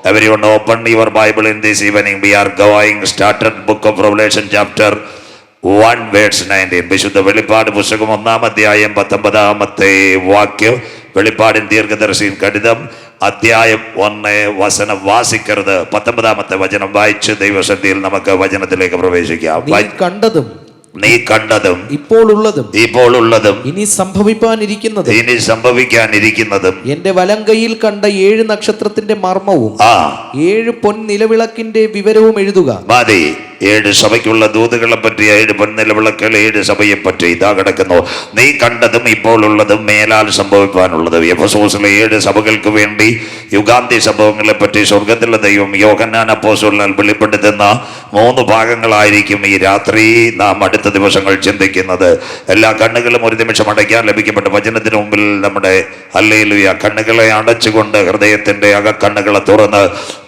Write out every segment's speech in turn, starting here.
Everyone open your Bible in this evening. We are going started book of Revelation chapter 1 verse 19. വിശുദ്ധ വെളിപ്പാട് പുസ്തകം 1-ാം അധ്യായം 19-ാമത്തെ വാക്യം. വെളിപ്പാടിൻ ദീർഘദർശിൻ കടിതം അധ്യായം 1 വചനം വാസിക്കരുത്. 19-ാമത്തെ വചനം വായിച്ച് ദൈവസന്നിധിയിൽ നമുക്ക് വചനത്തിലേക്ക് പ്രവേശിക്കാം. നീ കണ്ടതും ഇപ്പോൾ ഉള്ളതും ഇനി സംഭവിക്കാനിരിക്കുന്നതും എന്റെ വലങ്കയിൽ കണ്ട 7 നക്ഷത്രത്തിന്റെ മർമ്മവും 7 പൊൻ നിലവിളക്കിന്റെ വിവരവും എഴുതുക. മതി. 7 സഭയ്ക്കുള്ള ദൂതുകളെ പറ്റി, 7 പൊൻനിലവിളക്കുകൾ, 7 സഭയെ പറ്റി ഇതാ കിടക്കുന്നു. നീ കണ്ടതും ഇപ്പോൾ ഉള്ളതും മേലാൽ സംഭവിക്കാനുള്ളതും. എഫെസോസിലെ 7 സഭകൾക്ക് വേണ്ടി യുഗാന്തി സംഭവങ്ങളെ പറ്റി സ്വർഗത്തിലെ ദൈവം യോഹന്നാൻ അപ്പോസ്തലനാൽ വെളിപ്പെടുത്തുന്ന 3 ഭാഗങ്ങളായിരിക്കും ഈ രാത്രി നാം അടുത്ത ദിവസങ്ങൾ ചിന്തിക്കുന്നത്. എല്ലാ കണ്ണുകളും ഒരു നിമിഷം അടയ്ക്കാൻ ലഭിക്കപ്പെട്ട വചനത്തിന് മുമ്പിൽ നമ്മുടെ ഹല്ലേലൂയ കണ്ണുകളെ അടച്ചുകൊണ്ട് ഹൃദയത്തിന്റെ അകക്കണ്ണുകളെ തുറന്ന്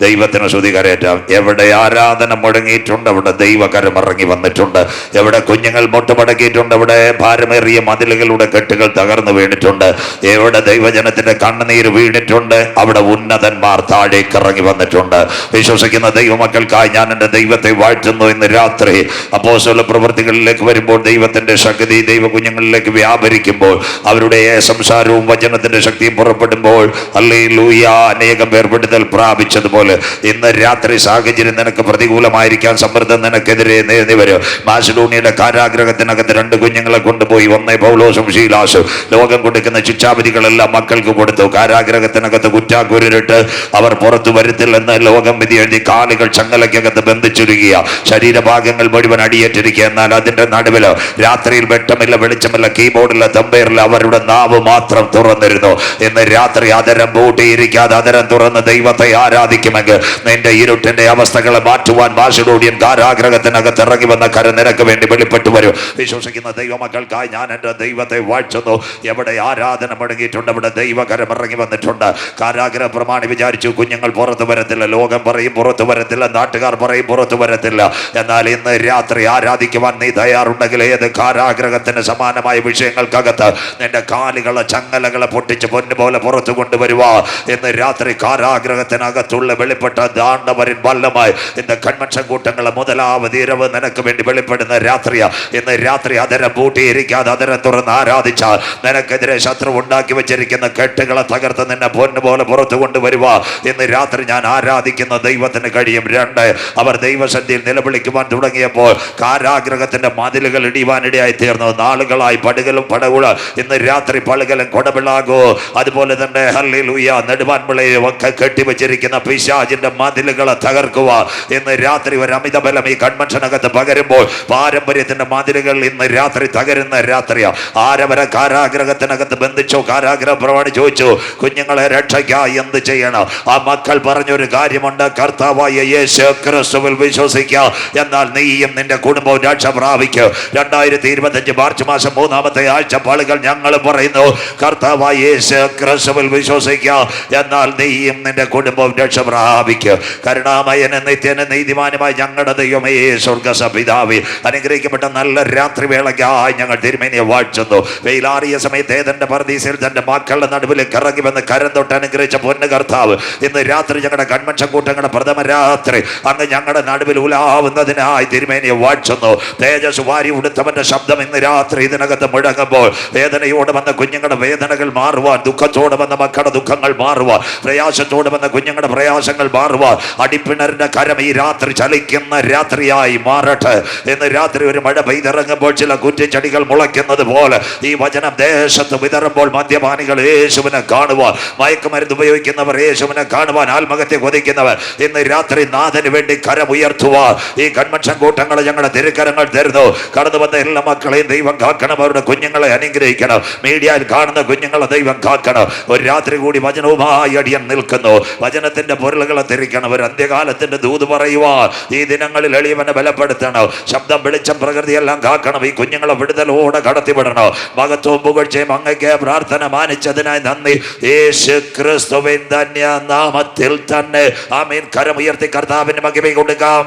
ദൈവത്തിന് സ്തുതി കരയറ്റാം. എവിടെ ആരാധന മുടങ്ങിയിട്ടുണ്ട് അവിടെ ദൈവകരം ഇറങ്ങി വന്നിട്ടുണ്ട്. എവിടെ കുഞ്ഞുങ്ങൾ മുട്ടുമടക്കിയിട്ടുണ്ട് അവിടെ ഭാരമേറിയ മതിലുകളുടെ കെട്ടുകൾ തകർന്നു വീണിട്ടുണ്ട്. എവിടെ ദൈവജനത്തിന്റെ കണ്ണുനീര് വീണിട്ടുണ്ട് അവിടെ ഉന്നതന്മാർ താഴേക്ക് ഇറങ്ങി വന്നിട്ടുണ്ട്. വിശ്വസിക്കുന്ന ദൈവമക്കൾക്കായി ഞാൻ എൻ്റെ ദൈവത്തെ വാഴ്ത്തുന്നു. ഇന്ന് രാത്രി അപ്പോസ്തല പ്രവൃത്തികളിലേക്ക് വരുമ്പോൾ ദൈവത്തിന്റെ ശക്തി ദൈവ കുഞ്ഞുങ്ങളിലേക്ക് വ്യാപരിക്കുമ്പോൾ അവരുടെ സംസാരവും വചനത്തിന്റെ ശക്തിയും പുറപ്പെടുമ്പോൾ ഹല്ലേലൂയ അനേകം പേർ വിടുതൽ പ്രാപിച്ചതുപോലെ ഇന്ന് രാത്രി സാഹചര്യം നിനക്ക് പ്രതികൂലമായിരിക്കാൻ, സമ്മർദ്ദം നിനക്കെതിരെ നേടി വരും. മാസിഡോണിയയുടെ കാരാഗ്രഹത്തിനകത്ത് 2 കുഞ്ഞുങ്ങളെ കൊണ്ടുപോയി. ഒന്ന് പൗലോസും ശീലാസും. ലോകം കൊടുക്കുന്ന ശിക്ഷാവിധികളെല്ലാം മക്കൾക്ക് കൊടുത്തു. കാരാഗ്രഹത്തിനകത്ത് കുറ്റാക്കുരുട്ട് അവർ പുറത്തു വരുത്തില്ലെന്ന് ലോകം വിധി എഴുതി. കാലുകൾ ചങ്ങലയ്ക്കകത്ത് ബന്ധിച്ചിരിക്കുക, ശരീരഭാഗങ്ങൾ മുഴുവൻ അടിയേറ്റിരിക്കുക. എന്നാൽ അതിന്റെ നടുവിൽ രാത്രിയിൽ വെട്ടമില്ല, വെളിച്ചമില്ല, കീബോർഡില്ല, തമ്പേറില്ല, അവരുടെ നാവ് മാത്രം തുറന്നിരുന്നു. ഇന്ന് രാത്രി അതരം പൂട്ടിയിരിക്കാതെ അതരം തുറന്ന് ദൈവത്തെ ആരാധിക്കുമെങ്കിൽ നിന്റെ ഇരുട്ടിന്റെ അവസ്ഥകളെ മാറ്റുവാൻ മാസിഡോണിയൻ കാരാഗ്രഹത്തിനകത്ത് ഇറങ്ങി വന്ന കര നിനക്ക് വേണ്ടി വെളിപ്പെട്ടു വരും. വിശ്വസിക്കുന്ന ദൈവമക്കൾക്കായി ഞാൻ എൻ്റെ ദൈവത്തെ വാഴ്ത്തുന്നു. എവിടെ ആരാധന മുടങ്ങിയിട്ടുണ്ട് അവിടെ ദൈവകരം ഇറങ്ങി വന്നിട്ടുണ്ട്. കാരാഗ്രഹ പ്രമാണി വിചാരിച്ചു കുഞ്ഞുങ്ങൾ പുറത്തു വരത്തില്ല, ലോകം പറയും പുറത്തു വരത്തില്ല, നാട്ടുകാർ പറയും പുറത്തു വരത്തില്ല. എന്നാൽ ഇന്ന് രാത്രി ആരാധിക്കുവാൻ നീ തയ്യാറുണ്ടെങ്കിൽ ഏത് കാരാഗ്രഹത്തിന് സമാനമായ വിഷയങ്ങൾക്കകത്ത് നിന്റെ കാലുകളെ ചങ്ങലകളെ പൊട്ടിച്ച് പൊന്നുപോലെ പുറത്തു കൊണ്ടുവരുവാ. ഇന്ന് രാത്രി കാരാഗ്രഹത്തിനകത്തുള്ള വെളിപ്പെട്ട ദാണ്ഡവരിൻ വല്ലമായി ഇന്ന് കൺവെൻഷൻ കൂട്ടങ്ങളെ മുതലാവധി ഇരവ് നിനക്ക് വേണ്ടി വെളിപ്പെടുന്ന രാത്രിയാ. ഇന്ന് രാത്രി അതരം പൂട്ടിയിരിക്കാതെ അതരം തുറന്ന് ആരാധിച്ചാൽ നിനക്കെതിരെ ശത്രു ഉണ്ടാക്കി വെച്ചിരിക്കുന്ന കെട്ടുകളെ തകർത്ത് നിന്നെ പൊന്നുപോലെ പുറത്തു കൊണ്ടുവരുവാ. ഇന്ന് രാത്രി ഞാൻ ആരാധിക്കുന്ന ദൈവത്തിന് കഴിയും. 2 അവർ ദൈവസന്നിധിയിൽ നിലവിളിക്കുവാൻ തുടങ്ങിയപ്പോൾ കാരാഗ്രഹത്തിന്റെ മതിലുകൾ ഇടിവാനിടയായി തീർന്നു. നാളുകളായി പടുകലും പടകുള ഇന്ന് രാത്രി പളുകലും കൊടവിളാകോ. അതുപോലെ തന്നെ ഹല്ലേലൂയ നെടുവാൻപിളയും ഒക്കെ കെട്ടിവെച്ചിരിക്കുന്ന പിശാചിന്റെ മതിലുകളെ തകർക്കുക. ഇന്ന് രാത്രി ഒരു അമിത ബലം ഈ കൺവെൻഷനകത്ത് പകരുമ്പോൾ പാരമ്പര്യത്തിന്റെ മതിലുകൾ ഇന്ന് രാത്രി തകരുന്ന രാത്രിയാ. ആരവരെ കാരാഗ്രഹത്തിനകത്ത് ബന്ധിച്ചോ കാരാഗ്രഹ പ്രമാണി ചോദിച്ചു കുഞ്ഞുങ്ങളെ രക്ഷയ്ക്കായി എന്ത് ചെയ്യണം? ആ മക്കൾ പറഞ്ഞൊരു കാര്യമുണ്ട്, കർത്താവായ യേശു ക്രിസ്തുവിൽ വിശ്വസിക്കുക, എന്നാൽ നീയും നിന്റെ കുടുംബവും രക്ഷ പ്രാപിക്കും. 2025 മാർച്ച് മാസം 3-ാമത്തെ ആഴ്ച പാളുകൾ ഞങ്ങൾ പറയുന്നു കർത്താവായ യേശു ക്രിസ്തുവിൽ വിശ്വസിക്കുക, എന്നാൽ നീയും നിന്റെ കുടുംബവും രക്ഷ പ്രാപിക്കും. കരുണാമയനും നിത്യനും നീതിമാനുമായി ഞങ്ങളുടെ ദൈവമേ സ്വർഗ്ഗപിതാവേ, അനുഗ്രഹിക്കപ്പെട്ട നല്ല രാത്രി വേളയ്ക്കായി ഞങ്ങൾ തിരുമേനിയെ വാഴ്ത്തുന്നു. വെയിലാറിയ സമയത്ത് ഏതെന്റെ പർദീസയിൽ തന്റെ മക്കളുടെ നടുവിൽ ഇറങ്ങി വന്ന് കരം തൊട്ട് അനുഗ്രഹിച്ച പൊന്നു കർത്താവ്, ഇന്ന് രാത്രി ഞങ്ങളുടെ കൺവെൻഷൻ കൂട്ടങ്ങളുടെ പ്രഥമ രാത്രി അങ്ങ് ഞങ്ങളുടെ നടുവിൽ ഉലാവുന്നതിനായി തിരുമേനിയെ വാഴ്ത്തുന്നു. തേജസ് വാരി ഉടുത്തവന്റെ ശബ്ദം ഇന്ന് രാത്രി ഇതിനകത്ത് മുഴങ്ങുമ്പോൾ വേദനയോട് വന്ന കുഞ്ഞുങ്ങളുടെ വേദനകൾ മാറുവാൻ, ദുഃഖത്തോട് വന്ന മക്കളുടെ ദുഃഖങ്ങൾ മാറുവാൻ, പ്രയാസത്തോട് വന്ന കുഞ്ഞുങ്ങളുടെ പ്രയാസങ്ങൾ മാറുവാൻ, അടിപ്പിണറിന്റെ കരം ഈ രാത്രി ചലിക്കുന്ന രാത്രിയായി മാറട്ടെ. ഇന്ന് രാത്രി ഒരു മഴ പെയ്തിറങ്ങുമ്പോൾ ചില കുറ്റിച്ചെടികൾ മുളയ്ക്കുന്നത് പോലെ ഈ വചനം ദേശത്ത് വിതറുമ്പോൾ മദ്യപാനികൾ യേശുവിനെ കാണുവാൻ, മയക്കുമരുന്ന് ഉപയോഗിക്കുന്നവർ യേശുവിനെ കാണുവാൻ, ആത്മഹത്യ കൊതിക്കുന്നവർ ഇന്ന് രാത്രി നാഥന് വേണ്ടി കരം ഉയർത്തുവാൻ ഈ കൺവെൻഷൻ കൂട്ടങ്ങളെ ഞങ്ങളുടെ തിരുക്കരങ്ങൾ തരുന്നു. കടന്നു വന്ന എല്ലാ മക്കളെയും ദൈവം കാക്കണം, അവരുടെ കുഞ്ഞുങ്ങളെ അനുഗ്രഹിക്കണം. മീഡിയയിൽ കാണുന്ന കുഞ്ഞുങ്ങളെ ദൈവം കാക്കണം. ഒരു രാത്രി കൂടി വചനവുമായി അടിയൻ നിൽക്കുന്നു. വചനത്തിന്റെ പൊരുളുകളെ തിരിക്കണം. ഒരു അന്ത്യകാലത്തിന്റെ ദൂത് പറയുവാൻ ഈ ദിനങ്ങളിൽ എളിയവനെ ബലപ്പെടുത്തണം. ശബ്ദം വെളിച്ചം പ്രകൃതിയെല്ലാം കാക്കണം. ഈ കുഞ്ഞുങ്ങളെ വിടുതലോടെ കടത്തിവിടണം. മഹത്വവും പുകഴ്ചയും അങ്ങയ്ക്ക് പ്രാർത്ഥന മാനിച്ചതിനായി നന്ദി. യേശു ക്രിസ്തുവിൻ ധന്യ നാമത്തിൽ തന്നെ ആമേൻ. കരമുയർത്തി കർത്താവിന് മഹിമ കൊടുക്കാം.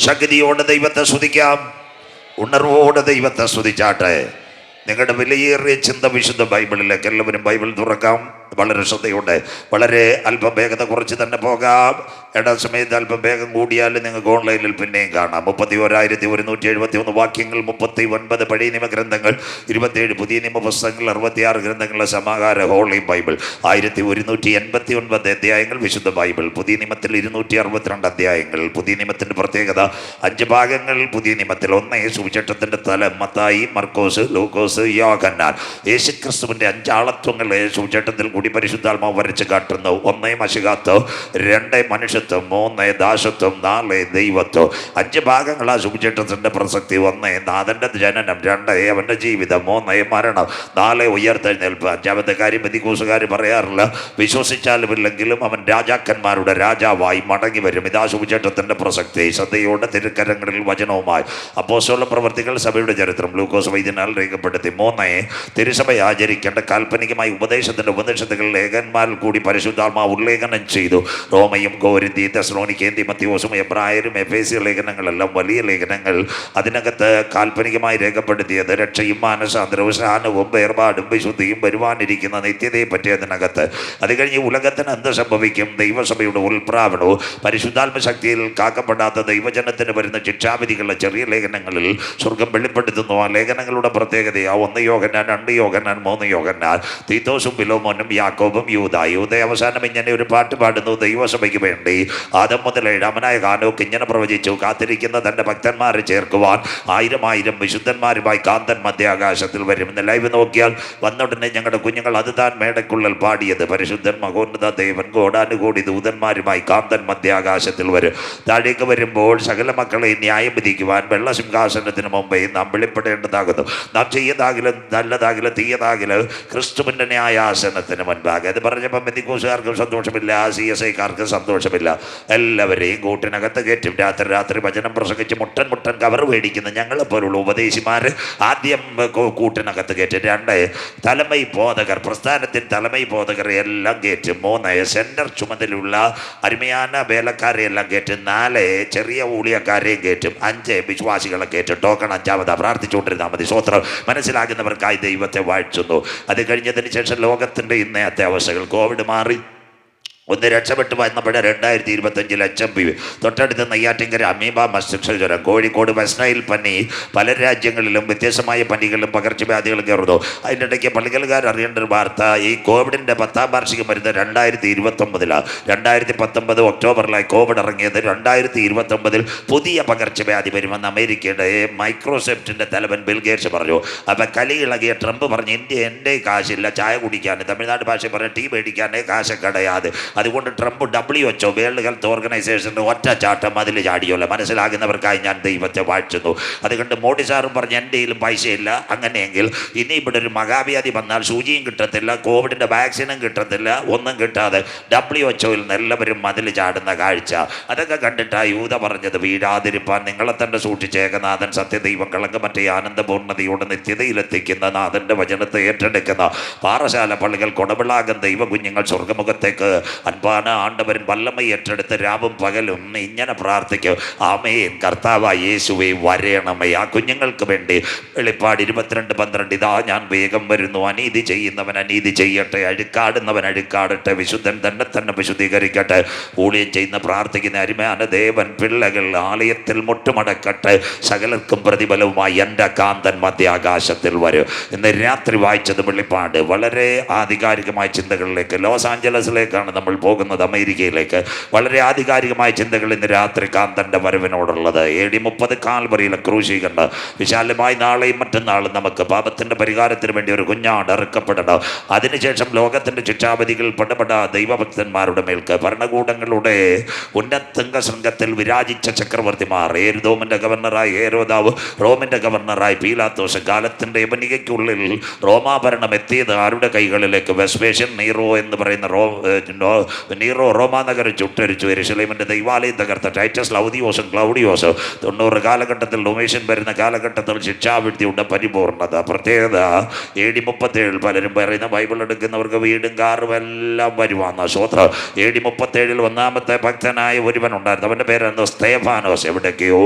ശക്തിയോടെ ദൈവത്തെ സ്തുതിക്കാം. ഉണർവോടെ ദൈവത്തെ സ്തുതിച്ചാട്ടെ. നിങ്ങളുടെ വിലയേറിയ ചിന്ത വിശുദ്ധ ബൈബിളിലേക്ക് എല്ലാവരും ബൈബിൾ തുറക്കാം. വളരെ ശ്രദ്ധയുണ്ട്. വളരെ അല്പം വേഗത കുറച്ച് തന്നെ പോകാം. ഇട സമയത്ത് അല്പം വേഗം കൂടിയാൽ നിങ്ങൾക്ക് ഓൺലൈനിൽ പിന്നെയും കാണാം. 31,171 വാക്യങ്ങൾ, 39 പഴയ നിയമഗ്രന്ഥങ്ങൾ, 27 പുതിയ നിയമ പുസ്തകങ്ങൾ, 66 ഗ്രന്ഥങ്ങളുടെ സമാഹാര ഹോളി ബൈബിൾ, 1189 അധ്യായങ്ങൾ വിശുദ്ധ ബൈബിൾ. പുതിയ നിയമത്തിൽ 262 അധ്യായങ്ങൾ. പുതിയ നിയമത്തിൻ്റെ പ്രത്യേകത 5 ഭാഗങ്ങൾ. പുതിയ നിയമത്തിൽ 1 സുവിശേഷത്തിൻ്റെ തലം മത്തായി, മർക്കോസ്, ലൂക്കോസ്, യോഹന്നാൻ. യേശുക്രിസ്തുവിൻ്റെ 5 ആളത്വങ്ങൾ സുവിശേഷത്തിൽ കൂടി പരിശുദ്ധാത്മാവ് വരച്ച് കാട്ടുന്നു. 1 മശിഹാത്വം, 2 മനുഷ്യത്വം, 3 ദാസത്വം, 4 ദൈവത്വം. 5 ഭാഗങ്ങളാണ് സുവിശേഷത്തിൻ്റെ പ്രസക്തി. 1 നാഥൻ്റെ ജനനം, 2 അവൻ്റെ ജീവിതം, 3 മരണം, 4 ഉയർത്തെഴുന്നേൽപ്പ്. 5-ാമത്തെ കാര്യം പെന്തിക്കോസുകാർ പറയാറില്ല. വിശ്വസിച്ചാലും ഇല്ലെങ്കിലും അവൻ രാജാക്കന്മാരുടെ രാജാവായി മടങ്ങി വരും. ഇതാ സുവിശേഷത്തിൻ്റെ പ്രസക്തി. ശ്രദ്ധയോടെ തിരുക്കരങ്ങളിൽ വചനവുമായി അപ്പോസ്തല പ്രവർത്തികൾ, സഭയുടെ ചരിത്രം ലൂക്കോസ് വൈദ്യനാൽ രേഖപ്പെടുത്തി. 3 തിരുസഭ ആചരിക്കേണ്ട കാൽപ്പനികമായ ഉപദേശത്തുകൾ ലേഖന്മാരിൽ കൂടി പരിശുദ്ധാത്മാവ് ഉല്ലേഖനം ചെയ്തു. റോമയും കോരിന്തി, തെസ്സലോനിക്കയും, തിമോത്തിയോസും, എബ്രായരും, എഫേസ്യ ലേഖനങ്ങളെല്ലാം വലിയ ലേഖനങ്ങൾ. അതിനകത്ത് കാൽപ്പനികമായി രേഖപ്പെടുത്തിയത് രക്ഷയും മാനസാന്തരവും സ്നാനവും വേർപാടും വിശുദ്ധിയും വരുവാനിരിക്കുന്ന നിത്യതയെ പറ്റി അതിനകത്ത്. അത് കഴിഞ്ഞ് ഉലകത്തിന് എന്ത് സംഭവിക്കും, ദൈവസഭയുടെ ഉൾപ്രാവണവും പരിശുദ്ധാത്മ ശക്തിയിൽ കാക്കപ്പെടാത്ത ദൈവജനത്തിന് വരുന്ന ശിക്ഷാവിധികളുടെ ചെറിയ ലേഖനങ്ങളിൽ സ്വർഗം വെളിപ്പെടുത്തുന്നു. ആ ലേഖനങ്ങളുടെ പ്രത്യേകതയാ 1 യോഹന്നാൻ, 2 യോഹന്നാൻ, 3 യോഹന്നാൻ, തീത്തോസും ഫിലോമോനും യാക്കോബും യൂദ. അവസാനം ഇങ്ങനെ ഒരു പാട്ട് പാടുന്നു ദൈവസഭയ്ക്ക് വേണ്ടി. ആദം മുതൽ 7-ാമനായ ഹാനോക്ക് ഇങ്ങനെ പ്രവചിച്ചു, കാത്തിരിക്കുന്ന തൻ്റെ ഭക്തന്മാരെ ചേർക്കുവാൻ 1000 വിശുദ്ധന്മാരുമായി കാന്തൻ മധ്യാകാശത്തിൽ വരും. ഇന്ന് ലൈവ് നോക്കിയാൽ വന്നുടനെ ഞങ്ങളുടെ കുഞ്ഞുങ്ങൾ അത് താൻ മേടക്കുള്ളിൽ പാടിയത്, പരിശുദ്ധൻ മഹോന്നത ദേവൻ കോടാനുകോടി ദൂതന്മാരുമായി കാന്തൻ മധ്യാകാശത്തിൽ വരും. താഴേക്ക് വരുമ്പോൾ സകല മക്കളെ ന്യായം വിധിക്കുവാൻ വെള്ള സിംഹാസനത്തിന് മുമ്പേ നാം വെളിപ്പെടേണ്ടതാകുന്നു. നാം ചെയ്യതാകിലും നല്ലതാകിലും തീയതാകിലും ക്രിസ്തുവിൻ്റെ ന്യായാസനത്തിന് മുൻപാകെ. അത് പറഞ്ഞപ്പം പെന്തിക്കോസുകാർക്കും സന്തോഷമില്ല, CSIക്കാർക്ക് സന്തോഷമില്ല. എല്ലാവരെയും കൂട്ടിനകത്ത് കയറ്റും. രാത്രി വചനം പ്രസംഗിച്ച് മുട്ടൻ കവർ മേടിക്കുന്ന ഞങ്ങളെപ്പോലുള്ള ഉപദേശിമാർ ആദ്യം കൂട്ടിനകത്ത് കയറ്റും. 2 തലമൈ ബോധകർ, പ്രസ്ഥാനത്തിൽ തലമൈ ബോധകർ എല്ലാം കയറ്റും. 3 സെൻറ്റർ ചുമതലുള്ള അരുമയാന വേലക്കാരെ എല്ലാം കയറ്റും. 4 ചെറിയ ഊളിയക്കാരെയും കയറ്റും. 5 വിശ്വാസികളെ കയറ്റും. ടോക്കൺ 5-ാമതാ. പ്രാർത്ഥിച്ചുകൊണ്ടിരുന്നാൽ മതി. സ്വത്രം. മനസ്സിലാകുന്നവർക്കായി ദൈവത്തെ വാഴ്ത്തുന്നു. അത് കഴിഞ്ഞതിന് ശേഷം ലോകത്തിൻ്റെ ഇന്നത്തെ അവസ്ഥകൾ, കോവിഡ് മാറി ഒന്ന് രക്ഷപ്പെട്ടു വന്നപ്പോഴേ 2025 HMV, തൊട്ടടുത്ത് നെയ്യാറ്റിങ്കര അമീബ മസ്തിഷ്ക ജ്വരം, കോഴിക്കോട് വെസ്റ്റ് നൈൽ പനി, പല രാജ്യങ്ങളിലും വ്യത്യസ്തമായ പനികളും പകർച്ചവ്യാധികളും കയറുന്നു. അതിൻ്റെ ഇടയ്ക്ക് പള്ളികൾക്കാർ അറിയേണ്ട ഒരു വാർത്ത, ഈ കോവിഡിൻ്റെ 10ാം വാർഷികം വരുന്നത് 2029. 2019 ഒക്ടോബറിലായി കോവിഡ് ഇറങ്ങിയത്. 2029 പുതിയ പകർച്ചവ്യാധി വരുമെന്ന് അമേരിക്കയുടെ മൈക്രോസെപ്റ്റിൻ്റെ തലവൻ ബിൽ ഗേറ്റ്സ് പറഞ്ഞു. അപ്പം കലി ഇളകിയ ട്രംപ് പറഞ്ഞു, എൻ്റെ കാശില്ല ചായ കുടിക്കാൻ, തമിഴ്നാട് ഭാഷ പറഞ്ഞ ടീ മേടിക്കാനേ കാശക്കടയാതെ. അതുകൊണ്ട് ട്രംപ് WHO വേൾഡ് ഹെൽത്ത് ഓർഗനൈസേഷൻ്റെ ഒറ്റ ചാട്ടം അതിൽ ചാടിയല്ലോ. മനസ്സിലാകുന്നവർക്കായി ഞാൻ ദൈവത്തെ വാഴ്ത്തുന്നു. അതുകൊണ്ട് മോഡി സാറും പറഞ്ഞ് എൻ്റെയിലും പൈസയില്ല. അങ്ങനെയെങ്കിൽ ഇനി ഇവിടെ ഒരു മഹാവ്യാധി വന്നാൽ സൂചിയും കിട്ടത്തില്ല, കോവിഡിൻ്റെ വാക്സിനും കിട്ടത്തില്ല, ഒന്നും കിട്ടാതെ WHO-യിൽ നിന്ന് എല്ലാവരും മതിൽ ചാടുന്ന കാഴ്ച. അതൊക്കെ കണ്ടിട്ടാണ് യൂത പറഞ്ഞത്, വീഴാതിരിപ്പാൻ നിങ്ങളെ തന്നെ സൂക്ഷിച്ചേക നാഥൻ സത്യദൈവം കളങ്കമറ്റ ആനന്ദപൂർണ്ണതയോടെ നിത്യതയിലെത്തിക്കുന്ന നാഥൻ്റെ വചനത്തെ ഏറ്റെടുക്കുന്ന പാറശാല പള്ളികൾ കൊടവിളാകും ദൈവ കുഞ്ഞുങ്ങൾ സ്വർഗമുഖത്തേക്ക് അൻപാന ആണ്ടവരും വല്ലമ ഏറ്റെടുത്ത് രാവും പകലും ഇങ്ങനെ പ്രാർത്ഥിക്കും, ആമേൻ കർത്താവായ യേശുവേ വരേണമേ. ആ കുഞ്ഞുങ്ങൾക്ക് വേണ്ടി വെളിപ്പാട് 22:12, ഇതാ ഞാൻ വേഗം വരുന്നു, അനീതി ചെയ്യുന്നവൻ അനീതി ചെയ്യട്ടെ, അഴുക്കാടുന്നവൻ അഴുക്കാടട്ടെ, വിശുദ്ധൻ തന്നെ വിശുദ്ധീകരിക്കട്ടെ. ഊഴിയം ചെയ്യുന്ന പ്രാർത്ഥിക്കുന്ന അരുമയാന ദേവൻ പിള്ളകൾ ആലയത്തിൽ മുട്ടുമടക്കട്ടെ, സകലർക്കും പ്രതിഫലവുമായി എൻ്റെ കാന്തൻ മധ്യാകാശത്തിൽ വരും. ഇന്ന് രാത്രി വായിച്ചത് വെളിപ്പാട്. വളരെ ആധികാരികമായ ചിന്തകളിലേക്ക്, ലോസ് ആഞ്ചലസിലേക്കാണ് നമ്മൾ പോകുന്നത്, അമേരിക്കയിലേക്ക്. വളരെ ആധികാരികമായ ചിന്തകൾ ഇന്ന് രാത്രി കാന്തൻ്റെ വരവിനോടുള്ളത്. AD 30 കാൽവറിയിലെ ക്രൂശീകരണം. വിശാലമായി നാളെയും മറ്റന്നാളും നമുക്ക് പാപത്തിൻ്റെ പരിഹാരത്തിന് വേണ്ടി ഒരു കുഞ്ഞാട് ഇറക്കപ്പെടണം. അതിനുശേഷം ലോകത്തിൻ്റെ ശിക്ഷാവിധികൾ പടപെട ദൈവഭക്തന്മാരുടെ മേൽക്ക് ഭരണകൂടങ്ങളുടെ ഉന്നതംഗ ശൃംഗത്തിൽ വിരാജിച്ച ചക്രവർത്തിമാർ, ഏരുദോമിൻ്റെ ഗവർണറായി ഹേരോദാവ്, റോമിൻ്റെ ഗവർണറായി പീലാത്തോസ്, കാലത്തിൻ്റെ യവനികയ്ക്കുള്ളിൽ റോമാഭരണം എത്തിയത് ആരുടെ കൈകളിലേക്ക്? വെസ്പേഷ്യൻ, നീറോ എന്ന് പറയുന്ന നീറോ റോമാ നഗരം ചുട്ടരിച്ചു. യെരൂശലേമിന്റെ ദൈവാലയം തകർത്ത ടൈറ്റസ് ലൗദിയോസും ക്ലൗഡിയോസും 90 കാലഘട്ടത്തിൽ ഡൊമേഷ്യൻ വരുന്ന കാലഘട്ടത്തിൽ ശിക്ഷാവിധിയുടെ പരിപൂർണത. പ്രത്യേകത AD 37 പലരും പറയുന്ന ബൈബിൾ എടുക്കുന്നവർക്ക് വീടും കാറും എല്ലാം വരുവാന്ന സ്വോത്ര. AD 37 ഒന്നാമത്തെ ഭക്തനായ ഒരുവൻ ഉണ്ടായിരുന്നു. അവൻ്റെ പേരായിരുന്നു സ്തേഫാനോസ്. എവിടേക്കെയോ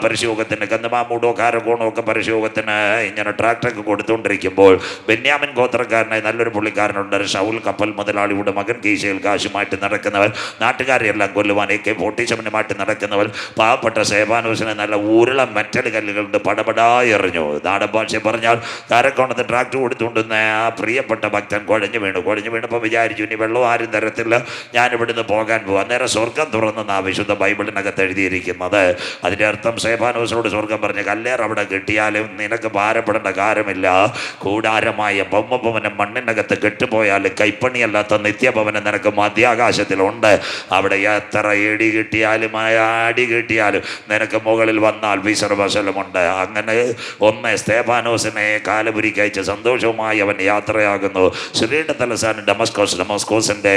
പരിശോകത്തിന് കന്നുമാമൂടോ കാരകോണോ ഒക്കെ പരിശോകത്തിന് ഇങ്ങനെ ട്രാക്ടറൊക്കെ കൊടുത്തുകൊണ്ടിരിക്കുമ്പോൾ ബെന്യാമിൻ ഗോത്രക്കാരനായി നല്ലൊരു പുള്ളിക്കാരനുണ്ട്, ശൗൽ കപ്പൽ മുതലാളിയുടെ മകൻ. കീശയിൽ കാശുമായിട്ട് നടക്കുന്നവൻ, നാട്ടുകാരെ എല്ലാം കൊല്ലുവാൻ AK-47 നടക്കുന്നവൻ. പാവപ്പെട്ട സ്തേഫാനോസിനെ നല്ല ഉരുള മെറ്റൽ കല്ലുകളുണ്ട് പടപടായി എറിഞ്ഞു. നാടൻ ഭാഷ പറഞ്ഞാൽ കാരക്കോണത്ത് ട്രാക്ടർ കൊടുത്തുകൊണ്ടുന്ന ആ പ്രിയപ്പെട്ട ഭക്തൻ കുഴഞ്ഞു വീണപ്പോൾ വിചാരിച്ചു ഇനി വെള്ളം ആരും തരത്തില്ല, ഞാൻ ഇവിടുന്ന് പോകാൻ പോകും. അന്നേരം സ്വർഗം തുറന്നെന്നാ വിശുദ്ധ ബൈബിളിനകത്ത് എഴുതിയിരിക്കുന്നത്. അതിൻ്റെ അർത്ഥം സ്തേഫാനോസിനോട് സ്വർഗം പറഞ്ഞ കല്ലേർ അവിടെ കിട്ടിയാലും നിനക്ക് ഭാരപ്പെടേണ്ട കാര്യമില്ല. കൂടാരമായ ബൊമ്മഭവനം മണ്ണിനകത്ത് കെട്ടുപോയാലും കൈപ്പണിയല്ലാത്ത നിത്യഭവനം നിനക്ക് മധ്യാകാശത്തിലുണ്ട്. അവിടെ എത്ര ഏടി കിട്ടിയാലും അടി കിട്ടിയാലും നിനക്ക് മുകളിൽ വന്നാൽ വിസർവശലമുണ്ട്. അങ്ങനെ സ്തേഫാനോസിനെ കാലപുരിക്കയച്ച് സന്തോഷവുമായി അവൻ യാത്രയാകുന്നു. സിറിയയുടെ തലസ്ഥാനം ഡമസ്കോസിൻ്റെ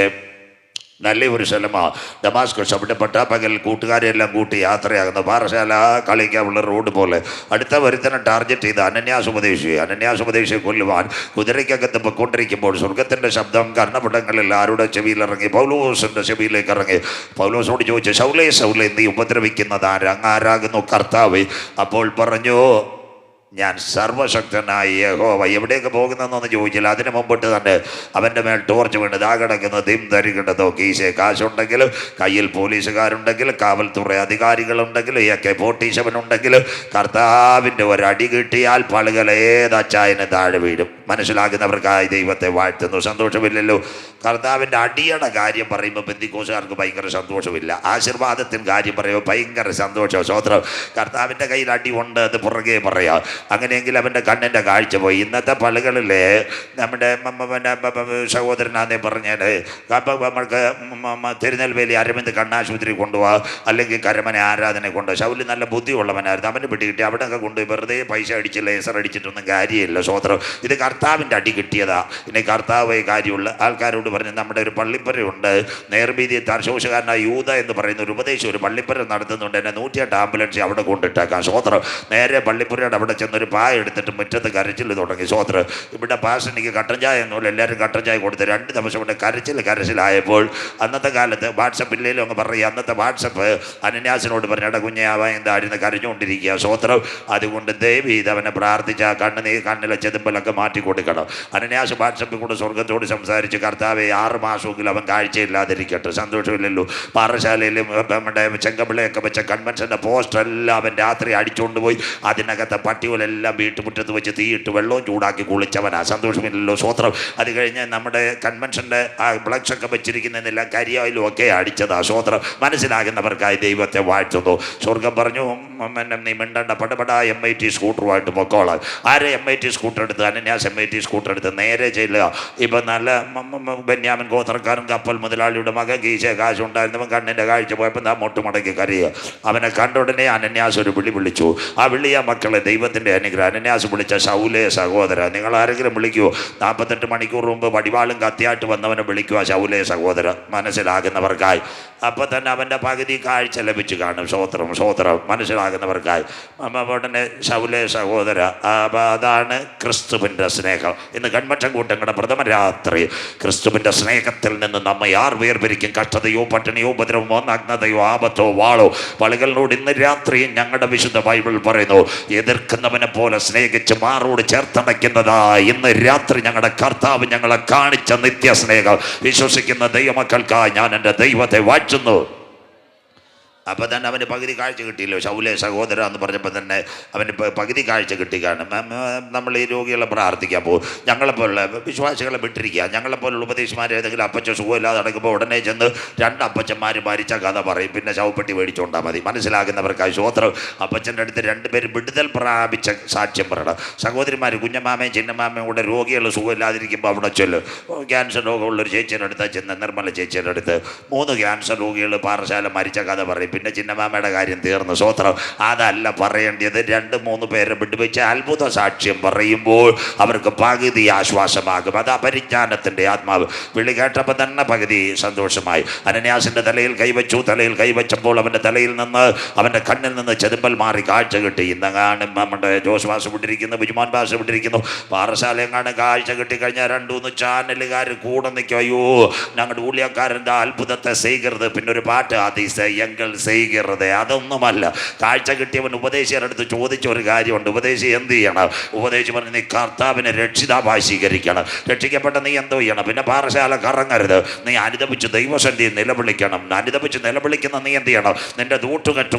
നല്ലൊരു സ്ഥലമാണ് ഡമാസ്കസ്. അവിടെ പട്ടാപ്പകൽ കൂട്ടുകാരെല്ലാം കൂട്ടി യാത്രയാകുന്നു. പാറശാല കളിക്കാനുള്ള റോഡ് പോലെ. അടുത്ത വരുത്തനെ ടാർഗറ്റ് ചെയ്ത് അനന്യാസുപദേശിയെ കൊല്ലുവാൻ കുതിരയ്ക്കകത്ത് പൊയ്ക്കൊണ്ടിരിക്കുമ്പോൾ സ്വർഗത്തിൻ്റെ ശബ്ദം കർണപടങ്ങളിൽ ആരുടെ ചെവിയിലിറങ്ങി? പൗലോസിൻ്റെ ചെവിയിലേക്ക് ഇറങ്ങി. പൗലോസോട് ചോദിച്ചു, ശൗലേ ശൗലേ നീ ഉപദ്രവിക്കുന്നത് ആരാകുന്നു? കർത്താവ്. അപ്പോൾ പറഞ്ഞു, ഞാൻ സർവശക്തനായ യഹോവ. എവിടേക്ക് പോകുന്നതെന്നൊന്ന് ചോദിച്ചില്ല. അതിന് മുമ്പിട്ട് തന്നെ അവൻ്റെ മേൽ ടോർച്ച് വീണ് ദാ കിടക്കുന്ന ദിം ധരിക്കേണ്ടതോ. കീശെ കാശുണ്ടെങ്കിലും, കയ്യിൽ പോലീസുകാരുണ്ടെങ്കിലും, കാവൽത്തുറ അധികാരികളുണ്ടെങ്കിലും, AK-47 ഉണ്ടെങ്കിലും കർത്താവിൻ്റെ ഒരടി കിട്ടിയാൽ പളുകൾ ഏതച്ചായന് താഴെ വീഴും. മനസ്സിലാകുന്നവർക്കായി ദൈവത്തെ വാഴ്ത്തുന്നു. സന്തോഷമില്ലല്ലോ. കർത്താവിൻ്റെ അടിയുടെ കാര്യം പറയുമ്പോൾ പെന്തിക്കോസുകാർക്ക് ഭയങ്കര സന്തോഷമില്ല. ആശീർവാദത്തിൻ്റെ കാര്യം പറയുമ്പോൾ ഭയങ്കര സന്തോഷം. സ്വോത്രം. കർത്താവിൻ്റെ കയ്യിൽ അടി ഉണ്ട്, അത് പുറകെ പറയാം. അങ്ങനെയെങ്കിൽ അവൻ്റെ കണ്ണിൻ്റെ കാഴ്ച പോയി. ഇന്നത്തെ പള്ളികളിൽ നമ്മുടെ സഹോദരനാന്നേ പറഞ്ഞാൽ നമ്മൾക്ക് തിരുനെൽവേലി അരവിന്ദ് കണ്ണാശുപത്രി കൊണ്ടുപോവാ, അല്ലെങ്കിൽ കരമന ആരാധന കൊണ്ടുപോകുക. ശൗലി നല്ല ബുദ്ധിയുള്ളവനായിരുന്നു. അവന് പിടികിട്ടി അവിടെയൊക്കെ കൊണ്ടുപോയി വെറുതെ പൈസ അടിച്ച് ലേസർ അടിച്ചിട്ടൊന്നും കാര്യമില്ല. സ്വോത്രം. ഇത് കർത്താവിൻ്റെ അടി കിട്ടിയതാ. ഇനി കർത്താവ് കാര്യമുള്ള ആൾക്കാരോട് പറഞ്ഞ് നമ്മുടെ ഒരു പള്ളിപ്പുരയുണ്ട് നേർവീതി തർശോഷകാരനായ യൂത എന്ന് പറയുന്ന ഒരു ഉപദേശം ഒരു പള്ളിപ്പുര നടത്തുന്നുണ്ട്. എന്നെ 108 ആംബുലൻസ് അവിടെ കൊണ്ടിട്ടേക്കാം. സ്വോത്രം. നേരെ പള്ളിപ്പുരയുടെ അവിടെ ചെന്നൊരു പായ എടുത്തിട്ട് മുറ്റത്ത് കരച്ചിൽ തുടങ്ങി. സ്വോത്രം. ഇവിടെ പാസ്റ്ററിക്ക് കട്ടൻ ചായ ഒന്നുമില്ല, എല്ലാവരും കട്ടൻ ചായ കൊടുത്ത് 2 ദിവസം കൊണ്ട് കരച്ചിലായപ്പോൾ അന്നത്തെ കാലത്ത് വാട്സപ്പില്ലേലും അങ്ങ് പറയുക. അന്നത്തെ വാട്സപ്പ് അനന്യാസിനോട് പറഞ്ഞ കുഞ്ഞാവ എന്തായിരുന്നു കരഞ്ഞുകൊണ്ടിരിക്കുക. സ്വോത്രം. അതുകൊണ്ട് ദയവ് ചെയ്ത് അവനെ പ്രാർത്ഥിച്ച കണ്ണിലെ ചെതുമ്പലൊക്കെ മാറ്റി കൊടുക്കണം. അനന്യാസ് വാട്സപ്പിൽ കൂടെ സ്വർഗത്തോട് സംസാരിച്ച്, കർത്താവെ 6 മാസമെങ്കിലും അവൻ കാഴ്ചയില്ലാതിരിക്കട്ടെ. സന്തോഷമില്ലല്ലോ. പാറശാലയിലും നമ്മുടെ ചെങ്കമ്പിളയൊക്കെ വെച്ച കൺവെൻഷൻ്റെ പോസ്റ്ററെല്ലാം അവൻ രാത്രി അടിച്ചുകൊണ്ട് പോയി അതിനകത്തെ പട്ടികളെല്ലാം വീട്ടുമുറ്റത്ത് വെച്ച് തീയിട്ട് വെള്ളവും ചൂടാക്കി കുളിച്ചവനാ. സന്തോഷമില്ലല്ലോ. സ്വോത്രം. അത് കഴിഞ്ഞ് നമ്മുടെ കൺവെൻഷൻ്റെ ആ ഫ്ലക്സൊക്കെ വെച്ചിരിക്കുന്നതിനെല്ലാം കരിയായാലും ഒക്കെ അടിച്ചതാ. സ്വോത്രം. മനസ്സിലാകുന്നവർക്കായി ദൈവത്തെ വാഴ്ത്തുന്നു. സ്വർഗം പറഞ്ഞു, നീ മിണ്ടണ്ട, പടപടാ MIT സ്കൂട്ടറുമായിട്ട് പൊക്കോളാം. ആരെ MIT സ്കൂട്ടർ എടുത്ത്? അനന്യാസ് MIT സ്കൂട്ടർ എടുത്ത് നേരെ ചെല്ലുക. ഇപ്പം നല്ല ബെന്യാമിൻ ഗോത്രക്കാരൻ കപ്പൽ മുതലാളിയുടെ മകൻ കീശ കാശുണ്ടായിരുന്നവൻ കണ്ണിൻ്റെ കാഴ്ച പോയപ്പോൾ നാ മുട്ടുമടക്കി കരയുക. അവനെ കണ്ട ഉടനെ അനന്യാസ് ഒരു വിളിച്ചു. ആ വിളിയ മക്കളെ ദൈവത്തിൻ്റെ അനുഗ്രഹം. അനന്യാസ് വിളിച്ച ശൗലേ സഹോദര. നിങ്ങൾ ആരെങ്കിലും വിളിക്കുമോ? 48 മണിക്കൂർ മുമ്പ് വടിവാളും കത്തിയായിട്ട് വന്നവനെ വിളിക്കുക ശൗലേ സഹോദര. മനസ്സിലാകുന്നവർക്കായി. അപ്പം തന്നെ അവൻ്റെ പകുതി കാഴ്ച ലഭിച്ചു കാണും. സ്വോത്രം. മനസ്സിലാകുന്നവർക്കായി. ഉടനെ ശൗലേ സഹോദര. അതാണ് ക്രിസ്തുവിൻ്റെ സ്നേഹം. ഇന്ന് കൺവെൻഷൻ കൂട്ടങ്ങളുടെ പ്രഥമ രാത്രി ക്രിസ്തുവിൻ്റെ സ്നേഹത്തിൽ നിന്ന് നമ്മെ ആർ വേർപിരിക്കും? കഷ്ടതയോ പട്ടിണിയോ ഉപദ്രവമോ നഗ്നതയോ ആപത്തോ വാളോ. പള്ളികളോട് ഇന്ന് രാത്രി ഞങ്ങളുടെ വിശുദ്ധ ബൈബിൾ പറയുന്നു, എതിർക്കുന്നവനെ പോലെ സ്നേഹിച്ച് മാറോട് ചേർത്തണയ്ക്കുന്നതാ ഇന്ന് രാത്രി ഞങ്ങളുടെ കർത്താവ് ഞങ്ങളെ കാണിച്ച നിത്യസ്നേഹം. വിശ്വസിക്കുന്ന ദൈവമക്കൾക്കായി ഞാൻ എൻ്റെ ദൈവത്തെ വാഴ്ത്തുന്നു. അപ്പോൾ തന്നെ അവന് പകുതി കാഴ്ച കിട്ടിയല്ലോ. ശൗലേ സഹോദര എന്ന് പറഞ്ഞപ്പോൾ തന്നെ അവന് പകുതി കാഴ്ച കിട്ടിക്കാണ്. നമ്മൾ ഈ രോഗികളെ പ്രാർത്ഥിക്കാൻ പോകും. ഞങ്ങളെപ്പോലുള്ള വിശ്വാസികളെ വിട്ടിരിക്കുക. ഞങ്ങളെപ്പോലുള്ള ഉപദേശിമാർ ഏതെങ്കിലും അപ്പച്ച സുഖമില്ലാതെ നടക്കുമ്പോൾ ഉടനെ ചെന്ന് 2 അപ്പച്ചന്മാർ മരിച്ച കഥ പറയും. പിന്നെ ശവപ്പെട്ടി മേടിച്ചുകൊണ്ടാൽ മതി. മനസ്സിലാകുന്നവർക്കായി സ്വോത്രം. അപ്പച്ചൻ്റെ അടുത്ത് 2 പേര് വിടുതൽ പ്രാപിച്ച സാക്ഷ്യം പറയണം. സഹോദരിമാർ കുഞ്ഞമാമയും ചിന്നമാമയും കൂടെ രോഗികൾ സുഖമില്ലാതിരിക്കുമ്പോൾ അവിടെ ചെല്ലും. ക്യാൻസർ രോഗമുള്ളൊരു ചേച്ചിയുടെ അടുത്ത് ചെന്ന് നിർമ്മല ചേച്ചിയുടെ അടുത്ത് 3 ക്യാൻസർ രോഗികൾ പാറശാല മരിച്ച കഥ പറയും. പിന്നെ ചിന്നമാമയുടെ കാര്യം തീർന്നു. സ്വോത്രം. അതല്ല പറയേണ്ടത്. 2-3 പേരെ വിട്ടുവെച്ച് അത്ഭുത സാക്ഷ്യം പറയുമ്പോൾ അവർക്ക് പകുതി ആശ്വാസമാകും. അത് പരിജ്ഞാനത്തിൻ്റെ ആത്മാവ്. വിളി കേട്ടപ്പോൾ തന്നെ പകുതി സന്തോഷമായി. അനന്യാസിൻ്റെ തലയിൽ കൈവച്ചു. തലയിൽ കൈവച്ചപ്പോൾ അവൻ്റെ തലയിൽ നിന്ന്, അവൻ്റെ കണ്ണിൽ നിന്ന് ചെതുമ്പൽ മാറി കാഴ്ച കിട്ടി. ഇന്നെങ്ങാനും നമ്മുടെ ജോസ് വാസ് വിട്ടിരിക്കുന്നു, ബിജുമോൻ വാസ് വിട്ടിരിക്കുന്നു. പാറശാലയെങ്ങാനും കാഴ്ച കിട്ടിക്കഴിഞ്ഞാൽ 2-3 ചാനലുകാർ കൂടെ നിൽക്കും. അയ്യോ ഞങ്ങളുടെ ഊഴിയക്കാരൻ്റെ അത്ഭുതത്തെ ചെയ്യരുത്. പിന്നെ ഒരു പാട്ട്, അതിശയങ്ങൾ ചെയ്യരുത്. അതൊന്നുമല്ല. കാഴ്ച കിട്ടിയവൻ ഉപദേശിയുടെ അടുത്ത് ചോദിച്ച ഒരു കാര്യമുണ്ട്. ഉപദേശി എന്ത് ചെയ്യണം? ഉപദേശി പറഞ്ഞു, നീ കർത്താവിനെ രക്ഷിതാവായി സ്വീകരിക്കണം. രക്ഷിക്കപ്പെട്ട നീ എന്തോ ചെയ്യണം? പിന്നെ പാറശാല കറങ്ങരുത്. നീ അനുദപിച്ച് ദൈവസന്നിധിയിൽ നിലവിളിക്കണം. അനുദപിച്ച് നിലവിളിക്കുന്ന നീ എന്ത് ചെയ്യണം? നിന്റെ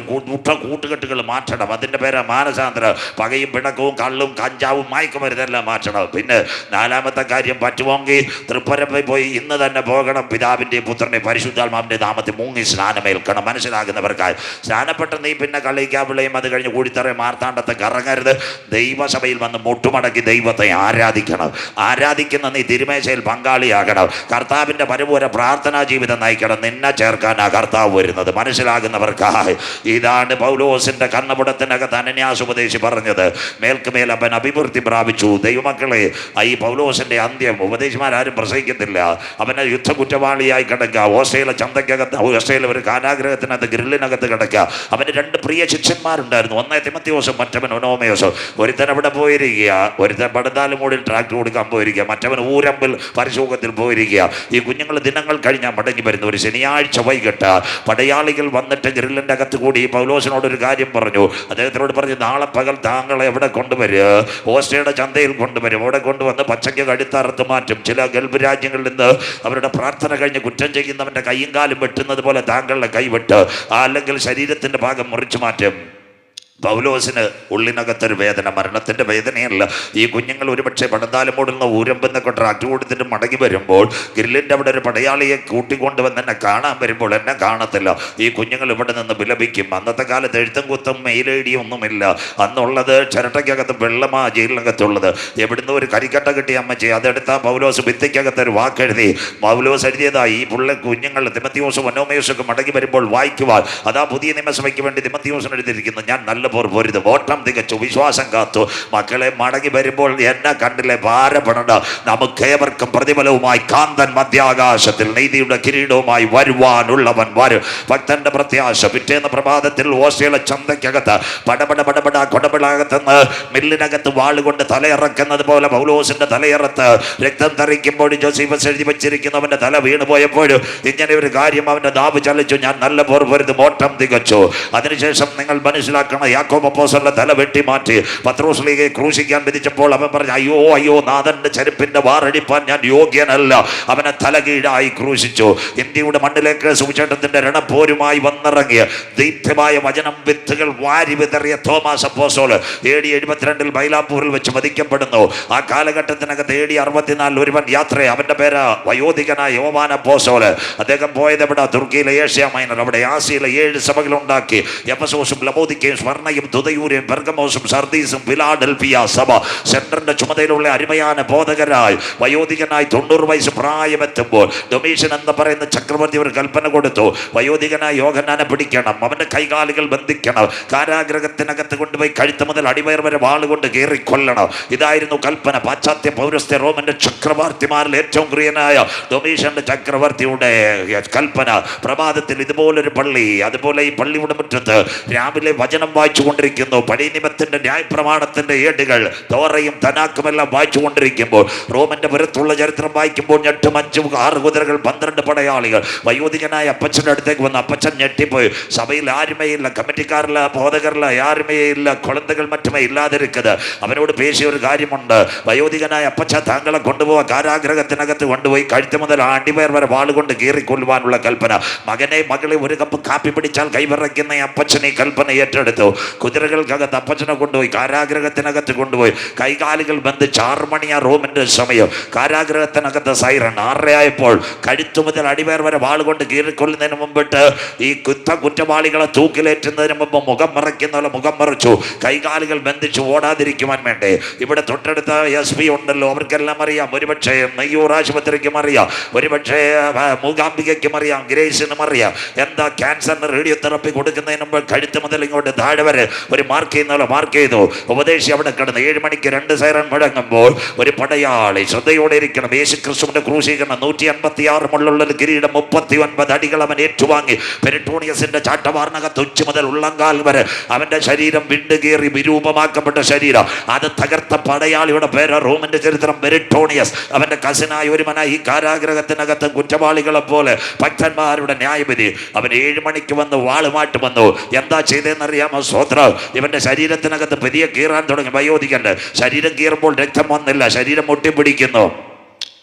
കൂട്ടുകെട്ടുകൾ മാറ്റണം. അതിൻ്റെ പേര് മാനസാന്തര. പകയും പിണക്കവും കള്ളും കഞ്ചാവും മയക്കുമരുന്നെല്ലാം മാറ്റണം. പിന്നെ 4-മത്തെ കാര്യം, പറ്റുമെങ്കിൽ തൃപ്പരപ്പിൽ പോയി ഇന്ന് തന്നെ പോകണം. പിതാവിൻ്റെയും പുത്രൻ്റെയും പരിശുദ്ധാത്മാവിൻ്റെ നാമത്തിൽ മുങ്ങി സ്നാനമേൽക്കണം. മനസ്സിലാകുന്നവർക്കായി സ്നാനപ്പെട്ട നീ പിന്നെ കളിക്കാൻ വിളയും അത് കഴിഞ്ഞ് കൂടിത്തറയും മാർത്താണ്ടത്തെ കറങ്ങരുത്. ദൈവസഭയിൽ വന്ന് മുട്ടുമടക്കി ദൈവത്തെ ആരാധിക്കണം. ആരാധിക്കുന്ന നീ തിരുമേശയിൽ പങ്കാളിയാകണം. കർത്താവിൻ്റെ പരമ്പര പ്രാർത്ഥനാ ജീവിതം നയിക്കണം. നിന്നെ ചേർക്കാനാ കർത്താവ് വരുന്നത്. മനസ്സിലാകുന്നവർക്കായി ഇതാണ് പൗലോസിൻ്റെ കണ്ണപുടത്തിനകത്ത് അനന്യാസ് ഉപദേശി പറഞ്ഞത്. മേൽക്കുമേൽ അവൻ അഭിവൃദ്ധി പ്രാപിച്ചു. ദൈവമക്കളെ, ഈ പൗലോസിൻ്റെ അന്ത്യം ഉപദേശിമാരും പ്രസംഗിക്കത്തില്ല. അവനെ യുദ്ധ കുറ്റവാളിയായി കിടക്കുക. ഓസ്ട്രേലിയ ചന്തയ്ക്കകത്ത്, ഓസ്ട്രേലിയ ഒരു കാരാഗ്രഹത്തിനകത്ത് ഗ്രില്ലിനകത്ത് കിടക്കുക. അവന് 2 പ്രിയ ശിഷ്യന്മാരുണ്ടായിരുന്നു. ഒന്ന് തിമത്തിയോസും, മറ്റവൻ ഒനോമയോസും. ഒരുത്തൻ അവിടെ പോയിരിക്കുക, ഒരുത്തൻ പടുതാലുമൂടിൽ ട്രാക്ടർ കൊടുക്കാൻ പോയിരിക്കുക, മറ്റവൻ ഊരമ്പിൽ പരിശോധത്തിൽ പോയിരിക്കുക. ഈ കുഞ്ഞുങ്ങൾ ദിനങ്ങൾ കഴിഞ്ഞാൽ മടങ്ങി വരുന്നു. ഒരു ശനിയാഴ്ച വൈകിട്ട് പടയാളികൾ വന്നിട്ട് ഗ്രില്ലിൻ്റെ അകത്ത് കൂടി പൗലോസിനോടൊരു കാര്യം പറഞ്ഞു. അദ്ദേഹത്തിനോട് പറഞ്ഞു, നാളെ പകൽ താങ്കളെ എവിടെ കൊണ്ടുവരിക? ഓസ്ട്രേലിയയുടെ ചന്തയിൽ കൊണ്ടുവരും. അവിടെ കൊണ്ടുവന്ന് പച്ചയ്ക്ക് കഴുത്തറുത്ത് മാറ്റും. ചില ഗൾഫ് രാജ്യങ്ങളിൽ നിന്ന് അവരുടെ പ്രാർത്ഥന കഴിഞ്ഞ് കുറ്റം ചെയ്യുന്നവൻ്റെ കൈയും കാലും വെട്ടുന്നത് പോലെ താങ്കളുടെ കൈവിട്ട്, അല്ലെങ്കിൽ ശരീരത്തിൻ്റെ ഭാഗം മുറിച്ചു മാറ്റും. പൗലോസിന് ഉള്ളിനകത്തൊരു വേദന, മരണത്തിൻ്റെ വേദനയല്ല. ഈ കുഞ്ഞുങ്ങൾ ഒരുപക്ഷെ പടന്താലമൂടുന്ന ഊരമ്പെന്നൊക്കെ ട്രാക്ട് കൊടുത്തിട്ട് മടങ്ങി വരുമ്പോൾ ഗ്രില്ലിൻ്റെ അവിടെ ഒരു പടയാളിയെ കൂട്ടിക്കൊണ്ടുവന്ന് എന്നെ കാണാൻ വരുമ്പോൾ എന്നെ കാണത്തില്ല. ഈ കുഞ്ഞുങ്ങൾ ഇവിടെ നിന്ന് വിലപിക്കും. അന്നത്തെ കാലത്ത് എഴുത്തും കുത്തും മെയിൽ ഐ ഡി ഒന്നുമില്ല. അന്നുള്ളത് ചിരട്ടയ്ക്കകത്ത് വെള്ളമാ ജയിലിനകത്തുള്ളത്. എവിടുന്ന് ഒരു കരിക്കട്ട കിട്ടിയ അമ്മച്ചി അതെടുത്താൽ പൗലോസ് ഭിത്തിക്കകത്ത് ഒരു വാക്കെഴുതി. പൗലോസ് എഴുതിയതാ ഈ കുഞ്ഞുങ്ങൾ തിമത്തിയോസും ഒനോമയോസൊക്കെ മടങ്ങി വരുമ്പോൾ വായിക്കുവാൻ. അതാ പുതിയ നിയമസഭയ്ക്ക് വേണ്ടി തിമത്തിയോസിന് എഴുതിയിരിക്കുന്നത്. ഞാൻ നല്ല പൊരുത്, ഓട്ടം തികച്ചു, വിശ്വാസം കാത്തു. മക്കളെ, മടങ്ങി വരുമ്പോൾ എന്നെ കണ്ടില്ലേ? ഭാരപ്പെടേണ്ട. നമുക്കേവർക്കും പ്രതിഫലവുമായി കാന്തൻ മധ്യാകാശത്തിൽ നീതിയുടെ കിരീടവുമായി വരുവാനുള്ളവൻ വരും. ഭക്തന്റെ പ്രത്യാശ. പിറ്റേന്ന് പ്രഭാതത്തിൽ ഓസ്ട്രേലിയ ചന്തയ്ക്കകത്ത് പടപട കൊടപിളകത്തുനിന്ന് മില്ലിനകത്ത് വാളുകൊണ്ട് തലയിറക്കുന്നത് പോലെ പൗലോസിന്റെ തലയിറത്ത് രക്തം തെറിക്കുമ്പോൾ ജോസഫസ് എഴുതി വെച്ചിരിക്കുന്നവന്റെ തല വീണ് പോയപ്പോഴും ഇങ്ങനെ ഒരു കാര്യം അവന്റെ നാവ് ചലിച്ചു. ഞാൻ നല്ല പൊരുത്, ഓട്ടം തികച്ചു. അതിനുശേഷം നിങ്ങൾ മനസ്സിലാക്കണം, യാക്കോബ് അപ്പോസ്തലന്റെ തല വെട്ടി മാറ്റി പത്രോസിലേക്ക് ക്രൂശിക്കാൻ വിധിച്ചപ്പോൾ അവൻ പറഞ്ഞു, അയ്യോ നാഥന്റെ ചെരുപ്പിന്റെ വാറടിപ്പാൻ ഞാൻ യോഗ്യനല്ല. അവനെ തലകീഴായി ക്രൂശിച്ചു. ഇന്ത്യയുടെ മണ്ണിലേക്ക് സുവിശേഷത്തിന്റെ രണപ്പോരുമായി വന്നിറങ്ങിയ ദൈത്യമായ വചനം വിത്തുകൾ വാരി വിതറിയ തോമസ് അപ്പോസ്തലൻ AD 72 മൈലാപ്പൂരിൽ വെച്ച് വധിക്കപ്പെടുന്നു. ആ കാലഘട്ടത്തിനകത്ത് AD 64 ഒരുവൻ യാത്ര. അവന്റെ പേര് വയോധികനായ യോവാൻ അപ്പോസ്തലൻ. അദ്ദേഹം പോയത് എവിടെ? തുർക്കിയിലെ ഏഷ്യ മൈനർ. അവിടെ ആസിയയിലെ 7 സഭകളുണ്ടാക്കി. എഫെസോസും ലവോദിക്കയും സ്വർണ്ണയും തുതയൂരും പെർഗമോസും സർദീസും ഫിലാഡൽഫിയ സഭ സെൻട്രലിന്റെ ചുമതലയുള്ള അരുമയാന ബോധകരായി വയോധികനായി 90 വയസ്സ് പ്രായമെത്തുമ്പോൾ ഡൊമീഷ്യൻ എന്ന് പറയുന്ന ചക്രവർത്തി ഒരു കൽപ്പന കൊടുത്തു. വയോധികനായ യോഹന്നാനെ പിടിക്കണം, അവന്റെ കൈകാലുകൾ ബന്ധിക്കണം, കാരാഗ്രഹത്തിനകത്ത് കൊണ്ടുപോയി കഴുത്ത് മുതൽ അടിവയർ വരെ വാളുകൊണ്ട് കയറിക്കൊല്ലണം. ഇതായിരുന്നു കൽപ്പന. പാശ്ചാത്യ പൗരസ്ത്യ റോമന്റെ ചക്രവർത്തിമാരിൽ ഏറ്റവും പ്രിയനായ ഡൊമീഷ്യന്റെ ചക്രവർത്തിയുടെ കൽപ്പന. പ്രഭാതത്തിൽ ഇതുപോലൊരു പള്ളി, അതുപോലെ ഈ പള്ളിയുടെ മുറ്റത്ത് രാവിലെ വചനം വായിച്ചുകൊണ്ടിരിക്കുന്നു. പഴയ നിയമത്തിന്റെ ന്യായപ്രമാണത്തിന്റെ ഏടുകൾ തോറയും തനാക്കുമെല്ലാം വായിച്ചുകൊണ്ടിരിക്കുമ്പോൾ റോമന്റെ പുറത്തുള്ള ചരിത്രം വായിക്കുമ്പോൾ 8, 5, 6 കുതിരകൾ, 12 പടയാളികൾ വയോധികനായ അപ്പച്ചൻ്റെ അടുത്തേക്ക് വന്ന്. അപ്പച്ചൻ ഞെട്ടിപ്പോയി. സഭയിൽ ആരുമേ ഇല്ല, കമ്മിറ്റിക്കാരില്ല, ബോധകരില്ല, ആരുമേ ഇല്ല, കുളന്തകൾ മറ്റുമേ ഇല്ലാതിരിക്കുന്നത്. അവനോട് പേശിയ ഒരു കാര്യമുണ്ട്. വയോധികനായ അപ്പച്ച, താങ്കളെ കൊണ്ടുപോകാൻ കാരാഗ്രഹത്തിനകത്ത് കൊണ്ടുപോയി കഴുത്ത് മുതൽ അടിവയർ വരെ വാളുകൊണ്ട് കീറിക്കൊല്ലുവാനുള്ള കൽപ്പന. മകനെ, മകളെ, ഒരു കപ്പ് കാപ്പി പിടിച്ചാൽ കൈവിറയ്ക്കുന്ന അപ്പച്ചനെ കൽപ്പന ഏറ്റെടുത്തു. കുതിരകൾക്കകത്ത് അപ്പച്ചനെ കൊണ്ടുപോയി കാരാഗ്രഹത്തിനകത്ത് കൊണ്ടുപോയി കൈകാലുകൾ ബന്ധിച്ച് 6 മണിയാ റൂമിന്റെ സമയം. കാരാഗ്രഹത്തിനകത്ത് സൈറൺ 6 ആയപ്പോൾ കഴുത്തു മുതൽ അടിവേർ വരെ വാളുകൊണ്ട് കീറിക്കൊള്ളുന്നതിന് മുമ്പിട്ട് ഈ കുറ്റവാളികളെ തൂക്കിലേറ്റുന്നതിന് മുമ്പ് മുഖം മറയ്ക്കുന്ന മുഖം മറച്ചു, കൈകാലുകൾ ബന്ധിച്ച് ഓടാതിരിക്കുവാൻ വേണ്ടി. ഇവിടെ തൊട്ടടുത്ത SP ഉണ്ടല്ലോ, അവർക്കെല്ലാം അറിയാം. ഒരുപക്ഷെ നെയ്യൂർ ആശുപത്രിക്കും അറിയാം, ഒരുപക്ഷെ മൂകാംബികയ്ക്കും അറിയാം, ഗ്രേസിനും അറിയാം. എന്താ ക്യാൻസറിന് റേഡിയോ തെറപ്പി കൊടുക്കുന്നതിന് മുമ്പ് കഴുത്ത് മുതൽ ഇങ്ങോട്ട് താഴെ വരെ ഒരു മാർക്ക് ചെയ്യുന്നല്ലോ മാർക്ക് ചെയ്തു. ഉപദേശി അവിടെ കിടന്ന് 7 മണിക്ക് 2 സൈറൺ മുഴങ്ങുമ്പോൾ ഒരു പടയാളി ശ്രദ്ധയോടെ ഇരിക്കണം. യേശു ക്രിസ്തുവിന്റെ ക്രൂശീകരണം 156 മുള്ളുള്ള കിരീടം 39 അടികൾ അവൻ ഏറ്റുവാങ്ങി. പെരിട്ടോണിയസിന്റെ ചാട്ടവാറിനകത്ത് ഉച്ച മുതൽ ഉള്ളങ്കാൽ വരെ അവന്റെ ശരീരം വിണ്ടുകീറി വിരൂപമാക്കപ്പെട്ട ശരീരം. അത് തകർത്ത പടയാളിയുടെ പേര് റോമിന്റെ ചരിത്രം പെരിട്ടോണിയസ്. അവന്റെ കസിനായ ഒരുവനായി ഈ കാരാഗ്രഹത്തിനകത്ത് കുറ്റവാളികളെ പോലെ ഭക്തന്മാരുടെ ന്യായവിധി. അവൻ 7 മണിക്ക് വന്ന് വാളുമായിട്ട് വന്നു. എന്താ ചെയ്തതെന്നറിയാമോ? സ്വോത്രം. ഇവന്റെ ശരീരത്തിനകത്ത് പെരിയ കീറാൻ തുടങ്ങി. വയോധികന്റെ ശരീരം കീറുമ്പോൾ രക്തം വന്നില്ല, ശരീരം ഒട്ടിപ്പിടിക്കുന്നു.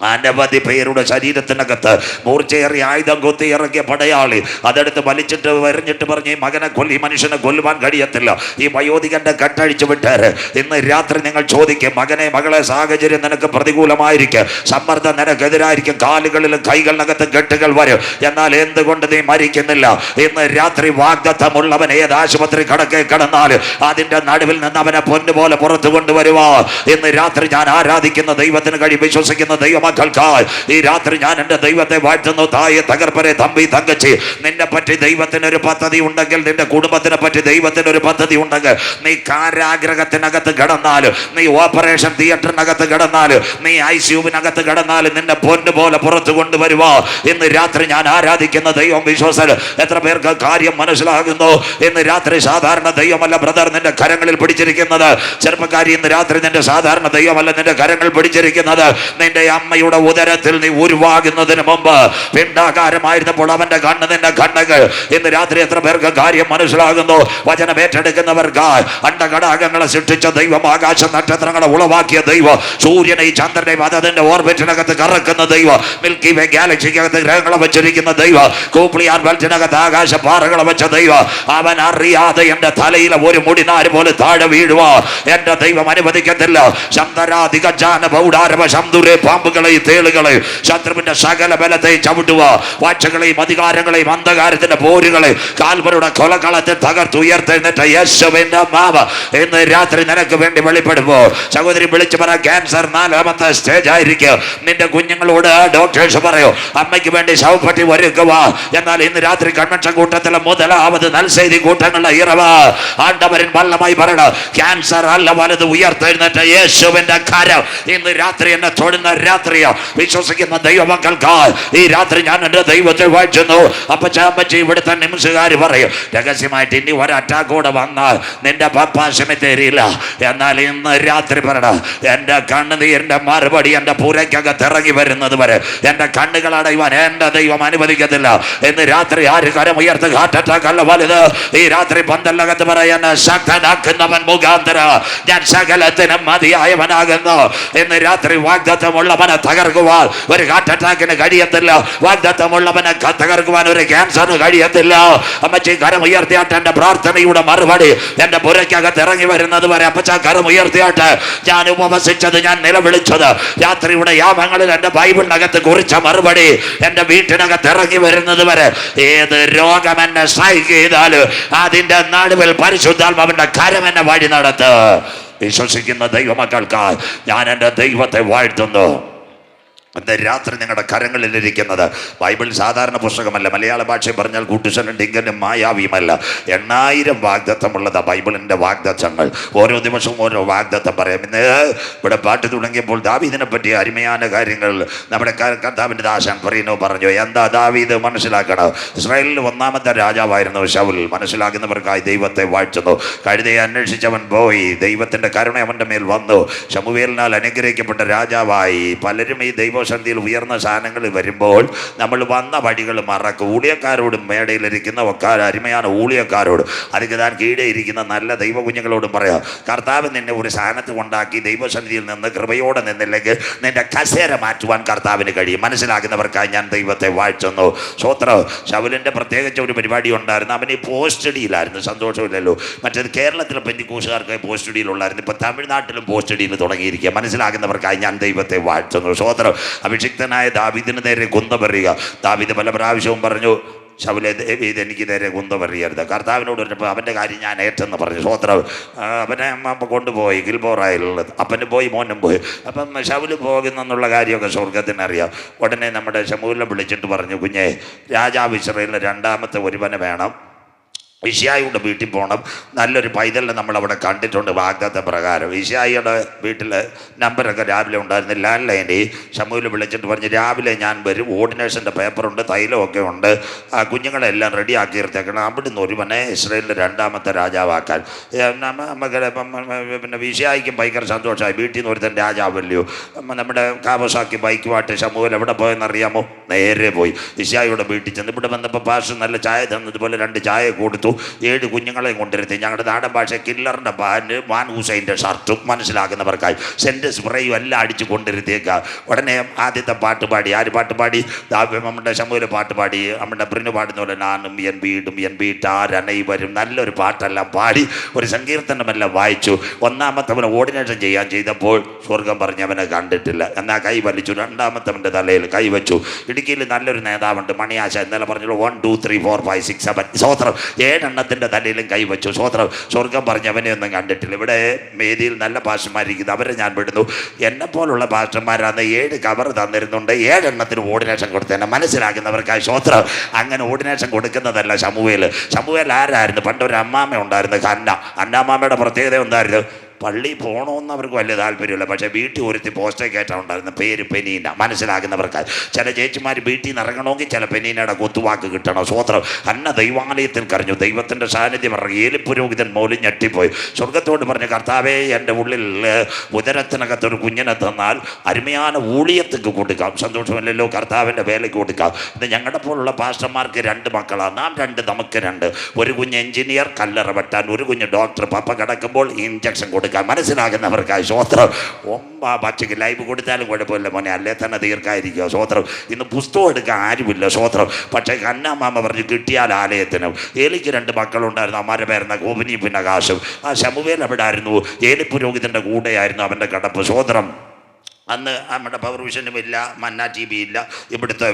അനവധി പേരുടെ ശരീരത്തിനകത്ത് മൂർച്ചയേറിയ ആയുധം കൊത്തി ഇറങ്ങിയ പടയാളി അതെടുത്ത് വലിച്ചിട്ട് വരഞ്ഞിട്ട് പറഞ്ഞ് ഈ മകനെ ഈ മനുഷ്യനെ കൊല്ലുവാൻ കഴിയത്തില്ല, ഈ വയോധികന്റെ കെട്ടഴിച്ചു വിട്ടേര്. ഇന്ന് രാത്രി നിങ്ങൾ ചോദിക്കും, മകനെ മകളെ സാഹചര്യം നിനക്ക് പ്രതികൂലമായിരിക്കും, സമ്മർദ്ദം നിനക്കെതിരായിരിക്കും, കാലുകളിലും കൈകളിനകത്തും കെട്ടുകൾ വരും, എന്നാൽ എന്തുകൊണ്ട് നീ മരിക്കുന്നില്ല? ഇന്ന് രാത്രി വാഗ്ദത്തമുള്ളവൻ ഏത് ആശുപത്രി കടക്കെ കിടന്നാലും അതിന്റെ നടുവിൽ നിന്ന് അവനെ പൊന്നുപോലെ പുറത്തു കൊണ്ടുവരുവാ. ഇന്ന് രാത്രി ഞാൻ ആരാധിക്കുന്ന ദൈവത്തിന് കഴിയും, വിശ്വസിക്കുന്ന ദൈവം ഈ രാത്രി ഞാൻ എൻ്റെ ദൈവത്തെ വാഴ്ത്തുന്നു. തായെ, തകർപ്പരെ, തമ്പി, തങ്കച്ചി, നിന്നെ പറ്റി ദൈവത്തിനൊരു പദ്ധതി ഉണ്ടെങ്കിൽ, നിന്റെ കുടുംബത്തിനെ പറ്റി ദൈവത്തിനൊരു പദ്ധതി ഉണ്ടെങ്കിൽ, നീ കാരാഗ്രഹത്തിനകത്ത് കിടന്നാലും, നീ ഓപ്പറേഷൻ തിയേറ്ററിനകത്ത് കിടന്നാലും, നീ ICUവിനകത്ത് കിടന്നാലും നിന്നെ പൊന്നുപോലെ പുറത്തു കൊണ്ടുവരുവാ. ഇന്ന് രാത്രി ഞാൻ ആരാധിക്കുന്ന ദൈവം വിശ്വാസം. എത്ര പേർക്ക് കാര്യം മനസ്സിലാകുന്നു? ഇന്ന് രാത്രി സാധാരണ ദൈവമല്ല ബ്രദർ നിന്റെ കരങ്ങളിൽ പിടിച്ചിരിക്കുന്നത്. ചെറുപ്പക്കാരി, ഇന്ന് രാത്രി നിന്റെ സാധാരണ ദൈവമല്ല നിന്റെ കരങ്ങൾ പിടിച്ചിരിക്കുന്നത്. നിന്റെ അമ്മയുടെ ഉദരത്തിൽ നീ ഉരുവാകുന്നതിന് മുമ്പ് പിണ്ടാകാരമായിരുന്നപ്പോൾ അവന്റെ കണ്ണ് നിന്റെ കണ്ണുകൾ. ഇന്ന് രാത്രി എത്ര പേർക്ക് കാര്യം മനസ്സിലാകുന്നു? വചനം ഏറ്റെടുക്കുന്നവർക്ക് അണ്ടഘടാകങ്ങളെ സൃഷ്ടിച്ച ദൈവം, ആകാശ നക്ഷത്രങ്ങളെ ഉളവാക്കിയ ദൈവം, സൂര്യനെയും ചന്ദ്രനെയും അതിന്റെ ഓർബിറ്റിനകത്ത് കറക്കുന്ന ദൈവം, മിൽക്കി വേ ഗാലക്സിക്കകത്ത് ഗ്രഹങ്ങളെ വെച്ചിരിക്കുന്ന ദൈവം, കൂപ്ലിയാർ ബെൽറ്റിനകത്ത് ആകാശ പാറകളെ വെച്ച ദൈവം, അവൻ അറിയാതെ എന്റെ തലയിലെ ഒരു മുടിനാര് പോലെ താഴെ വീഴുവാ എന്റെ ദൈവം അനുവദിക്കത്തില്ല. ശന്തരാധിക ജാന ബൗഡാരവ ശംദുരെ പാമ്പുകളെ തേളുകളെ ശത്രുവിന്റെ സകല ബലത്തെ ചവിട്ടുക, വാഴ്ചകളെയും അധികാരങ്ങളെയും അന്ധകാരത്തിന്റെ പോരുകളെ കാൽവരുടെ കൊലകളത്തെ തകർത്തുയർത്തെഴുന്നേറ്റ യേശുവിന്റെ മാവ ഇന്ന് രാത്രി നിനക്ക് വേണ്ടി വെളിപ്പെടുമ്പോ സഹോദരി വിളിച്ചു പറ, ക്യാൻസർ 4ാമത്തെ സ്റ്റേജ് ആയിരിക്കും. നിന്റെ കുഞ്ഞുങ്ങളോട് ഡോക്ടേഴ്സ് പറയൂ അമ്മയ്ക്ക് വേണ്ടി ശവപ്പെട്ടി ഒരുക്കുക. എന്നാൽ ഇന്ന് രാത്രി കൺവെൻഷൻ കൂട്ടത്തിലെ മുതലാവത് നൽസെയ്തി കൂട്ടങ്ങളുടെ ഇറവ ആണ്ടവരൻ വല്ലമായി പറയണ, ക്യാൻസർ അല്ല വലത് ഉയർത്തെഴുന്നേറ്റ യേശുവിന്റെ കരം ഇന്ന് രാത്രി എന്നെ തൊടുന്ന രാത്രി വിശ്വസിക്കുന്ന ദൈവമക്കൾക്ക് ഈ രാത്രി ഞാൻ എൻ്റെ ദൈവത്തെ വാഴ്ത്തുന്നു. അപ്പച്ചി ഇവിടുത്തെ നിമിഷകാര് പറയും, രഹസ്യമായിട്ട് ഇനി ഒരു അറ്റാക്കോടെ വന്നാൽ നിന്റെ പപ്പാശമി തരില്ല. എന്നാൽ ഇന്ന് രാത്രി പറയണം, എൻ്റെ കണ്ണുനീരിൻ്റെ മറുപടി എൻ്റെ പുരയ്ക്കകത്ത് ഇറങ്ങി വരുന്നത് വരെ എൻ്റെ കണ്ണുകൾ അടയുവാൻ എൻ്റെ ദൈവം അനുവദിക്കത്തില്ല. ഇന്ന് രാത്രി ആര് കരമുയർത്ത് ഹാർട്ട് അറ്റാക്ക് അല്ല വലുത്. ഈ രാത്രി പന്തലകത്ത് പറയാൻ ശക്തനാക്കുന്നവൻ മുഖാന്തര ഞാൻ സകലത്തിനും മതിയായവനാകുന്നു. ഇന്ന് രാത്രി വാഗ്ദത്തമുള്ളവനെ തകർക്കുവാൻ ഒരു ഹാർട്ട് അറ്റാക്കിന് കഴിയത്തില്ല. വാഗ്ദത്തമുള്ളവനെ തകർക്കുവാൻ ഒരു ക്യാൻസറിന് കഴിയത്തില്ല. അമ്മച്ചി കരം ഉയർത്തിയാട്ടെ, എൻ്റെ പ്രാർത്ഥനയുടെ മറുപടി എൻ്റെ പുരയ്ക്കകത്ത് ഇറങ്ങി വരുന്നത് വരെ അപ്പച്ച കരം ഉയർത്തിയാട്ടെ. ഞാൻ ഉപവസിച്ചത്, ഞാൻ നിലവിളിച്ചത്, രാത്രിയുടെ യാമങ്ങളിൽ എൻ്റെ ബൈബിളിനകത്ത് കുറിച്ച മറുപടി എൻ്റെ വീട്ടിനകത്ത് ഇറങ്ങി വരുന്നത് വരെ ഏത് രോഗം എന്നെ സ്ട്രൈക്ക് ചെയ്താലും അതിൻ്റെ നടുവിൽ പരിശുദ്ധാത്മാവിന്റെ കരം എന്നെ വഴി നടത്ത്. വിശ്വസിക്കുന്ന ദൈവമക്കൾക്ക് ഞാൻ എൻ്റെ ദൈവത്തെ വാഴ്ത്തുന്നു. അന്ന് രാത്രി നിങ്ങളുടെ കരങ്ങളിലിരിക്കുന്നത് ബൈബിൾ സാധാരണ പുസ്തകമല്ല, മലയാള ഭാഷയിൽ പറഞ്ഞാൽ കൂട്ടുശനും ഡിങ്കനും മായാവിയുമല്ല. 8000 വാഗ്ദത്തമുള്ളതാണ് ബൈബിളിൻ്റെ വാഗ്ദത്തങ്ങൾ. ഓരോ ദിവസവും ഓരോ വാഗ്ദത്തം പറയാം. ഇന്ന് ഇവിടെ പാട്ട് തുടങ്ങിയപ്പോൾ ദാവീദിനെ പറ്റിയ അരുമயான കാര്യങ്ങൾ നമ്മുടെ കർത്താവിൻ്റെ ദാസൻ പറഞ്ഞു. എന്താ ദാവീദ് മനസ്സിലാക്കണം? ഇസ്രായേലിൽ 1ാമത്തെ രാജാവായിരുന്നു ശൗൽ. മനസ്സിലാക്കുന്നവർക്കായി ദൈവത്തെ വാഴ്ത്തുന്നു. കഴുതയെ അന്വേഷിച്ചവൻ പോയി, ദൈവത്തിൻ്റെ കരുണ അവൻ്റെ മേൽ വന്നു, ശമൂവേലിനാൽ അനുഗ്രഹിക്കപ്പെട്ട രാജാവായി. പലരും ഈ ദൈവ ദൈവസന്നിധിയിൽ ഉയർന്ന സാധനങ്ങൾ വരുമ്പോൾ നമ്മൾ വന്ന വഴികൾ മറക്കും. ഊഴിയക്കാരോടും മേടയിലിരിക്കുന്ന അരുമയാണ് ഊഴിയക്കാരോട് അതിന് താൻ കീഴെ ഇരിക്കുന്ന നല്ല ദൈവ കുഞ്ഞുങ്ങളോടും പറയാം, കർത്താവ് നിന്നെ ഒരു സ്ഥാനത്ത് കൊണ്ടാക്കി ദൈവസന്നിധിയിൽ നിന്ന് കൃപയോടെ നിന്നില്ലെങ്കിൽ നിന്റെ കസേര മാറ്റുവാൻ കർത്താവിന് കഴിയും. മനസ്സിലാക്കുന്നവർക്കായി ഞാൻ ദൈവത്തെ വാഴ്ത്തുന്നു. സ്വോത്രം. ശൗലിൻ്റെ പ്രത്യേകിച്ച് ഒരു പരിപാടി ഉണ്ടായിരുന്നു. അവന് പോസ്റ്റഡിയിലായിരുന്നു. സന്തോഷമില്ലല്ലോ. മറ്റേത് കേരളത്തിലെ പെന്തിക്കോസുകാർക്ക് പോസ്റ്റഡിയിലുള്ളായിരുന്നു. ഇപ്പം തമിഴ്നാട്ടിലും പോസ്റ്റഡിയിൽ തുടങ്ങിയിരിക്കുക. മനസ്സിലാക്കുന്നവർക്കായി ഞാൻ ദൈവത്തെ വാഴ്ത്തുന്നു. സ്വോത്രം. അഭിഷിക്തനായ ദാവീദിന് നേരെ കുന്തപറിയുക. ദാവീദ് പല പ്രാവശ്യവും പറഞ്ഞു, ശൗലേ ദാവീദ് എനിക്ക് നേരെ കുന്തപറിയരുത്. കർത്താവിനോട് പറഞ്ഞപ്പോൾ അവൻ്റെ കാര്യം ഞാൻ ഏറ്റെന്ന് പറഞ്ഞു. സ്വോത്രം. അവനെ അമ്മ കൊണ്ടുപോയി ഗിൽബോറായിലുള്ളത്. അപ്പന് പോയി, മോനും പോയി. അപ്പം ശൗല് പോകുന്നെന്നുള്ള കാര്യമൊക്കെ സ്വർഗത്തിനറിയാം. ഉടനെ നമ്മുടെ ശമൂലിനെ വിളിച്ചിട്ട് പറഞ്ഞു, കുഞ്ഞേ, രാജാവ് ഇസ്രായേലിന് രണ്ടാമത്തെ ഒരുവനെ വേണം. ഇശായിയുടെ വീട്ടിൽ പോകണം. നല്ലൊരു പൈതലിനെ നമ്മളവിടെ കണ്ടിട്ടുണ്ട് വാഗ്ദത്ത പ്രകാരം. ഇശായിയുടെ വീട്ടിൽ നമ്പറൊക്കെ രാവിലെ ഉണ്ടായിരുന്നു. ലാൻഡ് ലൈനിൽ ശമൂല് വിളിച്ചിട്ട് പറഞ്ഞ്, രാവിലെ ഞാൻ വരും, ഓർഡിനേഷൻ്റെ പേപ്പറുണ്ട്, തൈലമൊക്കെ ഉണ്ട്, കുഞ്ഞുങ്ങളെല്ലാം റെഡിയാക്കി എടുത്തേക്കണം. അവിടുന്ന് ഒരുവനെ ഇസ്രായേലിൻ്റെ രണ്ടാമത്തെ രാജാവാക്കാൻ. നമുക്ക് പിന്നെ ഇശായിക്കും ഭയങ്കര സന്തോഷമായി. വീട്ടിൽ നിന്ന് ഒരുത്തൻ രാജാവല്ലയോ. നമ്മുടെ കാബസാക്കി ബൈക്കുമായിട്ട് ശമൂൽ എവിടെ പോയെന്നറിയാമോ? നേരെ പോയി ഇശായിയുടെ വീട്ടിൽ ചെന്ന്. ഇവിടെ വന്നപ്പോൾ പാസ് നല്ല ചായ തന്നതുപോലെ 2 ചായ കൊടുത്തു. 7 കുഞ്ഞുങ്ങളെയും കൊണ്ടിരുത്തി. ഞങ്ങളുടെ നാടൻ ഭാഷ കില്ലറിൻ്റെ പാൻറ്, മാൻ ഹുസൈൻ്റെ ഷർട്ടും, മനസ്സിലാക്കുന്നവർക്കായി സെൻറ്റ് സ്പ്രേയും എല്ലാം അടിച്ച് കൊണ്ടിരുത്തിയേക്കുക. ഉടനെ ആദ്യത്തെ പാട്ട് പാടി. ആര് പാട്ട് പാടി? നമ്മുടെ ശമൂല് പാട്ട് പാടി. നമ്മുടെ ബ്രിനു പാടുന്ന പോലെ നാനും എൻ വീടും എൻ വീട്ടാരനൈവരും നല്ലൊരു പാട്ടെല്ലാം പാടി ഒരു സങ്കീർത്തനമെല്ലാം വായിച്ചു. ഒന്നാമത്തവന് ഓർഡിനേഷൻ ചെയ്യാൻ ചെയ്തപ്പോൾ സ്വർഗം പറഞ്ഞ് അവനെ കണ്ടിട്ടില്ല. എന്നാൽ കൈ വലിച്ചു. രണ്ടാമത്തവൻ്റെ തലയിൽ കൈ വെച്ചു. ഇടുക്കിയിൽ നല്ലൊരു നേതാവുണ്ട്, മണിയാശ. ഇന്നലെ പറഞ്ഞുള്ളൂ 1 2 3 4 5 6 7 സ്വോത്രം. 7 എണ്ണത്തിൻ്റെ തലയിലും കൈവച്ചു. സ്വോത്രം. സ്വർഗം പറഞ്ഞ് അവനെ ഒന്നും കണ്ടിട്ടില്ല. ഇവിടെ വേദിയിൽ നല്ല പാസ്റ്റർമാരിരിക്കുന്നു, അവരെ ഞാൻ വിടുന്നു. എന്നെപ്പോലുള്ള പാസ്റ്റർമാരാണ് 7 കവർ തന്നിരുന്നുണ്ട്. 7 എണ്ണത്തിന് ഓർഡിനേഷൻ കൊടുത്തേനെ. മനസ്സിലാക്കുന്നവർക്കായി സ്വോത്രം. അങ്ങനെ ഓർഡിനേഷൻ കൊടുക്കുന്നതല്ല ശമൂവേൽ. ശമൂവേൽ ആരായിരുന്നു? പണ്ടൊരു അമ്മാമ്മ ഉണ്ടായിരുന്നു, ഹന്ന. അന്നാമ്മയുടെ പ്രത്യേകത എന്തായിരുന്നു? പള്ളി പോകണമെന്ന് അവർക്ക് വലിയ താല്പര്യമില്ല. പക്ഷേ വീട്ടിൽ ഒരുത്തി പോസ്റ്റേ കയറ്റാൻ ഉണ്ടായിരുന്നു, പേര് പെനീന. മനസ്സിലാക്കുന്നവർക്കായി ചില ചേച്ചിമാർ വീട്ടിൽ നിന്ന് ഇറങ്ങണമെങ്കിൽ ചില പെനീനയുടെ കൊത്തുവാക്ക് കിട്ടണം. സ്വോത്രം. അന്ന ദൈവാലയത്തിൽ കരഞ്ഞു. ദൈവത്തിൻ്റെ സാന്നിധ്യം ഇറങ്ങി. ഏലി പുരോഹിതൻ മോലും ഞെട്ടിപ്പോയി. സ്വർഗത്തോട് പറഞ്ഞു, കർത്താവേ, എൻ്റെ ഉള്ളിൽ ഉദരത്തിനകത്തൊരു കുഞ്ഞിനെ തന്നാൽ അരുമயான ഊഴിയത്തേക്ക് കൊടുക്കാം. സന്തോഷമല്ലല്ലോ? കർത്താവിൻ്റെ വേലയ്ക്ക് കൊടുക്കാം. ഇത് ഞങ്ങളുടെ പോലുള്ള പാസ്റ്റർമാർക്ക് 2 മക്കളാണ്. നാം 2, നമുക്ക് 2. ഒരു കുഞ്ഞ് എഞ്ചിനീയർ, കല്ലറ വെട്ടാൻ. ഒരു കുഞ്ഞ് ഡോക്ടർ, പപ്പ കിടക്കുമ്പോൾ ഇഞ്ചക്ഷൻ കൊടുക്കാൻ. മനസ്സിലാകുന്നവർക്കായി സ്വോത്രം. പച്ചയ്ക്ക് ലൈവ് കൊടുത്താലും കുഴപ്പമില്ല മോനെ, അല്ലേ തന്നെ ദീർഘായിരിക്കുക. സ്വോത്രം. ഇന്ന് പുസ്തകം എടുക്കാൻ ആരുമില്ല. സ്വോത്രം. പക്ഷേ കന്നാമാമ പറഞ്ഞു, കിട്ടിയാൽ ആലയത്തിനും. ഏലിക്ക് 2 മക്കളുണ്ടായിരുന്നു. അമ്മാരുടെ പേരുന്ന ഗോപിനി പിന്നെ കാശും. ആ ശമുവേൽ എവിടെ ആയിരുന്നു? ഏലി പുരോഹിതൻ്റെ കൂടെയായിരുന്നു അവൻ്റെ കിടപ്പ്. സ്വോത്രം. അന്ന് നമ്മുടെ പവർ വിഷനും ഇല്ല, മന്ന ടി വി ഇല്ല, ഇവിടുത്തെ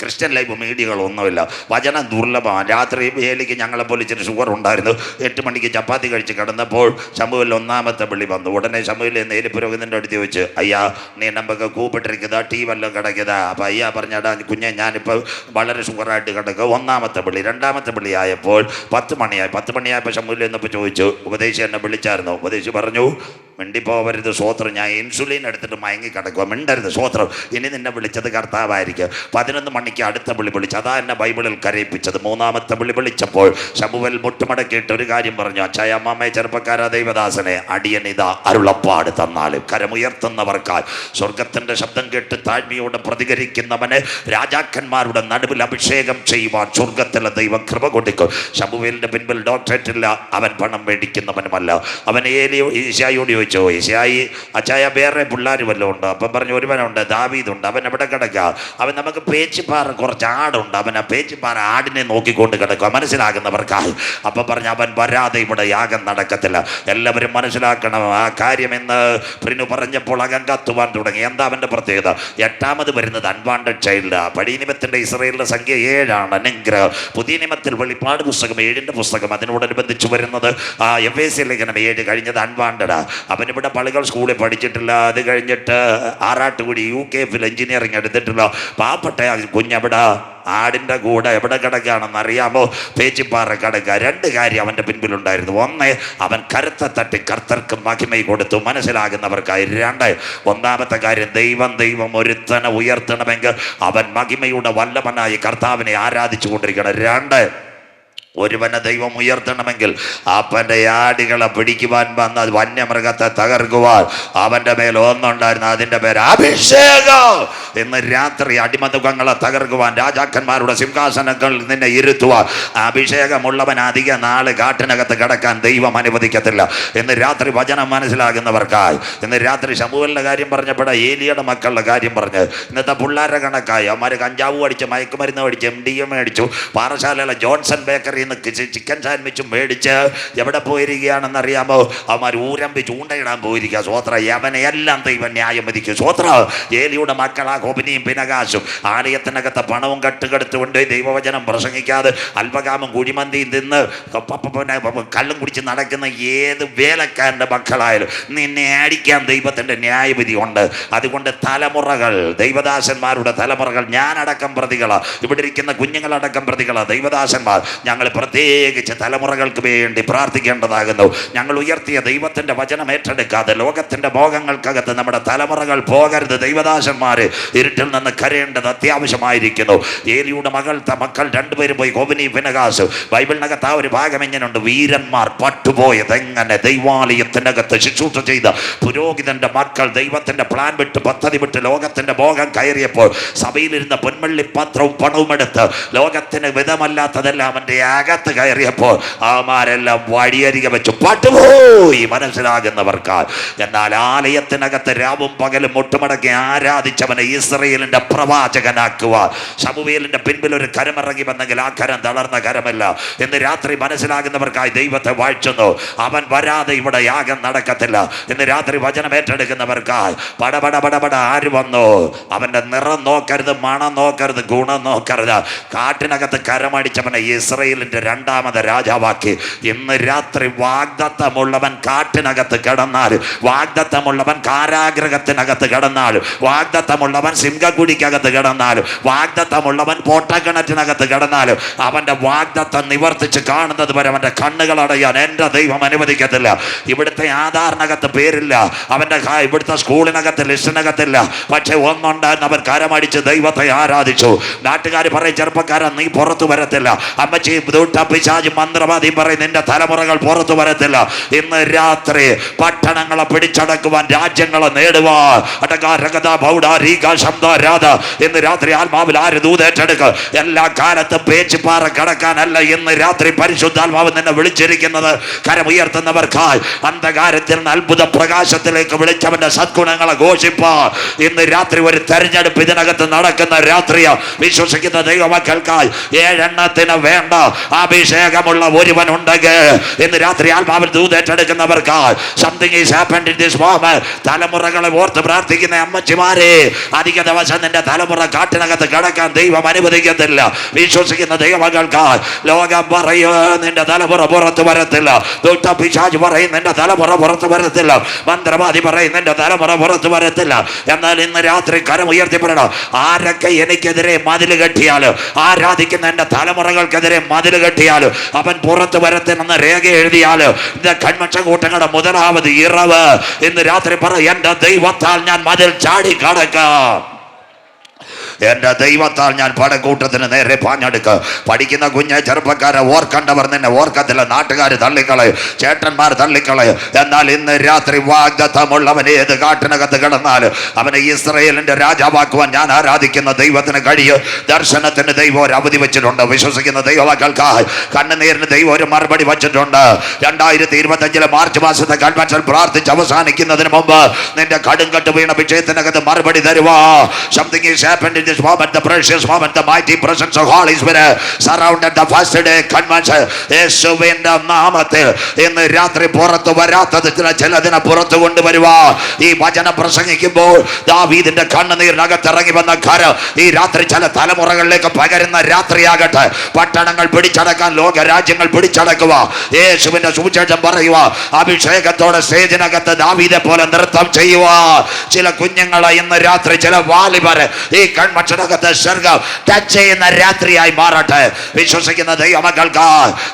ക്രിസ്ത്യൻ ലൈഫ് മീഡിയകളൊന്നുമില്ല. വചനം ദുർലഭമാണ്. രാത്രി ഏലിക്ക് ഞങ്ങളെപ്പോലെ ഇച്ചിരി ഷുഗർ ഉണ്ടായിരുന്നു. 8 മണിക്ക് ചപ്പാത്തി കഴിച്ച് കിടന്നപ്പോൾ ശമുവേൽ 1ാമത്തെ വിളി വന്നു. ഉടനെ ശമുവേൽ ഏലി പുരോഹിതൻ്റെ അടുത്ത് വെച്ച്, അയ്യാ, നീ നമുക്ക് കൂപ്പിട്ടിരിക്കുന്നതാ, ടീ വല്ലതും കിടക്കുന്നതാ? അപ്പം അയ്യാ പറഞ്ഞാടാ, കുഞ്ഞെ, ഞാനിപ്പോൾ വളരെ ഷുഗറായിട്ട് കിടക്കുക. 1ാമത്തെ വിളി. 2ാമത്തെ വിളി ആയപ്പോൾ 10 മണിയായി. 10 മണിയായപ്പോൾ ശമുവേൽ എന്നപ്പോൾ ചോദിച്ചു, ഉപദേശി എന്നെ വിളിച്ചായിരുന്നു? ഉപദേശി പറഞ്ഞു, മിണ്ടിപ്പോവരുത്. സ്വോത്രം. ഞാൻ ഇൻസുലിൻ എടുത്തിട്ട് മയങ്ങി കിടക്കുക. മിണ്ടരുത്. സ്വോത്രം. ഇനി നിന്നെ വിളിച്ചത് കർത്താവായിരിക്കും. 11 മണിക്ക് അടുത്ത വിളി വിളിച്ചു. അതാ എന്നെ ബൈബിളിൽ കരയിപ്പിച്ചത്. 3ാമത്തെ വിളി വിളിച്ചപ്പോൾ ശമുവേൽ മുട്ടുമടക്കിയിട്ട് ഒരു കാര്യം പറഞ്ഞു, അച്ചായ, അമ്മാമ്മയെ, ചെറുപ്പക്കാരാ, ദൈവദാസനെ, അടിയനിതാ അരുളപ്പാട് തന്നാലും കരമുയർത്തുന്നവർക്കാൽ സ്വർഗത്തിൻ്റെ ശബ്ദം കേട്ട് താഴ്മയോടെ പ്രതികരിക്കുന്നവന് രാജാക്കന്മാരുടെ നടുവിൽ അഭിഷേകം ചെയ്യുവാൻ സ്വർഗത്തിലെ ദൈവം കൃപ കൊടുക്കും. ശമുവേലിൻ്റെ പിൻപിൽ ഡോക്ടറേറ്റ് ഇല്ല. അവൻ പണം മേടിക്കുന്നവനുമല്ല. അവൻ ഈശായോട് ചോദിച്ചു, ഈശായി, അച്ചായ, വേറെ പിള്ളേർ വല്ലതും ഉണ്ടോ? അപ്പം പറഞ്ഞു, ഒരുവനുണ്ട്, ദാവീദുണ്ട്. അവൻ എവിടെ കിടക്കുക? അവൻ നമുക്ക് പേച്ചിപ്പാറ കുറച്ച് ആടുണ്ട്. അവൻ ആ പേച്ചിപ്പാറ ആടിനെ നോക്കിക്കൊണ്ട് കിടക്കുക. മനസ്സിലാകുന്നവർക്കായി. അപ്പം പറഞ്ഞു, അവൻ വരാതെ ഇവിടെ യാഗം നടക്കത്തില്ല. എല്ലാവരും മനസ്സിലാക്കണം ആ കാര്യം. എന്ന് പ്രിനു പറഞ്ഞപ്പോൾ അകം കത്തുവാൻ തുടങ്ങി. എന്താ അവൻ്റെ പ്രത്യേകത? 8ാമത് വരുന്നത് അൺവാണ്ടഡ് ചൈൽഡ്. പഴയ നിയമത്തിൻ്റെ ഇസ്രായേലിൻ്റെ സംഖ്യ 7 അനുഗ്രഹം. പുതിയ നിയമത്തിൽ വെളിപ്പാട് പുസ്തകം 7ന്റെ പുസ്തകം. അതിനോടനുബന്ധിച്ച് വരുന്നത് എഫേസ്യ ലേഖനം 7 കഴിഞ്ഞത് അൺവാണ്ടഡ്. അവനിവിടെ പള്ളികൾ സ്കൂളിൽ പഠിച്ചിട്ടില്ല. അത് കഴിഞ്ഞിട്ട് ആറാട്ടുകുടി UKFിൽ എഞ്ചിനീയറിംഗ് എടുത്തിട്ടില്ല. പാവപ്പെട്ട കുഞ്ഞെവിടെ? ആടിൻ്റെ കൂടെ എവിടെ കിടക്കുകയാണെന്ന് അറിയാമോ? പേച്ചിപ്പാറ കിടക്കുക. 2 കാര്യം അവൻ്റെ പിൻപിലുണ്ടായിരുന്നു. 1, അവൻ കരുത്തെ തട്ടി കർത്തർക്ക് മഹിമ കൊടുത്തു. മനസ്സിലാകുന്നവർക്കായി. 2, 1ാമത്തെ കാര്യം, ദൈവം ഒരുത്തനെ ഉയർത്തണമെങ്കിൽ അവൻ മഹിമയുടെ വല്ലഭനായി കർത്താവിനെ ആരാധിച്ചു കൊണ്ടിരിക്കണം. 2, ഒരുവനെ ദൈവം ഉയർത്തണമെങ്കിൽ അപ്പൻ്റെ ആടുകളെ പിടിക്കുവാൻ വന്ന വന്യമൃഗത്തെ തകർക്കുവാൻ അവൻ്റെ മേൽ ഒന്നുണ്ടായിരുന്നു, അതിൻ്റെ പേര് അഭിഷേകം. ഇന്ന് രാത്രി അടിമതുകങ്ങളെ തകർക്കുവാൻ, രാജാക്കന്മാരുടെ സിംഹാസനങ്ങളിൽ നിന്നെ ഇരുത്തുവാൻ അഭിഷേകമുള്ളവൻ അധിക നാള് കാട്ടിനകത്ത് കിടക്കാൻ ദൈവം അനുവദിക്കത്തില്ല. ഇന്ന് രാത്രി വചനം മനസ്സിലാകുന്നവർക്കായി, ഇന്ന് രാത്രി ശമൂവേലിന്റെ കാര്യം പറഞ്ഞപ്പോഴാ ഏലിയുടെ മക്കളുടെ കാര്യം പറഞ്ഞ് ഇന്നത്തെ പിള്ളേരുടെ കണക്കായി. അവന്മാർ കഞ്ചാവ് അടിച്ച്, മയക്കുമരുന്ന് അടിച്ച്, MDMA അടിച്ചു, പാറശാലയിലെ ജോൺസൺ ബേക്കറി ചിക്കൻ സാൻഡ്വിച്ചും മേടിച്ച് എവിടെ പോയിരിക്കുകയാണെന്ന് അറിയാമോ? അവന്മാർ ഊരമ്പി ചൂണ്ടയിടാൻ പോയിരിക്കുക. സ്വോത്ര യവനെയെല്ലാം ദൈവം ന്യായം വിധിക്കും. സ്വോത്ര ഏലിയുടെ മക്കളാ ഹോബിനിയും പിനകാശും ആലയത്തിനകത്ത് പണവും കട്ടുകെടുത്തുകൊണ്ട് ദൈവവചനം പ്രസംഗിക്കാതെ അൽപകാമും കുഴിമന്തിയും തിന്ന് കള്ളും കുടിച്ച് നടക്കുന്ന ഏത് വേലക്കാരൻ്റെ മക്കളായാലും നിന്നെ അടിക്കാൻ ദൈവത്തിൻ്റെ ന്യായവിധി ഉണ്ട്. അതുകൊണ്ട് തലമുറകൾ, ദൈവദാസന്മാരുടെ തലമുറകൾ, ഞാനടക്കം പ്രതികളാ, ഇവിടെ ഇരിക്കുന്ന കുഞ്ഞുങ്ങളടക്കം പ്രതികളാ, ദൈവദാസന്മാർ, ഞങ്ങൾ പ്രത്യേകിച്ച് തലമുറകൾക്ക് വേണ്ടി പ്രാർത്ഥിക്കേണ്ടതാകുന്നു. ഞങ്ങൾ ഉയർത്തിയ ദൈവത്തിൻ്റെ വചനം ഏറ്റെടുക്കാതെ ലോകത്തിൻ്റെ മോഹങ്ങൾക്കകത്ത് നമ്മുടെ തലമുറകൾ പോകരുത്. ദൈവദാസന്മാര് ഇരുട്ടിൽ നിന്ന് കരയേണ്ടത് അത്യാവശ്യമായിരിക്കുന്നു. ഏലിയുടെ മക്കൾ രണ്ടുപേരും പോയി, ഹോബിനി പിനഹാസ്. ബൈബിളിനകത്ത് ആ ഒരു ഭാഗം എങ്ങനെയുണ്ട്? വീരന്മാർ പട്ടുപോയത് എങ്ങനെ? ദൈവാലയത്തിനകത്ത് ശുശ്രൂഷ ചെയ്ത പുരോഹിതന്റെ മക്കൾ ദൈവത്തിന്റെ പ്ലാൻ വിട്ട്, പദ്ധതി വിട്ട് ലോകത്തിന്റെ മോഹം കയറിയപ്പോൾ സഭയിലിരുന്ന പൊന്മള്ളി പത്രവും പണവും എടുത്ത് ലോകത്തിന് വിധമല്ലാത്തതെല്ലാം അവൻ്റെ അകത്ത് കയറിയപ്പോൾ അവന്മാരെല്ലാം വഴിയരികെ വെച്ച് പട്ടുപോയി. മനസ്സിലാകുന്നവർക്കാൽ. എന്നാൽ ആലയത്തിനകത്ത് രാവും പകലും മുട്ടുമടക്കി ആരാധിച്ചവനെ ഇസ്രയേലിന്റെ പ്രവാചകനാക്കുവാൻ ശമൂവേലിന്റെ പിൻപിൽ ഒരു കരമിറങ്ങി വന്നെങ്കിൽ ആ കരം തളർന്ന കരമല്ല. ഇന്ന് രാത്രി മനസ്സിലാകുന്നവർക്കായി ദൈവത്തെ വാഴ്ത്തുന്നു. അവൻ വരാതെ ഇവിടെ യാഗം നടക്കത്തില്ല. ഇന്ന് രാത്രി വചനം ഏറ്റെടുക്കുന്നവർക്കായി പടപട ആര് വന്നു? അവന്റെ നിറം നോക്കരുത്, മണം നോക്കരുത്, ഗുണം നോക്കരുത്. കാട്ടിനകത്ത് കരമടിച്ചവനെ ഇസ്രയേലിന്റെ രണ്ടാമത് രാജാവാക്കി. ഇന്ന് രാത്രി വാഗ്ദത്തമുള്ളവൻ കാട്ടിനകത്ത് കിടന്നാൽ, വാഗ്ദത്തമുള്ളവൻ കാരാഗ്രഹത്തിനകത്ത് കിടന്നാൽ, വാഗ്ദത്തമുള്ളവൻ സിംഹക്കുടിക്കകത്ത് കിടന്നാൽ, വാഗ്ദത്തമുള്ളവൻ പൊട്ടക്കിണറ്റിനകത്ത് കിടന്നാലും അവന്റെ വാഗ്ദത്തം നിവർത്തിച്ച് കാണുന്നത് വരെ അവന്റെ കണ്ണുകൾ അടയാൻ എൻ്റെ ദൈവം അനുവദിക്കത്തില്ല. ഇവിടുത്തെ ആധാറിനകത്ത് പേരില്ല, അവന്റെ ഇവിടുത്തെ സ്കൂളിനകത്ത് ലിസ്റ്റിനകത്തില്ല. പക്ഷെ ഒന്നുണ്ടായിരുന്നു, അവർ കരമടിച്ച് ദൈവത്തെ ആരാധിച്ചു. നാട്ടുകാർ പറയും, ചെറുപ്പക്കാരൻ നീ പുറത്തു വരത്തില്ല. അമ്മച്ചി പിശാച് മന്ത്രവാദി പറയും, നിന്റെ തലമുറകൾ പുറത്തു വരത്തില്ല. ഇന്ന് രാത്രി പട്ടണങ്ങളെ പിടിച്ചടക്കുവാൻ, രാജ്യങ്ങളെ നേടുവാൻ ഇന്ന് രാത്രി ആത്മാവിൽ ആര് ദൂതേറ്റെടുക്കുക? എല്ലാ കാലത്തും പേച്ചുപാറ കിടക്കാനല്ല ഇന്ന് രാത്രി പരിശുദ്ധാത്മാവ് നിന്നെ വിളിച്ചിരിക്കുന്നത്. കരമുയർത്തുന്നവർക്കായി അന്ധകാരത്തിൽ നിന്ന് അത്ഭുത പ്രകാശത്തിലേക്ക് വിളിച്ചവന്റെ സദ്ഗുണങ്ങളെ ഘോഷിപ്പാൻ ഇന്ന് രാത്രി ഒരു തെരഞ്ഞെടുപ്പ് ഇതിനകത്ത് നടക്കുന്ന രാത്രിയാ. വിശ്വസിക്കുന്ന ദൈവമക്കൾക്കായി 7 എണ്ണത്തിന് വേണ്ട അഭിഷേകമുള്ള ഒരുവൻ ഉണ്ടെങ്കിൽ ഇന്ന് രാത്രി ആത്മാവിൽ ദൂതേറ്റെടുക്കുന്നവർക്കായി something is happened in this moment. തലമുറകളെ ഓർത്ത് പ്രാർത്ഥിക്കുന്ന അമ്മച്ചിമാരെ, അധിക ദിവസം നിന്റെ തലമുറ കാട്ടിനകത്ത് കിടക്കാൻ ദൈവം അനുവദിക്കത്തില്ല. വിശ്വസിക്കുന്ന ദൈവമക്കൾക്കായി ലോകം പറയും നിന്റെ തലമുറ പുറത്തു വരത്തില്ല, പിശാച് പറയും നിന്റെ തലമുറ പുറത്തു വരത്തില്ല, മന്ത്രവാദി പറയും നിന്റെ തലമുറ പുറത്തു വരത്തില്ല. എന്നാൽ ഇന്ന് രാത്രി കരം ഉയർത്തിപ്പെടണം. ആരൊക്കെ എനിക്കെതിരെ മതിൽ കെട്ടിയാലും, ആരാധിക്കുന്ന എൻ്റെ തലമുറകൾക്കെതിരെ മതിൽ കെട്ടിയാലും അവൻ പുറത്തു വരത്തില്ലെന്ന് രേഖ എഴുതിയാലും ഇന്ന് കൺവെൻഷൻ കൂട്ടങ്ങളുടെ മുതലാമത് ഇറവ് ഇന്ന് രാത്രി പറ, എൻ്റെ ദൈവത്താൽ ഞാൻ മതിൽ ചാടി കടക്കാം. എൻ്റെ ദൈവത്താൽ ഞാൻ പടക്കൂട്ടത്തിന് നേരെ പാഞ്ഞെടുക്കുക. പഠിക്കുന്ന കുഞ്ഞെ ചെറുപ്പക്കാരെ ഓർക്കണ്ടവർ നിന്നെ ഓർക്കത്തില്ല. നാട്ടുകാർ തള്ളിക്കളയും, ചേട്ടന്മാർ തള്ളിക്കളയും. എന്നാൽ ഇന്ന് രാത്രി വാഗ്ദത്തമുള്ളവൻ ഏത് കാട്ടിനകത്ത് കിടന്നാലും അവനെ ഇസ്രയേലിന്റെ രാജാവാക്കുവാൻ ഞാൻ ആരാധിക്കുന്ന ദൈവത്തിന് കഴിയും. ദർശനത്തിന് ദൈവം ഒരു അവധി വെച്ചിട്ടുണ്ട്. വിശ്വസിക്കുന്ന ദൈവമക്കൾക്കായി കണ്ണുനീരിന് ദൈവം ഒരു മറുപടി വെച്ചിട്ടുണ്ട്. 2025 മാർച്ച് മാസത്തെ കൺവെൻഷൻ പ്രാർത്ഥിച്ച് അവസാനിക്കുന്നതിന് മുമ്പ് നിന്റെ കടുങ്കട്ട് വീണ വിജയത്തിനകത്ത് മറുപടി തരുവാ. Something is happened in this moment, the precious moment, the mighty presence of Holy Spirit surrounded the first day convention. യേശുവിന്റെ നാമത്തിൽ ഇന്ന് രാത്രി പുറത്തു വരാത്തത് ചിലതിനെ പുറത്തു കൊണ്ടുവരുവാ. ഈ വചനം പ്രസംഗിക്കുമ്പോൾ ദാവീദിന്റെ കണ്ണുനീരിനകത്ത് ഇറങ്ങി വന്ന കരം ഈ രാത്രി ചില തലമുറകളിലേക്ക് പകരുന്ന രാത്രിയാകട്ടെ. പട്ടണങ്ങൾ പിടിച്ചടക്കാൻ ലോകരാജ്യങ്ങൾ പിടിച്ചടക്കുക. യേശുവിന്റെ സുവിശേഷം പറയുക. അഭിഷേകത്തോടെ സ്റ്റേജിനകത്ത് ദാവീദെ പോലെ നൃത്തം ചെയ്യുക. ചില കുഞ്ഞുങ്ങളെ ഇന്ന് രാത്രി, ചില വാലിബരെ ഈ മറ്റൊരകത്ത് സ്വർഗം ടച്ച് ചെയ്യുന്ന രാത്രിയായി മാറട്ടെ. വിശ്വസിക്കുന്ന ദൈവമക്കൾക്ക്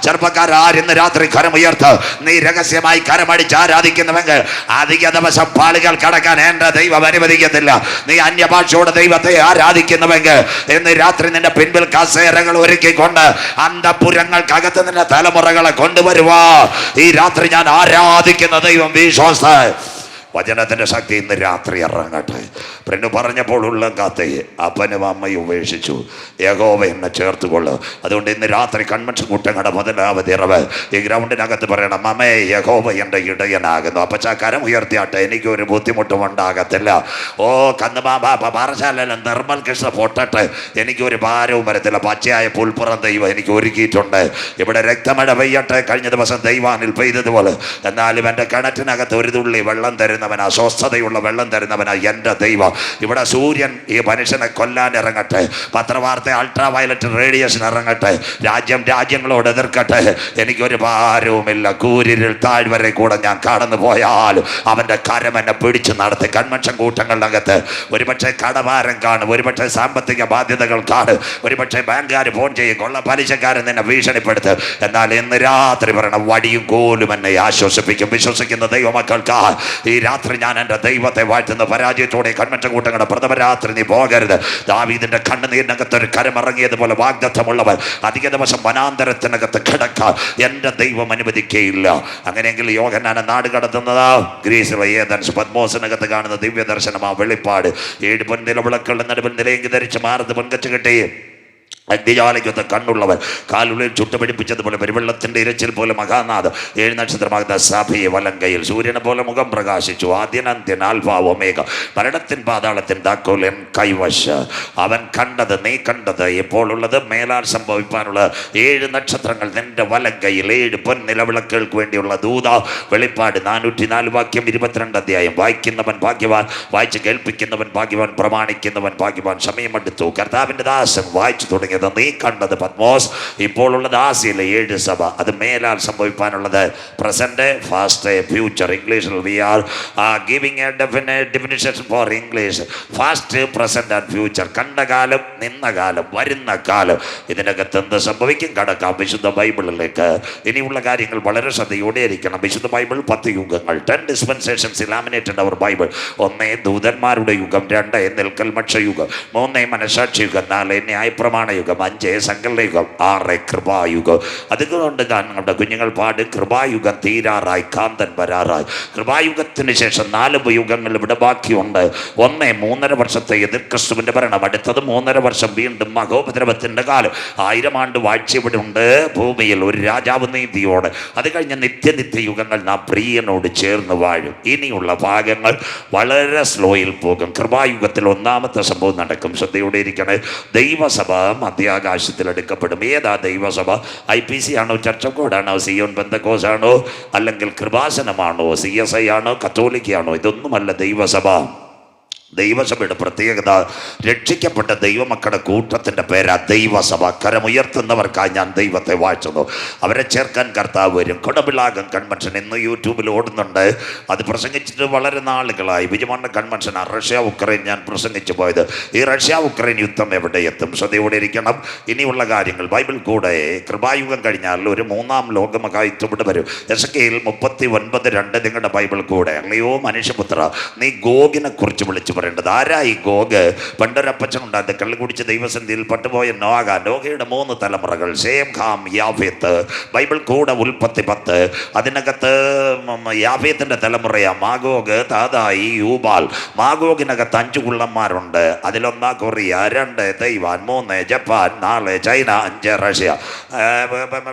ചെറുപ്പക്കാരിന്ന് രാത്രി കരമുയർത്ത് നീ രഹസ്യമായി കരമടിച്ച് ആരാധിക്കുന്നുവെങ്കിൽ അധിക ദിവസം പാളികൾ കടക്കാൻ എന്റെ ദൈവം അനുവദിക്കത്തില്ല. നീ അന്യഭാഷയോടെ ദൈവത്തെ ആരാധിക്കുന്നുവെങ്കിൽ ഇന്ന് രാത്രി നിന്റെ പിൻപിൽ കസേരകൾ ഒരുക്കിക്കൊണ്ട് അന്തപുരങ്ങൾക്കകത്ത് നിന്റെ തലമുറകളെ കൊണ്ടുവരുവാ. ഈ രാത്രി ഞാൻ ആരാധിക്കുന്ന ദൈവം വിശ്വാസ വചനത്തിന്റെ ശക്തി ഇന്ന് രാത്രി ഇറങ്ങട്ടെ. പെണ്ണ് പറഞ്ഞപ്പോൾ ഉള്ളം കാത്തേ അപ്പനും അമ്മയും ഉപേക്ഷിച്ചു, യഹോവ എന്നെ ചേർത്തുകൊള്ളു. അതുകൊണ്ട് ഇന്ന് രാത്രി കൺവെൻഷൻ കൂട്ടങ്ങളുടെ മുതലാവത് ഇറവ് ഈ ഗ്രൗണ്ടിനകത്ത് പറയണം, അമ്മേ യഹോവ എൻ്റെ ഇടയനാകുന്നു. അപ്പച്ചാക്കാരം ഉയർത്തിയാട്ടെ, എനിക്കൊരു ബുദ്ധിമുട്ടും ഉണ്ടാകത്തില്ല. ഓ പാറശാലയിലും നിർമ്മൽ കൃഷ്ണ പൊട്ടട്ടെ, എനിക്കൊരു ഭാരവും വരത്തില്ല. പച്ചയായ പുൽപ്പുറം ദൈവം എനിക്ക് ഒരുക്കിയിട്ടുണ്ട്. ഇവിടെ രക്തമഴ പെയ്യട്ടെ, കഴിഞ്ഞ ദിവസം ദൈവാനിൽ പെയ്തതുപോലെ. എന്നാലും എൻ്റെ കിണറ്റിനകത്ത് ഒരു തുള്ളി വെള്ളം തരുന്നവനാ, സ്വസ്ഥതയുള്ള വെള്ളം തരുന്നവനാ എൻ്റെ ദൈവം. ഇവിടെ സൂര്യൻ ഈ മനുഷ്യനെ കൊല്ലാൻ ഇറങ്ങട്ടെ, പത്രവാർത്ത അൾട്രാ വയലറ്റ് റേഡിയേഷൻ ഇറങ്ങട്ടെ, രാജ്യങ്ങളോട് എതിർക്കട്ടെ, എനിക്കൊരു ഭാരവുമില്ല. കൂരിരിൽ താഴ്വരെ കൂടെ ഞാൻ കടന്നു പോയാലും അവൻ്റെ കരം എന്നെ പിടിച്ചു നടത്തി. കൺവെൻഷൻ കൂട്ടങ്ങളിനകത്ത് ഒരുപക്ഷെ കടഭാരം കാണും, ഒരുപക്ഷെ സാമ്പത്തിക ബാധ്യതകൾ കാണും, ഒരുപക്ഷെ ബാങ്കുകാർ ഫോൺ ചെയ്യും, കൊള്ള പലിശക്കാരൻ നിന്നെ ഭീഷണിപ്പെടുത്തും. എന്നാൽ ഇന്ന് രാത്രി പറയണം, വടിയും കോലും എന്നെ ആശ്വസിപ്പിക്കും. വിശ്വസിക്കുന്ന ദൈവമക്കൾക്ക് ഈ രാത്രി ഞാൻ എൻ്റെ ദൈവത്തെ വാഴ്ത്തുന്ന പരാജയത്തോടെ കൺവെൻഷൻ കൂട്ടങ്ങളുടെ പ്രഥമ രാത്രി നീ പോകരുത്. ദാവീദിന്റെ കണ്ണുനീരിനകത്ത് ഒരു കരമിറങ്ങിയതുപോലെ വാഗ്ദത്തമുള്ളവർ അധിക ദിവസം വനാന്തരത്തിനകത്ത് കിടക്കാൻ എൻ്റെ ദൈവം അനുവദിക്കുകയില്ല. അങ്ങനെയെങ്കിൽ യോഹന്നാനെ നാട് കടത്തുന്നത് ഗ്രീസിലെ ഏതൻസ് പത്മോസിനകത്ത് കാണുന്ന ദിവ്യ ദർശനമാ വെളിപ്പാട്. 7 പൊൻനിലവിളക്കുകളുടെ നടുവിൽ നിലയെങ്കി ധരിച്ച് മാറത്ത് പൊൻകച്ച് കെട്ടി അഗ്നിജാലയ്ക്കൊത്ത കണ്ണുള്ളവർ കാലുള്ളിൽ ചുട്ടുപിടിപ്പിച്ചതുപോലെ പെരുവെള്ളത്തിൻ്റെ ഇരച്ചിൽ പോലെ മഹാനാഥ് 7 നക്ഷത്രമാകുന്ന സഭയെ വലങ്കയിൽ സൂര്യനെ പോലെ മുഖം പ്രകാശിച്ചു. ആദ്യനന്ത്യൻ ആൽഫാ ഒമേഗ, മരണത്തിൻ പാതാളത്തിൻ താക്കോൽ കൈവശ. അവൻ കണ്ടത്, നീ കണ്ടത്, ഇപ്പോൾ ഉള്ളത്, മേലാൽ സംഭവിക്കാനുള്ള 7 നക്ഷത്രങ്ങൾ നിന്റെ വലങ്കയിൽ. 7 പൊൻനിലവിളക്കുകൾക്ക് വേണ്ടിയുള്ള ദൂത. വെളിപ്പാട് 404 വാക്യം 22 അധ്യായം. വായിക്കുന്നവൻ ഭാഗ്യവാൻ, വായിച്ച് കേൾപ്പിക്കുന്നവൻ ഭാഗ്യവാൻ, പ്രമാണിക്കുന്നവൻ ഭാഗ്യവാൻ. സമയമെടുത്തു. കർത്താവിൻ്റെ ദാസൻ വായിച്ചു തുടങ്ങി. നീ കണ്ടത് പത്മോസ്, ഇപ്പോൾ ഉള്ളത് ആസിയയിലെ 7 സഭ. അത് മേലാൽ സംഭവിക്കാനുള്ളത് പ്രസന്റ്, ഫാസ്റ്റ്, ഫ്യൂച്ചർ. ഇംഗ്ലീഷിൽ we are giving a definition for English. Past, present and future. കണ്ട കാലം, നിന്ന കാലം, വരുന്ന കാലം. ഇതിനകത്ത് എന്ത് സംഭവിക്കും? കടക്കാം വിശുദ്ധ ബൈബിളിലേക്ക്. ഇനിയുള്ള കാര്യങ്ങൾ വളരെ ശ്രദ്ധയോടെ ഇരിക്കണം. വിശുദ്ധ ബൈബിൾ 10 യുഗങ്ങൾ, 10 ഡിസ്പെൻസേഷൻസ് ഇലാമിനേറ്റഡ് അവർ ബൈബിൾ. 1 ദൂതന്മാരുടെ യുഗം, 2 നിൽക്കൽ മക്ഷയുഗം, 3 മനസാക്ഷി യുഗം, 4 ന്യായപ്രമാണ യുഗം, 5 സങ്കല്പ യുഗം, 6 കൃപായുഗം. അതുകൊണ്ട് നമ്മുടെ കുഞ്ഞുങ്ങൾ പാടും, കൃപായുഗം തീരാറായി, കാന്തൻ വരാറായി. കൃപായുഗത്തിന് ശേഷം 4 യുഗങ്ങൾ ഇവിടെ ബാക്കിയുണ്ട്. 1 3.5 വർഷത്തെ എതിർ ക്രിസ്തുവിന്റെ ഭരണം, അടുത്തത് 3.5 വർഷം വീണ്ടും മഹോപദ്രവത്തിന്റെ കാലം. 1000 ആണ്ട് വാഴ്ച ഇവിടെ ഉണ്ട് ഭൂമിയിൽ, ഒരു രാജാവ് നീതിയോട്. അത് കഴിഞ്ഞ നിത്യ യുഗങ്ങൾ നാം പ്രിയനോട് ചേർന്ന് വാഴും. ഇനിയുള്ള ഭാഗങ്ങൾ വളരെ സ്ലോയിൽ പോകും. കൃപായുഗത്തിൽ 1ാമത്തെ സംഭവം നടക്കും. ശ്രദ്ധയോടെ ഇരിക്കണേ. ദൈവസഭ മധ്യാകാശത്തിൽ എടുക്കപ്പെടും. ഏതാ ദൈവസഭ? IPC ആണോ, ചർച്ച് ഓഫ് ഗോഡ് ആണോ, സിയോൻ പെന്തക്കോസ് ആണോ, അല്ലെങ്കിൽ കൃപാസനമാണോ, CSI ആണോ, കത്തോലിക്കയാണോ? ഇതൊന്നുമല്ല ദൈവസഭ. ദൈവസഭയുടെ പ്രത്യേകത, രക്ഷിക്കപ്പെട്ട ദൈവമക്കളുടെ കൂട്ടത്തിൻ്റെ പേരാ ദൈവസഭ. കരമുയർത്തുന്നവർക്കായി ഞാൻ ദൈവത്തെ വാഴ്ത്തുന്നു. അവരെ ചേർക്കാൻ കർത്താവ് വരും. കൊടവിളാകം കൺവെൻഷൻ ഇന്ന് യൂട്യൂബിൽ ഓടുന്നുണ്ട്. അത് പ്രസംഗിച്ചിട്ട് വളരെ നാളുകളായി. വിജയമാണ് കൺവെൻഷൻ. റഷ്യ ഉക്രൈൻ ഞാൻ പ്രസംഗിച്ചു പോയത്. ഈ റഷ്യ ഉക്രൈൻ യുദ്ധം എവിടെ എത്തും? ശ്രദ്ധയോടെ ഇരിക്കണം. ഇനിയുള്ള കാര്യങ്ങൾ ബൈബിൾ കൂടെ കൃപായുഗം കഴിഞ്ഞാൽ ഒരു 3ാം ലോകമഹായുദ്ധം ഇവിടെ വരും. എസെക്കിയേൽ 39:2 നിങ്ങളുടെ ബൈബിൾ കൂടെ. അല്ലയോ മനുഷ്യപുത്ര, നീ ഗോഗിനെ കുറിച്ച് വിളിച്ചു പറയേണ്ടത്. ആരായി ഗോഗ്? പണ്ടൊരപ്പച്ചനുണ്ടായത് കള്ളി കുടിച്ച് ദൈവസന്ധിയിൽ പട്ടുപോയ നോഗ. നോഗയുടെ 3 തലമുറകൾ, ശേം, ഹാം, യാഫേത്ത്. ബൈബിൾ കൂടെ ഉൽപ്പത്തി 10. അതിനകത്ത് യാഫേത്തിന്റെ തലമുറയാ മാഗോഗ്, താതായി, യൂബാൽ. മാഗോഗിനകത്ത് 5 കുള്ളന്മാരുണ്ട്. അതിലൊന്നാ Korea, 2 Taiwan, 3 Japan, 4 China, 5 Russia.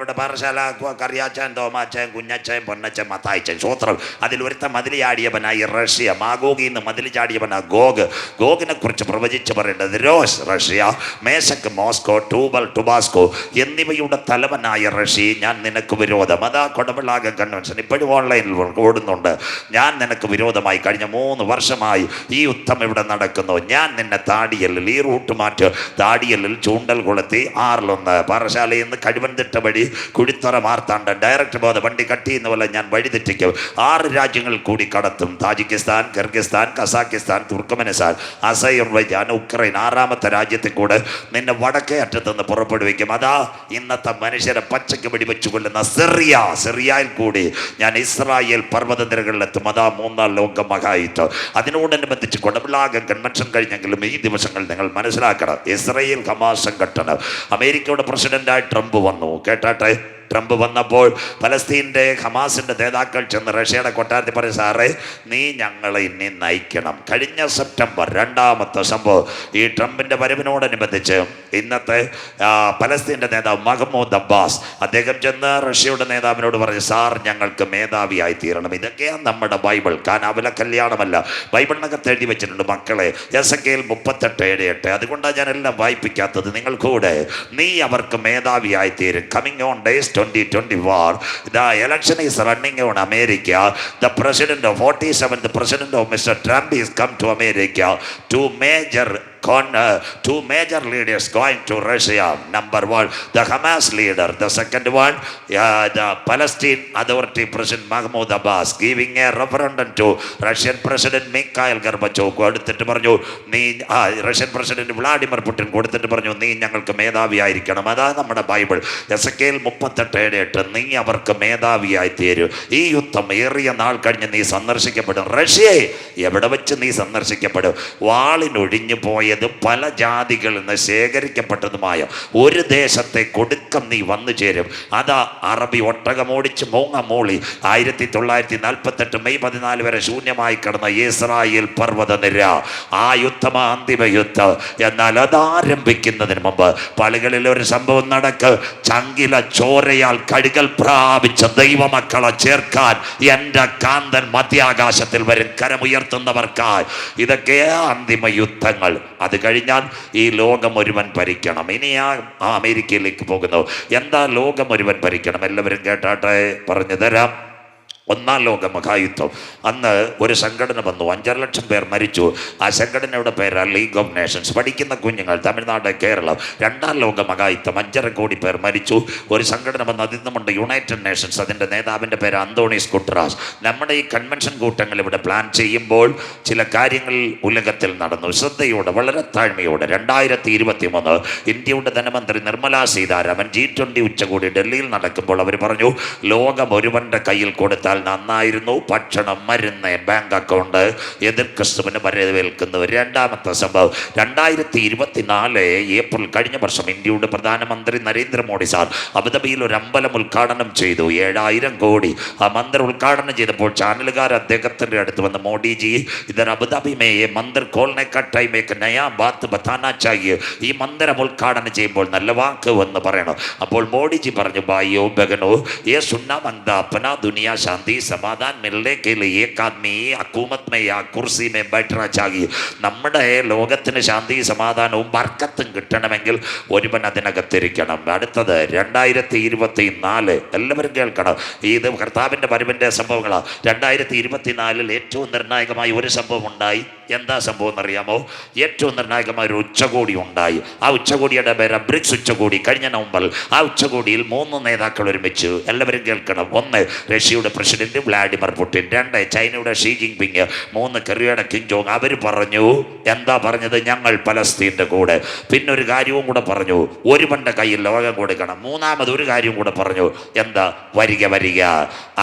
ഇവിടെ പാറശാല കറിയാച്ചൻ, തോമാച്ചൻ, കുഞ്ഞച്ചൻ, പൊന്നച്ചൻ, മത്തായിച്ചൻ. സ്വോത്രം. അതിലൊരുത്ത മതിൽ ചാടിയവനായി റഷ്യ. മാഗോഗിന്ന് മതിൽ ചാടിയവനാ ഗോഗ്. ഗോഗിനെ കുറിച്ച് പ്രവചിച്ച് പറയേണ്ടത് രോസ് റഷ്യ, മേശക്ക് മോസ്കോ, ടൂബൽ ടുബാസ്കോ എന്നിവയുടെ തലവനായ റഷ്യ, ഞാൻ നിനക്ക് വിരോധം. അതാ കൊടവിളാകം കൺവെൻഷൻ ഇപ്പോഴും ഓൺലൈനിൽ ഓടുന്നുണ്ട്. ഞാൻ നിനക്ക് വിരോധമായി കഴിഞ്ഞ 3 വർഷമായി ഈ യുദ്ധം ഇവിടെ നടക്കുന്നു. ഞാൻ നിന്നെ താടിയല്ലിൽ, ഈ റൂട്ട് മാറ്റ്, താടിയല്ലിൽ ചൂണ്ടൽ കൊളുത്തി 6-1 പാറശാലയിൽ നിന്ന് കഴിവൻതിട്ട വഴി കുഴിത്തറ മാർത്താണ്ട് ഡയറക്റ്റ് പോകാതെ വണ്ടി കട്ടിയുന്ന പോലെ ഞാൻ വഴിതെറ്റിക്കും. 6 രാജ്യങ്ങൾ കൂടി കടത്തും. താജിക്കിസ്ഥാൻ, കിർഗിസ്ഥാൻ, കസാക്കിസ്ഥാൻ, തുർക്കി തുർക്കമെനിസ്ഥാൻ, അസൈർബൈജാൻ, ഉക്രൈൻ, 6ാമത്തെ രാജ്യത്തിൽ കൂടെ നിന്നെ വടക്കേ അറ്റത്തുനിന്ന് പുറപ്പെടുവിക്കും. അതാ ഇന്നത്തെ മനുഷ്യരെ പച്ചയ്ക്ക് വെടിവെച്ചു കൊല്ലുന്ന സിറിയയിൽ കൂടി ഞാൻ ഇസ്രായേൽ പർവ്വതനിരകളിലെത്തും. അതാ 3ാം ലോക മഹായുദ്ധം. അതിനോടനുബന്ധിച്ച് കൊടബിളാകം കൺവെൻഷൻ കഴിഞ്ഞെങ്കിലും ഈ ദിവസങ്ങൾ നിങ്ങൾ മനസ്സിലാക്കണം, ഇസ്രായേൽ ഹമാസ് സംഘടന. അമേരിക്കയുടെ പ്രസിഡന്റായി ട്രംപ് വന്നു. കേട്ടാട്ടെ, ട്രംപ് വന്നപ്പോൾ പലസ്തീൻ്റെ ഹമാസിൻ്റെ നേതാക്കൾ ചെന്ന് റഷ്യയുടെ കൊട്ടാരത്തിൽ പറയും, സാറേ നീ ഞങ്ങളെ ഇനി നയിക്കണം. കഴിഞ്ഞ സെപ്റ്റംബർ 2ാമത്തെ സംഭവം, ഈ ട്രംപിൻ്റെ വരവിനോടനുബന്ധിച്ച് ഇന്നത്തെ പലസ്തീൻ്റെ നേതാവ് മഹ്മൂദ് അബ്ബാസ് അദ്ദേഹം ചെന്ന് റഷ്യയുടെ നേതാവിനോട് പറഞ്ഞു, സാർ ഞങ്ങൾക്ക് മേധാവിയായി തീരണം. ഇതൊക്കെയാണ് നമ്മുടെ ബൈബിൾ. കാനാവിലെ കല്യാണമല്ല, ബൈബിളിനകത്ത് എഴുതി വെച്ചിട്ടുണ്ട് മക്കളെ. എസെക്കിയേൽ 38:7. അതുകൊണ്ടാണ് ഞാൻ എല്ലാം വായിപ്പിക്കാത്തത്. നിങ്ങൾ കൂടെ നീ അവർക്ക് മേധാവിയായി തീരും. Coming on days 2024, the election is running on America. The president of 47th president of Mr. Trump is come to America. Two major leaders going to Russia. Number one, the Hamas leader. The second one, the Palestine Authority President Mahmoud Abbas giving a referendum to Russian President Mikhail Gorbachev. കൊടുത്തിട്ട് പറഞ്ഞു, നീ Russian president Vladimir Putin കൊടുത്തിട്ട് പറഞ്ഞു, നീ ഞങ്ങൾക്ക് മേധാവിയായിരിക്കണം. അതാ നമ്മുടെ Bible. Ezekiel 38:8. നീ അവർക്ക് മേധാവിയായി തീരും. ഈ യുദ്ധം ഏറിയ നാൾ കഴിഞ്ഞ് നീ സന്ദർശിക്കപ്പെടും. റഷ്യയെ എവിടെ വെച്ച് നീ സന്ദർശിക്കപ്പെടും? വാളിനൊഴിഞ്ഞു പോയ പല ജാതികളിൽ നിന്ന് ശേഖരിക്കപ്പെട്ടതുമായ ഒരു ദേശത്തെ കൊടുക്കം നീ വന്നു ചേരും. അതാ അറബി ഒട്ടകമോടിച്ച് മൂങ്ങ മൂളി 1948 മെയ് 14 വരെ ശൂന്യമായി കിടന്ന ഇസ്രായേൽ പർവ്വതനിര. ആ യുദ്ധം അന്തിമ യുദ്ധം. എന്നാൽ അതാരംഭിക്കുന്നതിന് മുമ്പ് പള്ളികളിൽ ഒരു സംഭവം നടക്ക്. ചങ്കില ചോരയാൽ കഴുകൽ പ്രാപിച്ച ദൈവമക്കളെ ചേർക്കാൻ എൻ്റെ കാന്തൻ മധ്യാകാശത്തിൽ വരും, കരമുയർത്തുന്നവർക്കായി. ഇതൊക്കെ അന്തിമ യുദ്ധങ്ങൾ. അത് കഴിഞ്ഞാൽ ഈ ലോകം മുഴുവൻ ഭരിക്കണം. ഇനി ആ അമേരിക്കയിലേക്ക് പോകുന്നു. എന്താ ലോകം മുഴുവൻ ഭരിക്കണം? എല്ലാവരും കേട്ടാട്ടെ, പറഞ്ഞു തരാം. 1ാം ലോക മഹായുദ്ധം. അന്ന് ഒരു സംഘടന വന്നു, 5.5 ലക്ഷം പേർ മരിച്ചു. ആ സംഘടനയുടെ പേരാണ് ലീഗ് ഓഫ് നേഷൻസ്. പഠിക്കുന്ന കുഞ്ഞുങ്ങൾ, തമിഴ്നാട്, കേരളം. 2ാം ലോക മഹായുദ്ധം, 5.5 കോടി പേർ മരിച്ചു. ഒരു സംഘടന വന്ന്, അതിന്നുമുണ്ട് യുണൈറ്റഡ് നേഷൻസ്. അതിൻ്റെ നേതാവിൻ്റെ പേര് അന്തോണീസ് ഗുട്ടറാസ്. നമ്മുടെ ഈ കൺവെൻഷൻ കൂട്ടങ്ങൾ ഇവിടെ പ്ലാൻ ചെയ്യുമ്പോൾ ചില കാര്യങ്ങൾ ഉലകത്തിൽ നടന്നു. ശ്രദ്ധയോടെ, വളരെ താഴ്മയോടെ. 2023 ഇന്ത്യയുടെ ധനമന്ത്രി നിർമ്മലാ സീതാരാമൻ G20 ഉച്ചകോടി ഡൽഹിയിൽ നടക്കുമ്പോൾ അവർ പറഞ്ഞു, ലോകം ഒരുവന്റെ കയ്യിൽ കൊടുത്താൽ നന്നായിരുന്നു. ഭക്ഷണം, മരുന്ന്, ബാങ്ക് അക്കൗണ്ട്, എതിർ ക്രിസ്തുവിന് വരവേൽക്കുന്നു. 2ാമത്തെ സംഭവം, 2024 ഏപ്രിൽ കഴിഞ്ഞ വർഷം ഇന്ത്യയുടെ പ്രധാനമന്ത്രി നരേന്ദ്രമോദി സാർ അബുദാബിയിൽ ഒരു അമ്പലം ഉദ്ഘാടനം ചെയ്തു. 7000 കോടി. ആ മന്ദിർ ഉദ്ഘാടനം ചെയ്തപ്പോൾ ചാനലുകാർ അദ്ദേഹത്തിൻ്റെ അടുത്ത് വന്ന്, മോഡിജി ഇതർ അബുദാബി മേ മന്ദിർ കോൾനെ കട്ടായി മേക്ക് നയാ ബാത്ത് ബത്താനാ ചാഹിയെ. ഈ മന്ദിരം ഉദ്ഘാടനം ചെയ്യുമ്പോൾ നല്ല വാക്ക് എന്ന് പറയണം. അപ്പോൾ മോഡിജി പറഞ്ഞു, ഭായിയോ ബഹനോ, യേ സുന്ന മങ്ദ അപ്നാ ദുനിയാ ശാന്തി സമാധാൻ മിൽനെ കെ ലിയേ ഏക് ആദ്മി ഹുകൂമത്ത് മേ യാ കുർസി മേ ബൈഠനാ ചാഹിയെ. നമ്മുടെ ലോകത്തിന് ശാന്തി സമാധാനവും ബർക്കത്തും കിട്ടണമെങ്കിൽ ഒരുവൻ അതിനകത്തിരിക്കണം. അടുത്തത് 2024. എല്ലാവരും കേൾക്കണം, ഇത് കർത്താവിൻ്റെ വരവിൻ്റെ സംഭവങ്ങളാണ്. 2024 ഏറ്റവും നിർണായകമായി ഒരു സംഭവം ഉണ്ടായി. എന്താ സംഭവം എന്നറിയാമോ? ഏറ്റവും നിർണായകമായ ഒരു ഉച്ചകോടി ഉണ്ടായി. ആ ഉച്ചകോടിയുടെ പേര് ബ്രിക്സ് ഉച്ചകോടി. കഴിഞ്ഞ നവംബറിൽ ആ ഉച്ചകോടിയിൽ 3 നേതാക്കൾ ഒരുമിച്ച്. എല്ലാവരും കേൾക്കണം. 1 റഷ്യയുടെ പ്രസിഡന്റ് വ്ളാഡിമിർ പുടിൻ, 2 ചൈനയുടെ ഷീ ജിൻപിങ്, 3 കൊറിയയുടെ കിം ജോങ്. അവർ പറഞ്ഞു, എന്താ പറഞ്ഞത്? ഞങ്ങൾ പലസ്തീൻ്റെ കൂടെ. പിന്നെ ഒരു കാര്യവും കൂടെ പറഞ്ഞു, ഒരുവന്റെ കയ്യിൽ ലോകം കൊടുക്കണം. 3ാമത് ഒരു കാര്യം കൂടെ പറഞ്ഞു, എന്താ? വരിക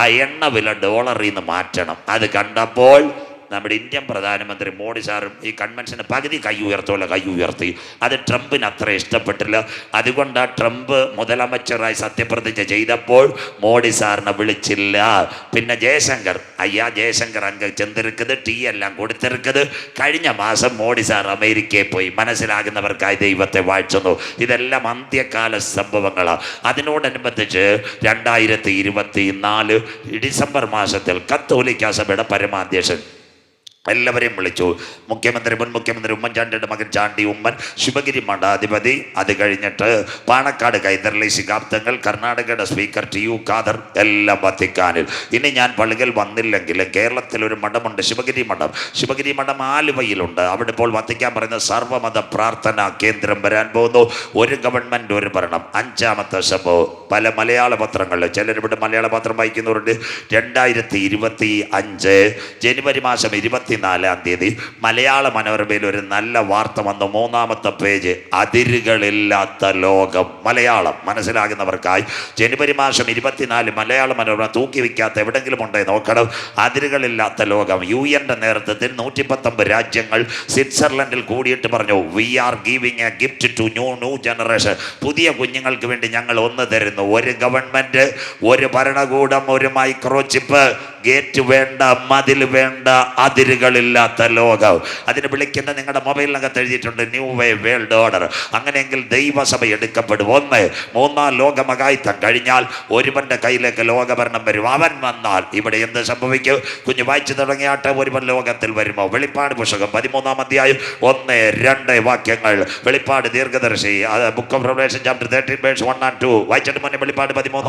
ആ എണ്ണ വില ഡോളറിൽ നിന്ന് മാറ്റണം. അത് കണ്ടപ്പോൾ നമ്മുടെ ഇന്ത്യൻ പ്രധാനമന്ത്രി മോഡി സാറും ഈ കൺവെൻഷന് പകുതി കൈ ഉയർത്തി. അത് ട്രംപിന് അത്ര ഇഷ്ടപ്പെട്ടില്ല. അതുകൊണ്ട് ട്രംപ് മുതലമച്ചറായി സത്യപ്രതിജ്ഞ ചെയ്തപ്പോൾ മോഡി സാറിനെ വിളിച്ചില്ല. പിന്നെ ജയശങ്കർ, ജയശങ്കർ അങ്ക ചെന്നിരിക്കുന്നത് ടീ എല്ലാം കൊടുത്തിരിക്കുന്നത്. കഴിഞ്ഞ മാസം മോഡി സാർ അമേരിക്കയിൽ പോയി. മനസ്സിലാകുന്നവർക്കായി ദൈവത്തെ വാഴ്ത്തുന്നു. ഇതെല്ലാം അന്ത്യകാല സംഭവങ്ങളാണ്. അതിനോടനുബന്ധിച്ച് 2024 ഡിസംബർ മാസത്തിൽ കത്തോലിക്കാ സഭയുടെ പരമാധ്യക്ഷൻ എല്ലാവരെയും വിളിച്ചു. മുഖ്യമന്ത്രി, മുൻ മുഖ്യമന്ത്രി ഉമ്മൻചാണ്ടിയുടെ മകൻ ചാണ്ടി ഉമ്മൻ, ശിവഗിരി മഠാധിപതി, അത് കഴിഞ്ഞിട്ട് പാണക്കാട് കൈതർലി ശിഖാബ്ദങ്ങൾ, കർണാടകയുടെ സ്പീക്കർ TU ഖാദർ, എല്ലാം വത്തിക്കാനിൽ. ഇനി ഞാൻ പള്ളികൾ വന്നില്ലെങ്കിൽ കേരളത്തിലൊരു മഠമുണ്ട്, ശിവഗിരി മഠം. ശിവഗിരി മഠം ആലുവയിലുണ്ട്. അവിടെ ഇപ്പോൾ വത്തിക്കാൻ പറയുന്ന സർവ്വമത പ്രാർത്ഥനാ കേന്ദ്രം വരാൻ പോകുന്നു. ഒരു ഗവൺമെൻറ്, ഒരു ഭരണം. 5ാമത്തെ സംഭവം, പല മലയാള പത്രങ്ങളിൽ, ചിലരിവിടെ മലയാള പത്രം വായിക്കുന്നവരുണ്ട്. 2025 ജനുവരി മാസം 24 24 മലയാള മനോരമയിൽ ഒരു നല്ല വാർത്ത വന്നു. 3-ാമത്തെ പേജ്. അതിരുകളില്ലാത്ത ലോകം. മലയാളം മനസ്സിലാകുന്നവർക്കായി ജനുവരി മാസം 24 മലയാള മനോരമ തൂക്കി വയ്ക്കാത്ത എവിടെങ്കിലും ഉണ്ടേ നോക്കണം. അതിരുകളില്ലാത്ത ലോകം. UN നേതൃത്വത്തിൽ 119 രാജ്യങ്ങൾ സ്വിറ്റ്സർലൻഡിൽ കൂടിയിട്ട് പറഞ്ഞു, we are giving a gift to new generation. പുതിയ കുഞ്ഞുങ്ങൾക്ക് വേണ്ടി ഞങ്ങൾ ഒന്ന് തരുന്നു. ഒരു ഗവൺമെന്റ്, ഒരു ഭരണകൂടം, ഒരു മൈക്രോചിപ്പ്, ഗേറ്റ് വേണ്ട, മതിൽ വേണ്ട, അതിരുകളില്ലാത്ത ലോകം. അതിന് വിളിക്കുന്ന നിങ്ങളുടെ മൊബൈലിനകത്ത് എഴുതിയിട്ടുണ്ട് ന്യൂ വേ വേൾഡ് ഓർഡർ. അങ്ങനെയെങ്കിൽ ദൈവസഭ എടുക്കപ്പെടും. 1. 3-ാം ലോകമകായിത്തം കഴിഞ്ഞാൽ ഒരുവന്റെ കയ്യിലേക്ക് ലോകഭരണം വരും. അവൻ വന്നാൽ ഇവിടെ എന്ത് സംഭവിക്കും? കുഞ്ഞ് വായിച്ചു തുടങ്ങിയാട്ടെ. ഒരുവൻ ലോകത്തിൽ വരുമോ? വെളിപ്പാട് പുസ്തകം 13-ാം അധ്യായം 1-2 വാക്യങ്ങൾ. വെളിപ്പാട് ദീർഘദർശി book of Revelation chapter 13 verse 1 and 2 വായിച്ചിട്ട് മുന്നേ വെളിപ്പാട് 13:1.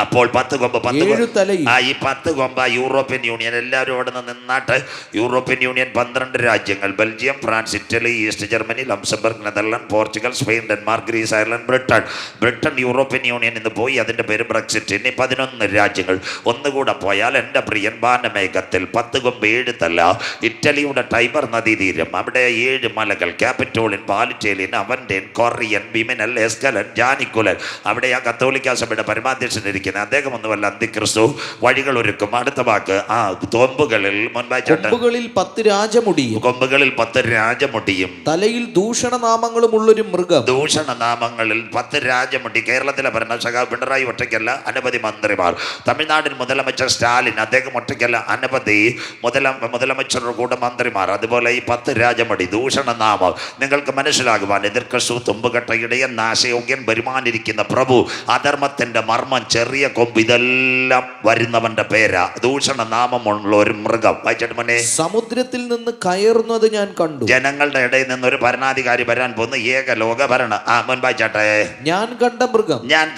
അപ്പോൾ 10 കൊമ്പും 10 തലയും. ഈ 10 കൊമ്പ യൂറോപ്യൻ യൂണിയൻ. എല്ലാവരും അവിടെ നിന്ന് നിന്നാട്ട് യൂറോപ്യൻ യൂണിയൻ 12 രാജ്യങ്ങൾ: Belgium, France, Italy, east Germany, Luxembourg, Netherland, Portugal, Spain, Denmark, Greece, Ireland, Britain European union ഇന്ന് പോയി. അതിൻ്റെ പേര് ബ്രെക്സിറ്റ്. ഇനി 11 രാജ്യങ്ങൾ. ഒന്നുകൂടെ പോയാൽ എൻ്റെ പ്രിയൻ ബാനമേഘത്തിൽ 10 കൊമ്പ് 7 തല. ഇറ്റലിയുടെ ടൈബർ നദീതീരം. അവിടെ 7 മലകൾ: ക്യാപിറ്റോളിൻ, പാലിറ്റേലിയൻ, അവൻറ്റേൻ, കൊറിയൻ, വിമിനൽ, എസ്കലൻ, ജാനിക്കുലൻ. അവിടെ ആ കത്തോലിക്ക സഭയുടെ പരമാധ്യക്ഷൻ ഇരിക്കുന്നത്. അദ്ദേഹം ഒന്നുമല്ല, അന്തിക്രിസ്തു. വഴികൾ ഒരുക്കും. അടുത്ത വാക്ക്. കൊമ്പുകളിൽ 10 രാജമുടിയും. കൊമ്പുകളിൽ 10 രാജമുടിയും. തലയിൽ ദൂഷണനാമങ്ങളും ഉള്ളൊരു മൃഗം. ദൂഷണനാമങ്ങളിൽ 10 രാജമുടി. കേരളത്തിലെ ഭരണസഖാവ് പിണറായി ഒറ്റയ്ക്കല്ല, അനവധി മന്ത്രിമാർ. തമിഴ്നാട്ടിൽ മുതലമച്ചർ സ്റ്റാലിൻ, അദ്ദേഹം ഒറ്റയ്ക്കല്ല, അനവധി മുതലമച്ചറുടെ കൂടെ മന്ത്രിമാർ. അതുപോലെ ഈ 10 രാജമുടി, ദൂഷണനാമം. നിങ്ങൾക്ക് മനസ്സിലാകുവാൻ എതിർക്രിസ്തു, തുമ്പുകെട്ട ഇടയൻ, നാശയോഗ്യൻ, വരുമാനിരിക്കുന്ന പ്രഭു, അധർമ്മത്തിന്റെ മർമ്മം, ചെറിയ കൊമ്പ്, ഇതെല്ലാം വരുന്നവന്റെ പേരാ. ദൂഷണനാമമുള്ള ഒരു മൃഗം. വായിച്ചിട്ട് മുന്നേ. സമുദ്രത്തിൽ നിന്ന് കയറുന്നത് ഞാൻ കണ്ടു. ജനങ്ങളുടെ ഇടയിൽ നിന്ന് ഒരു ഭരണാധികാരി വരാൻ പോകുന്ന ഏക ലോക ഭരണ. മുൻപായിച്ചാട്ടെ. ഞാൻ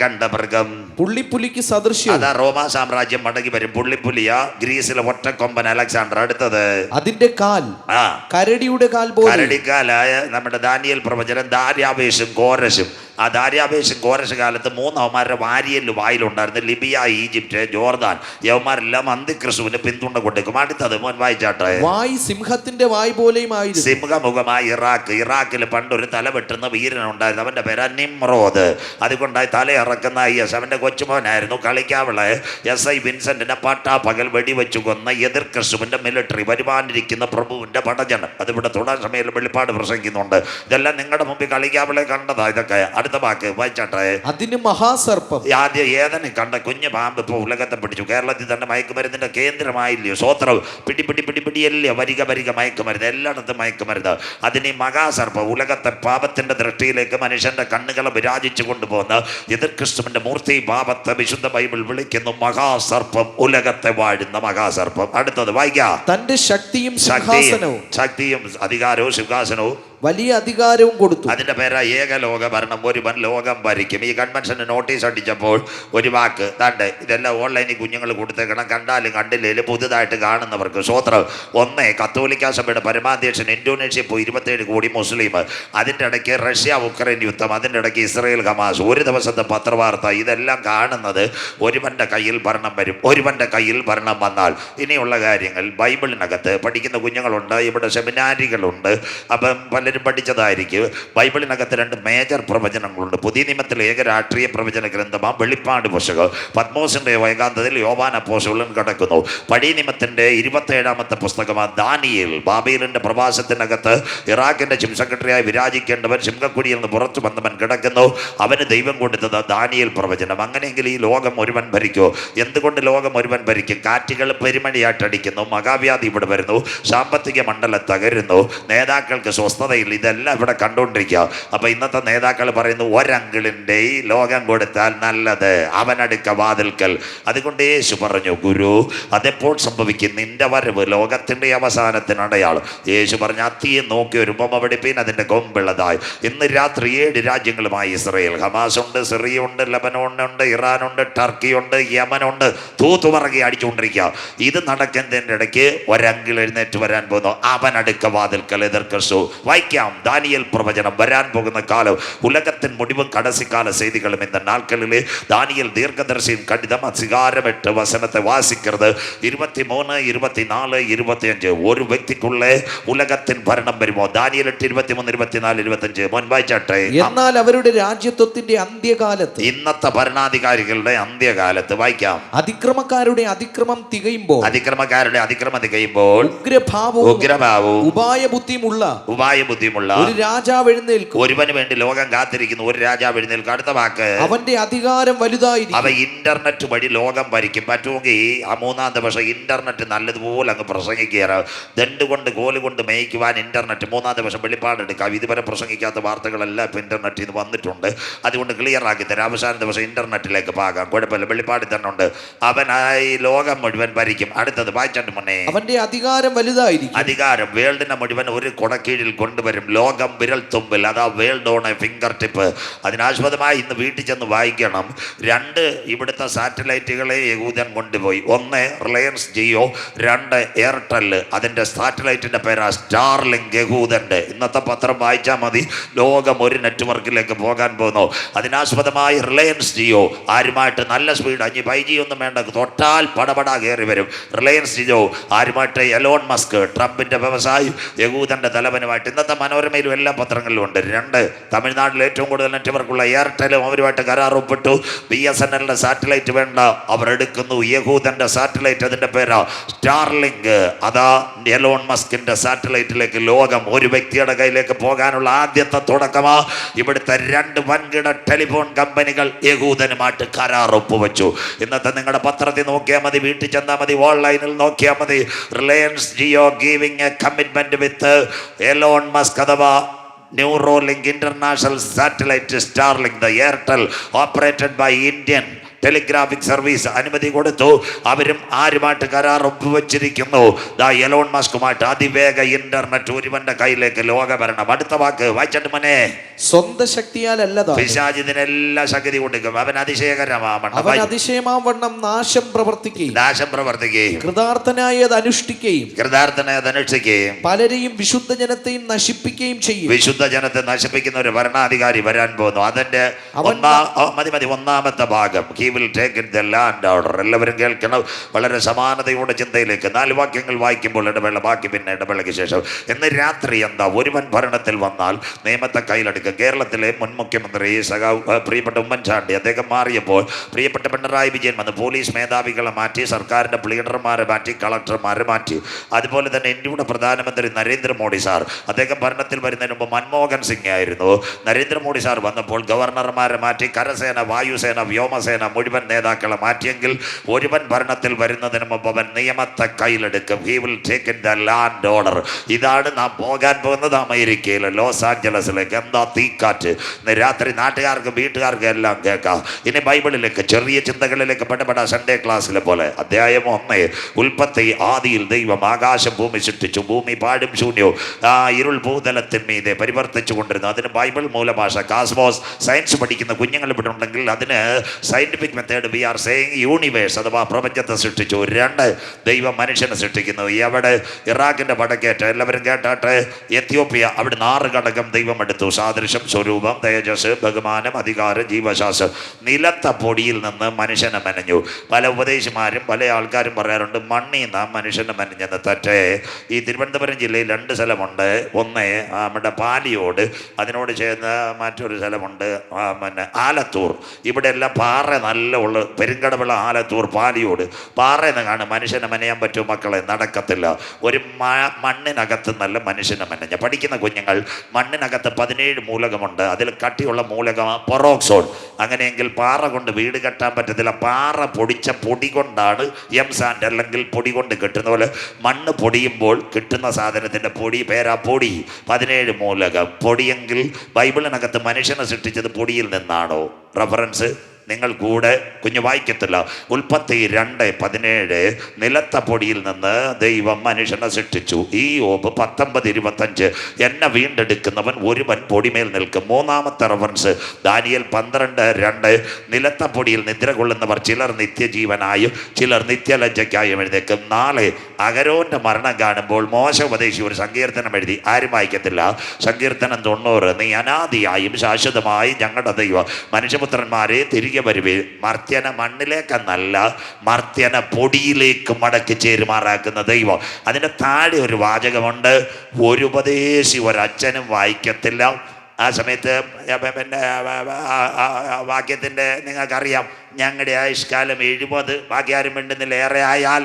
കണ്ട മൃഗം പുള്ളിപ്പുലിക്ക് സദൃശ്യം. അതാ റോമാ സാമ്രാജ്യം മടങ്ങി വരും. പുള്ളിപ്പുലിയ ഗ്രീസിലെ ഒറ്റക്കൊമ്പൻ അലക്സാണ്ടർ. അടുത്തത്. അതിന്റെ കാൽ കരടിയുടെ കാൽ പോലെ. കരടിക്കാലായ നമ്മുടെ ദാനിയേൽ പ്രവചനം ദാര്യാവേശും കോരശും. ആ ദാര്യാവേശും കോരശ് കാലത്ത് 3 അവന്മാരുടെ വാരിയല് വായിലുണ്ടായിരുന്നു. Libya, Egypt, Jordan. യവന്മാരെല്ലാം അന്തിക്രിസ്തുവിന് പിന്തുണ കൊടുക്കും. അടുത്തത് മോൻ വായിച്ചാട്ടെ. വായ് സിംഹത്തിന്റെ വായ് പോലെയുമായിരുന്നു. സിംഹമുഖമായ ഇറാഖിൽ പണ്ടൊരു തല വെട്ടുന്ന വീരനുണ്ടായിരുന്നു. അവന്റെ പേര് നിമ്രോദ്. അതുകൊണ്ടായി തലയിറക്കുന്ന IS അവന്റെ കൊച്ചുമോനായിരുന്നു. കളിക്കാവളെ SI വിൻസെന്റിനെ പട്ടാപ്പകൽ വെടിവെച്ചു കൊന്ന എതിർ ക്രിസ്തുവിന്റെ മിലിറ്ററി, വരുവാനിരിക്കുന്ന പ്രഭുവിന്റെ പടജനം. അതിവിടെ തുടർ സമയം വെളിപ്പാട് പ്രസംഗിക്കുന്നുണ്ട്. ഇതെല്ലാം നിങ്ങളുടെ മുമ്പിൽ കളിക്കാവളെ കണ്ടതാ. ഇതൊക്കെ അടുത്ത വാക്ക് വായിച്ചാട്ടെ. അതിന് മഹാസർപ്പം. ആദ്യം ഏതന് കണ്ട കുഞ്ഞു പാമ്പ് ഇപ്പോൾ ഉലകത്തെ പിടിച്ചു. കേരളത്തിൽ തന്നെ മയക്കുമരുന്നിന്റെ കേന്ദ്രമായില്ലയോ? സ്വോത്രം പിടിയല്ലേ വരിക മയക്കുമരുന്ന്. എല്ലായിടത്തും മയക്കുമരുന്ന്. അതിന് ഈ മഹാസർപ്പം, ഉലകത്തെ പാപത്തിന്റെ ദൃഷ്ടിയിലേക്ക് മനുഷ്യന്റെ കണ്ണുകളെ വിരാജിച്ചു കൊണ്ടുപോകുന്ന എതിർ ക്രിസ്തുവിന്റെ മൂർത്തി പാപത്തെ വിശുദ്ധ ബൈബിൾ വിളിക്കുന്നു മഹാസർപ്പം. ഉലകത്തെ വാഴുന്ന മഹാസർപ്പം. അടുത്തത് വായിക്കാം. തന്റെ ശക്തിയും അധികാരവും സിംഹാസനവും വലിയ അധികാരവും കൊടുത്തു. അതിന്റെ പേരാ ഏകലോക ഭരണം. ഒരുവൻ ലോകം ഭരിക്കും. ഈ കൺവെൻഷന് നോട്ടീസ് അടിച്ചപ്പോൾ ഒരു വാക്ക് താണ്ട് ഇതെല്ലാം ഓൺലൈനിൽ കുഞ്ഞുങ്ങൾ കൊടുത്തേക്കണം. കണ്ടാലും കണ്ടില്ലേലും പുതുതായിട്ട് കാണുന്നവർക്ക് സ്വോത്രം. 1. കത്തോലിക്ക സഭയുടെ പരമാധ്യക്ഷൻ ഇന്തോനേഷ്യ പോയി 27 കോടി മുസ്ലിം. അതിൻ്റെ ഇടയ്ക്ക് റഷ്യ ഉക്രൈൻ യുദ്ധം. അതിൻ്റെ ഇടയ്ക്ക് ഇസ്രയേൽ ഹമാസ്. ഒരു ദിവസത്തെ പത്രവാർത്ത. ഇതെല്ലാം കാണുന്നത് ഒരുവന്റെ കയ്യിൽ ഭരണം വരും. ഒരുവന്റെ കയ്യിൽ ഭരണം വന്നാൽ ഇനിയുള്ള കാര്യങ്ങൾ ബൈബിളിനകത്ത് പഠിക്കുന്ന കുഞ്ഞുങ്ങളുണ്ട്. ഇവിടെ സെമിനാരികളുണ്ട്. അപ്പം പലരും പഠിച്ചതായിരിക്കും. ബൈബിളിനകത്ത് 2 മേജർ പ്രവചനങ്ങളുണ്ട്. പുതിയ നിയമത്തിൽ ഏക രാഷ്ട്രീയ പ്രവചന ഗ്രന്ഥമാണ് വെളിപ്പാട് പുസ്തകം. പത്മോസിന്റെ ഏകാന്തതയിൽ യോവാൻ അപ്പോസ്തലൻ കിടക്കുന്നു. പഴയ നിയമത്തിന്റെ 27ാമത്തെ പുസ്തകമാണ് ദാനിയേൽ. ബാബേലിന്റെ പ്രവാസത്തിനകത്ത് ഇറാഖിന്റെ ചീഫ് സെക്രട്ടറിയായി വിരാജിക്കേണ്ടവൻ സിംഹക്കുടിയിൽ നിന്ന് പുറത്തു വന്നവൻ കിടക്കുന്നു. അവന് ദൈവം കൊടുത്തത് ദാനിയേൽ പ്രവചനം. അങ്ങനെയെങ്കിൽ ഈ ലോകം ഒരുവൻ ഭരിക്കോ? എന്തുകൊണ്ട് ലോകം ഒരുവൻ ഭരിക്കും? കാറ്റുകൾ പെരുമഴയായിട്ടടിക്കുന്നു. മഹാവ്യാധി ഇവിടെ വരുന്നു. സാമ്പത്തിക മണ്ഡലം തകരുന്നു. നേതാക്കൾക്ക് സ്വസ്ഥതയില്ല. ഇതെല്ലാം ഇവിടെ കണ്ടുകൊണ്ടിരിക്കുക. അപ്പൊ ഇന്നത്തെ നേതാക്കൾ പറയുന്നു ഒരങ്കിളിൻ്റെ ഈ ലോകം കൊടുത്താൽ നല്ലത്, അവനടുക്ക വാതിൽക്കൽ. അതുകൊണ്ട് യേശു പറഞ്ഞു, ഗുരു അതെപ്പോൾ സംഭവിക്കും? നിന്റെ വരവ് ലോകത്തിന്റെ അവസാനത്തിന് അടയാളം. യേശു പറഞ്ഞു, അത്തിയെ നോക്കി ഒരു ഉപമ പഠിപ്പീൻ, അതിന്റെ കൊമ്പുള്ളതായി. ഇന്ന് രാത്രി 7 രാജ്യങ്ങളുമായി ഇസ്രയേൽ. ഹമാസ് ഉണ്ട്, സിറിയ ഉണ്ട്, ലബനോണുണ്ട്, ഇറാനുണ്ട്, ടർക്കി ഉണ്ട്, യമനുണ്ട്. തൂത്തുപറകി അടിച്ചുകൊണ്ടിരിക്കുക. ഇത് നടക്കുന്നതിൻ്റെ ഇടയ്ക്ക് ഒരങ്കിൾ എഴുന്നേറ്റ് വരാൻ പോകുന്നു. അവനടുക്ക വാതിൽക്കൽ. എതിർ ക്രിസ്തു. വായിക്ക வாய்க்காம் தானியேல் பிரவചனம் வரான் போகுന്ന காலம் உலகத்தின் முடிவும் கடைசி கால செய்திகளும் இந்த நாட்களிலே தானியேல் தீர்க்கதரிசியின் கடிதம் அதிகாரம் 8 வசனத்தை வாசிக்கிறது. 23, 24, 25 ஒரு വ്യക്തിക്കുள்ளே ഉലകത്തിൻ ഭരണം വരുമോ? ദാനിയേൽ 8, 23, 24, 25 മുൻവായിച്ചാട്ടെ. എന്നാൽ അവരുടെ രാജ്യത്വത്തിന്റെ അന്ത്യകാലത്ത്, ഇന്നത്തെ ഭരണാധികാരികളുടെ അന്ത്യകാലത്ത് വായിക്കാം. അതിക്രമക്കാരുടെ അതിക്രമം തികയുമ്പോൾ, അതിക്രമക്കാരുടെ അതിക്രമം തികയുമ്പോൾ ഉഗ്രഭാവവും ഉപായബുദ്ധിയുമുള്ള ഒരു രാജാവ് എഴുന്നേൽക്കും. ഒരുവന് വേണ്ടി ലോകം കാത്തിരിക്കുന്നു, ഒരു രാജാവ് എഴുന്നേൽക്കും. അടുത്ത വാക്ക്, അവന്റെ അധികാരം വലുതായിരിക്കും. അവ ഇന്റർനെറ്റ് വഴി ലോകം ഭരിക്കും. പറ്റുമെങ്കിൽ ആ 3-ാം ദിവസം ഇന്റർനെറ്റ് നല്ലതുപോലെ അങ്ങ് പ്രസംഗിക്കുകയാണ്. ദണ്ട് കൊണ്ട് കോല് കൊണ്ട് മേയ്ക്കുവാൻ ഇന്റർനെറ്റ് 3-ാം ദിവസം വെളിപ്പാടെടുക്കാം. ഇതുവരെ പ്രസംഗിക്കാത്ത വാർത്തകളെല്ലാം ഇപ്പം ഇന്റർനെറ്റിൽ നിന്ന് വന്നിട്ടുണ്ട്. അതുകൊണ്ട് ക്ലിയർ ആക്കി തരാം. അവസാന ദിവസം ഇന്റർനെറ്റിലേക്ക് പാകാം, കുഴപ്പമില്ല. വെളിപ്പാടിൽ തന്നെ ഉണ്ട്. അവനായി ലോകം മുഴുവൻ ഭരിക്കും. അടുത്തത് വായിച്ചിട്ട് മുന്നേ, അവന്റെ അധികാരം വലുതായിരിക്കും. അധികാരം വേൾഡിനെ മുഴുവൻ ഒരു കൊടക്കീഴിൽ കൊണ്ടുവരും. ലോകം വിരൽ തുമ്പിൽ, അതാ world on a fingertip. അതിനാസ്പദമായി ഇന്ന് വീട്ടിൽ ചെന്ന് വായിക്കണം. 2 ഇവിടുത്തെ സാറ്റലൈറ്റുകളെ യഹൂദൻ കൊണ്ടുപോയി. 1 റിലയൻസ് ജിയോ, 2 എയർടെൽ. അതിൻ്റെ സാറ്റലൈറ്റിൻ്റെ പേരാ സ്റ്റാർലിങ്ക്, യഹൂദൻ്റെ. ഇന്നത്തെ പത്രം വായിച്ചാൽ മതി, ലോകം ഒരു നെറ്റ്വർക്കിലേക്ക് പോകാൻ പോകുന്നു. അതിനാസ്പദമായി റിലയൻസ് ജിയോ ആരുമായിട്ട് നല്ല സ്പീഡ്, 5G ഒന്നും വേണ്ട, തൊട്ടാൽ പടപടാ കയറി വരും. റിലയൻസ് ജിയോ ആരുമായിട്ട്? എലോൺ മസ്ക്, ട്രംപിൻ്റെ വ്യവസായി, യഹൂദൻ്റെ തലവനുമായിട്ട്. ഇന്നത്തെ മനോരമയിലും എല്ലാ പത്രങ്ങളിലും ഉണ്ട്. 2 തമിഴ്നാട്ടിൽ ഏറ്റവും കൂടുതൽ നെറ്റ്വർക്കുള്ള എയർടെലും അവരുമായിട്ട് കരാർ ഒപ്പിട്ടു. BSNLന്റെ സാറ്റലൈറ്റ് വേണ്ട, അവർ എടുക്കുന്നു യഹൂദൻ്റെ സാറ്റലൈറ്റ്. അതിൻ്റെ പേരാ സ്റ്റാർലിങ്ക്. അതാ എലോൺ മസ്കിൻ്റെ സാറ്റലൈറ്റിലേക്ക് ലോകം ഒരു വ്യക്തിയുടെ കയ്യിലേക്ക് പോകാനുള്ള ആദ്യത്തെ തുടക്കമാ. ഇവിടുത്തെ 2 വൻകിട ടെലിഫോൺ കമ്പനികൾ യഹൂദനുമായിട്ട് കരാർ ഒപ്പുവെച്ചു. ഇന്നത്തെ നിങ്ങളുടെ പത്രത്തിൽ നോക്കിയാൽ മതി, വീട്ടിൽ ചെന്നാൽ മതി, ഓൺലൈനിൽ നോക്കിയാൽ മതി. Reliance Jio giving a commitment with Elon Musk അഥവാ Neuralink international satellite Starlink, the Airtel operated by Indian telegraphic service അനുമതി കൊടുത്തു. അവരും ആരുമായിട്ട് കരാർ ഒപ്പുവെച്ചിരിക്കുന്നു? ദാ എലോൺ മസ്കുമായിട്ട് അതിവേഗ ഇന്റർനെറ്റ് ഒരുവന്റെ കയ്യിലേക്ക് ലോകഭരണം. അടുത്ത വാക്ക് വായിച്ചിട്ട് മനെ, സ്വന്തം ശക്തിയാലല്ല, പിശാചിനെല്ലാം ശക്തി കൊടുക്കും. അവൻ അതിശയമാവണ്ണം നാശം പ്രവർത്തിക്കുകയും കൃതാർത്ഥനായത് അനുഷ്ഠിക്കുകയും പലരെയും വിശുദ്ധ ജനത്തെയും നശിപ്പിക്കുകയും ചെയ്യും. വിശുദ്ധ ജനത്തെ നശിപ്പിക്കുന്ന ഒരു ഭരണാധികാരി വരാൻ പോകുന്നു. അതിന്റെ ഒന്നാമത്തെ ഭാഗം, he will take it the land order. എല്ലാവരും കേൾക്കണം, വളരെ സമാനതയോടെ ചിന്തയിലേക്ക്. 4 വാക്യങ്ങൾ വായിക്കുമ്പോൾ ഇടവേള, ബാക്കി പിന്നെ ഇടവേളയ്ക്ക് ശേഷം. ഇന്ന് രാത്രി എന്താ? ഒരുവൻ ഭരണത്തിൽ വന്നാൽ നിയമത്തെ കയ്യിലെടുക്കുക. കേരളത്തിലെ മുൻ മുഖ്യമന്ത്രി പ്രിയപ്പെട്ട ഉമ്മൻചാണ്ടി, അദ്ദേഹം മാറിയപ്പോൾ പ്രിയപ്പെട്ട പിണറായി വിജയൻ വന്ന് പോലീസ് മേധാവികളെ മാറ്റി, സർക്കാരിൻ്റെ ലീഡർമാരെ മാറ്റി, കളക്ടർമാരെ മാറ്റി. അതുപോലെ തന്നെ ഇന്ത്യയുടെ പ്രധാനമന്ത്രി നരേന്ദ്രമോദി സാർ, അദ്ദേഹം ഭരണത്തിൽ വരുന്നതിന് മുമ്പ് മൻമോഹൻ സിംഗ് ആയിരുന്നു. നരേന്ദ്രമോദി സാർ വന്നപ്പോൾ ഗവർണർമാരെ മാറ്റി, കരസേന, വായുസേന, വ്യോമസേന മുഴുവൻ നേതാക്കളെ മാറ്റിയെങ്കിൽ ഒരുവൻ ഭരണത്തിൽ വരുന്നതിന് മുമ്പ് അവൻ നിയമത്തെ കയ്യിലെടുക്കും. He will take in the land order. ഇതാണ് നാം പോകാൻ പോകുന്നത് അമേരിക്കയിൽ, ലോസ് ആഞ്ചലസിലേക്ക്. എന്താ തീക്കാറ്റ്! ഇന്ന് രാത്രി നാട്ടുകാർക്ക് വീട്ടുകാർക്ക് എല്ലാം കേൾക്കാം. ഇനി ബൈബിളിലേക്ക്, ചെറിയ ചിന്തകളിലേക്ക് പെടപെട സൺഡേ ക്ലാസ്സിലെ പോലെ. അധ്യായം 1, ഉൽപ്പത്തി. ആദിയിൽ ദൈവം ആകാശം ഭൂമി സൃഷ്ടിച്ചു. ഭൂമി പാടും ശൂന്യവും ഇരുൾ ഭൂതലത്തിന്മീതെ പരിവർത്തിച്ചു കൊണ്ടിരുന്നു. അതിന് ബൈബിൾ മൂലഭാഷ കാസ്മോസ്. സയൻസ് പഠിക്കുന്ന കുഞ്ഞുങ്ങൾ ഇവിടെ ഉണ്ടെങ്കിൽ അതിന് scientific method V are saying universe അഥവാ പ്രപഞ്ചത്തെ സൃഷ്ടിച്ചു. 2 ദൈവം മനുഷ്യനെ സൃഷ്ടിക്കുന്നു. എവിടെ? ഇറാഖിന്റെ വടക്കേറ്റ, എല്ലാവരും കേട്ടാട്ടെ, എത്യോപ്യ. അവിടെ 6 ഘടകം ദൈവം എടുത്തു. സാദൃശ്യം, സ്വരൂപം, തേജസ്, ബഹുമാനം, അധികാരം, ജീവശാസ്ത്രം. നിലത്ത പൊടിയിൽ നിന്ന് മനുഷ്യനെ മെനഞ്ഞു. പല ഉപദേശിമാരും പല ആൾക്കാരും പറയാറുണ്ട് മണ്ണിൽ നിന്ന് മനുഷ്യനെ മെനഞ്ഞെന്ന്. തെറ്റേ. ഈ തിരുവനന്തപുരം ജില്ലയിൽ 2 സ്ഥലമുണ്ട്. ഒന്ന് നമ്മുടെ പാലിയോട്, അതിനോട് ചേർന്ന് മറ്റൊരു സ്ഥലമുണ്ട് പിന്നെ ആലത്തൂർ. ഇവിടെ എല്ലാം പാറ നല്ല ഉള്ള പെരുങ്കടവിള, ആലത്തൂർ, പാലിയോട്. പാറയെന്ന് കാണും. മനുഷ്യനെ മെനയാൻ പറ്റും മക്കളെ? നടക്കത്തില്ല. ഒരു മണ്ണിനകത്ത് നല്ല മനുഷ്യനെ മെനഞ്ഞ പഠിക്കുന്ന കുഞ്ഞുങ്ങൾ, മണ്ണിനകത്ത് 17 മൂലകമുണ്ട്. അതിൽ കട്ടിയുള്ള മൂലകം പൊറോക്സോൺ. അങ്ങനെയെങ്കിൽ പാറ കൊണ്ട് വീട് കെട്ടാൻ പറ്റത്തില്ല. പാറ പൊടിച്ച പൊടി കൊണ്ടാണ് സാൻഡ്, അല്ലെങ്കിൽ പൊടി കൊണ്ട് കിട്ടുന്ന പോലെ മണ്ണ് പൊടിയുമ്പോൾ കിട്ടുന്ന സാധനത്തിൻ്റെ പൊടി പേരാ പൊടി. 17 മൂലകം. പൊടിയെങ്കിൽ ബൈബിളിനകത്ത് മനുഷ്യനെ സൃഷ്ടിച്ചത് പൊടിയിൽ നിന്നാണോ? റഫറൻസ് നിങ്ങൾ കൂടെ കുഞ്ഞു വായിക്കത്തില്ല. ഉൽപ്പത്തി 2:17 നിലത്ത പൊടിയിൽ നിന്ന് ദൈവം മനുഷ്യനെ സൃഷ്ടിച്ചു. ഈ യോബ് 19:25 എന്നെ വീണ്ടെടുക്കുന്നവൻ ഒരുവൻ പൊടിമേൽ നിൽക്കും. മൂന്നാമത്തെ റെഫറൻസ് ദാനിയേൽ 12:2 നിലത്ത പൊടിയിൽ നിദ്ര കൊള്ളുന്നവർ ചിലർ നിത്യജീവനായും ചിലർ നിത്യലജ്ജയ്ക്കായും എഴുന്നേക്കും. നാളെ അഹരോന്റെ മരണം കാണുമ്പോൾ മോശ ഉപദേശി ഒരു സങ്കീർത്തനം എഴുതി. ആരും വായിക്കത്തില്ല. സങ്കീർത്തനം 90 നീ അനാദിയായും ശാശ്വതമായി ഞങ്ങളുടെ ദൈവം മനുഷ്യപുത്രന്മാരെ തിരികെ വരുവേ, മർത്യന മണ്ണിലേക്കെന്നല്ല മർത്യന പൊടിയിലേക്ക് മടക്കി ചേരുമാറാക്കുന്ന ദൈവം. അതിൻ്റെ താഴെ ഒരു വാചകമുണ്ട്, ഒരു ഉപദേശി ഒരച്ഛനും വായിക്കത്തില്ല. ആ സമയത്ത് പിന്നെ വാക്യത്തിൻ്റെ നിങ്ങൾക്കറിയാം, ഞങ്ങളുടെ ആയുഷ്കാലം 70, ബാക്കി ആരും മിണ്ടുന്നില്ല, ഏറെ ആയാൽ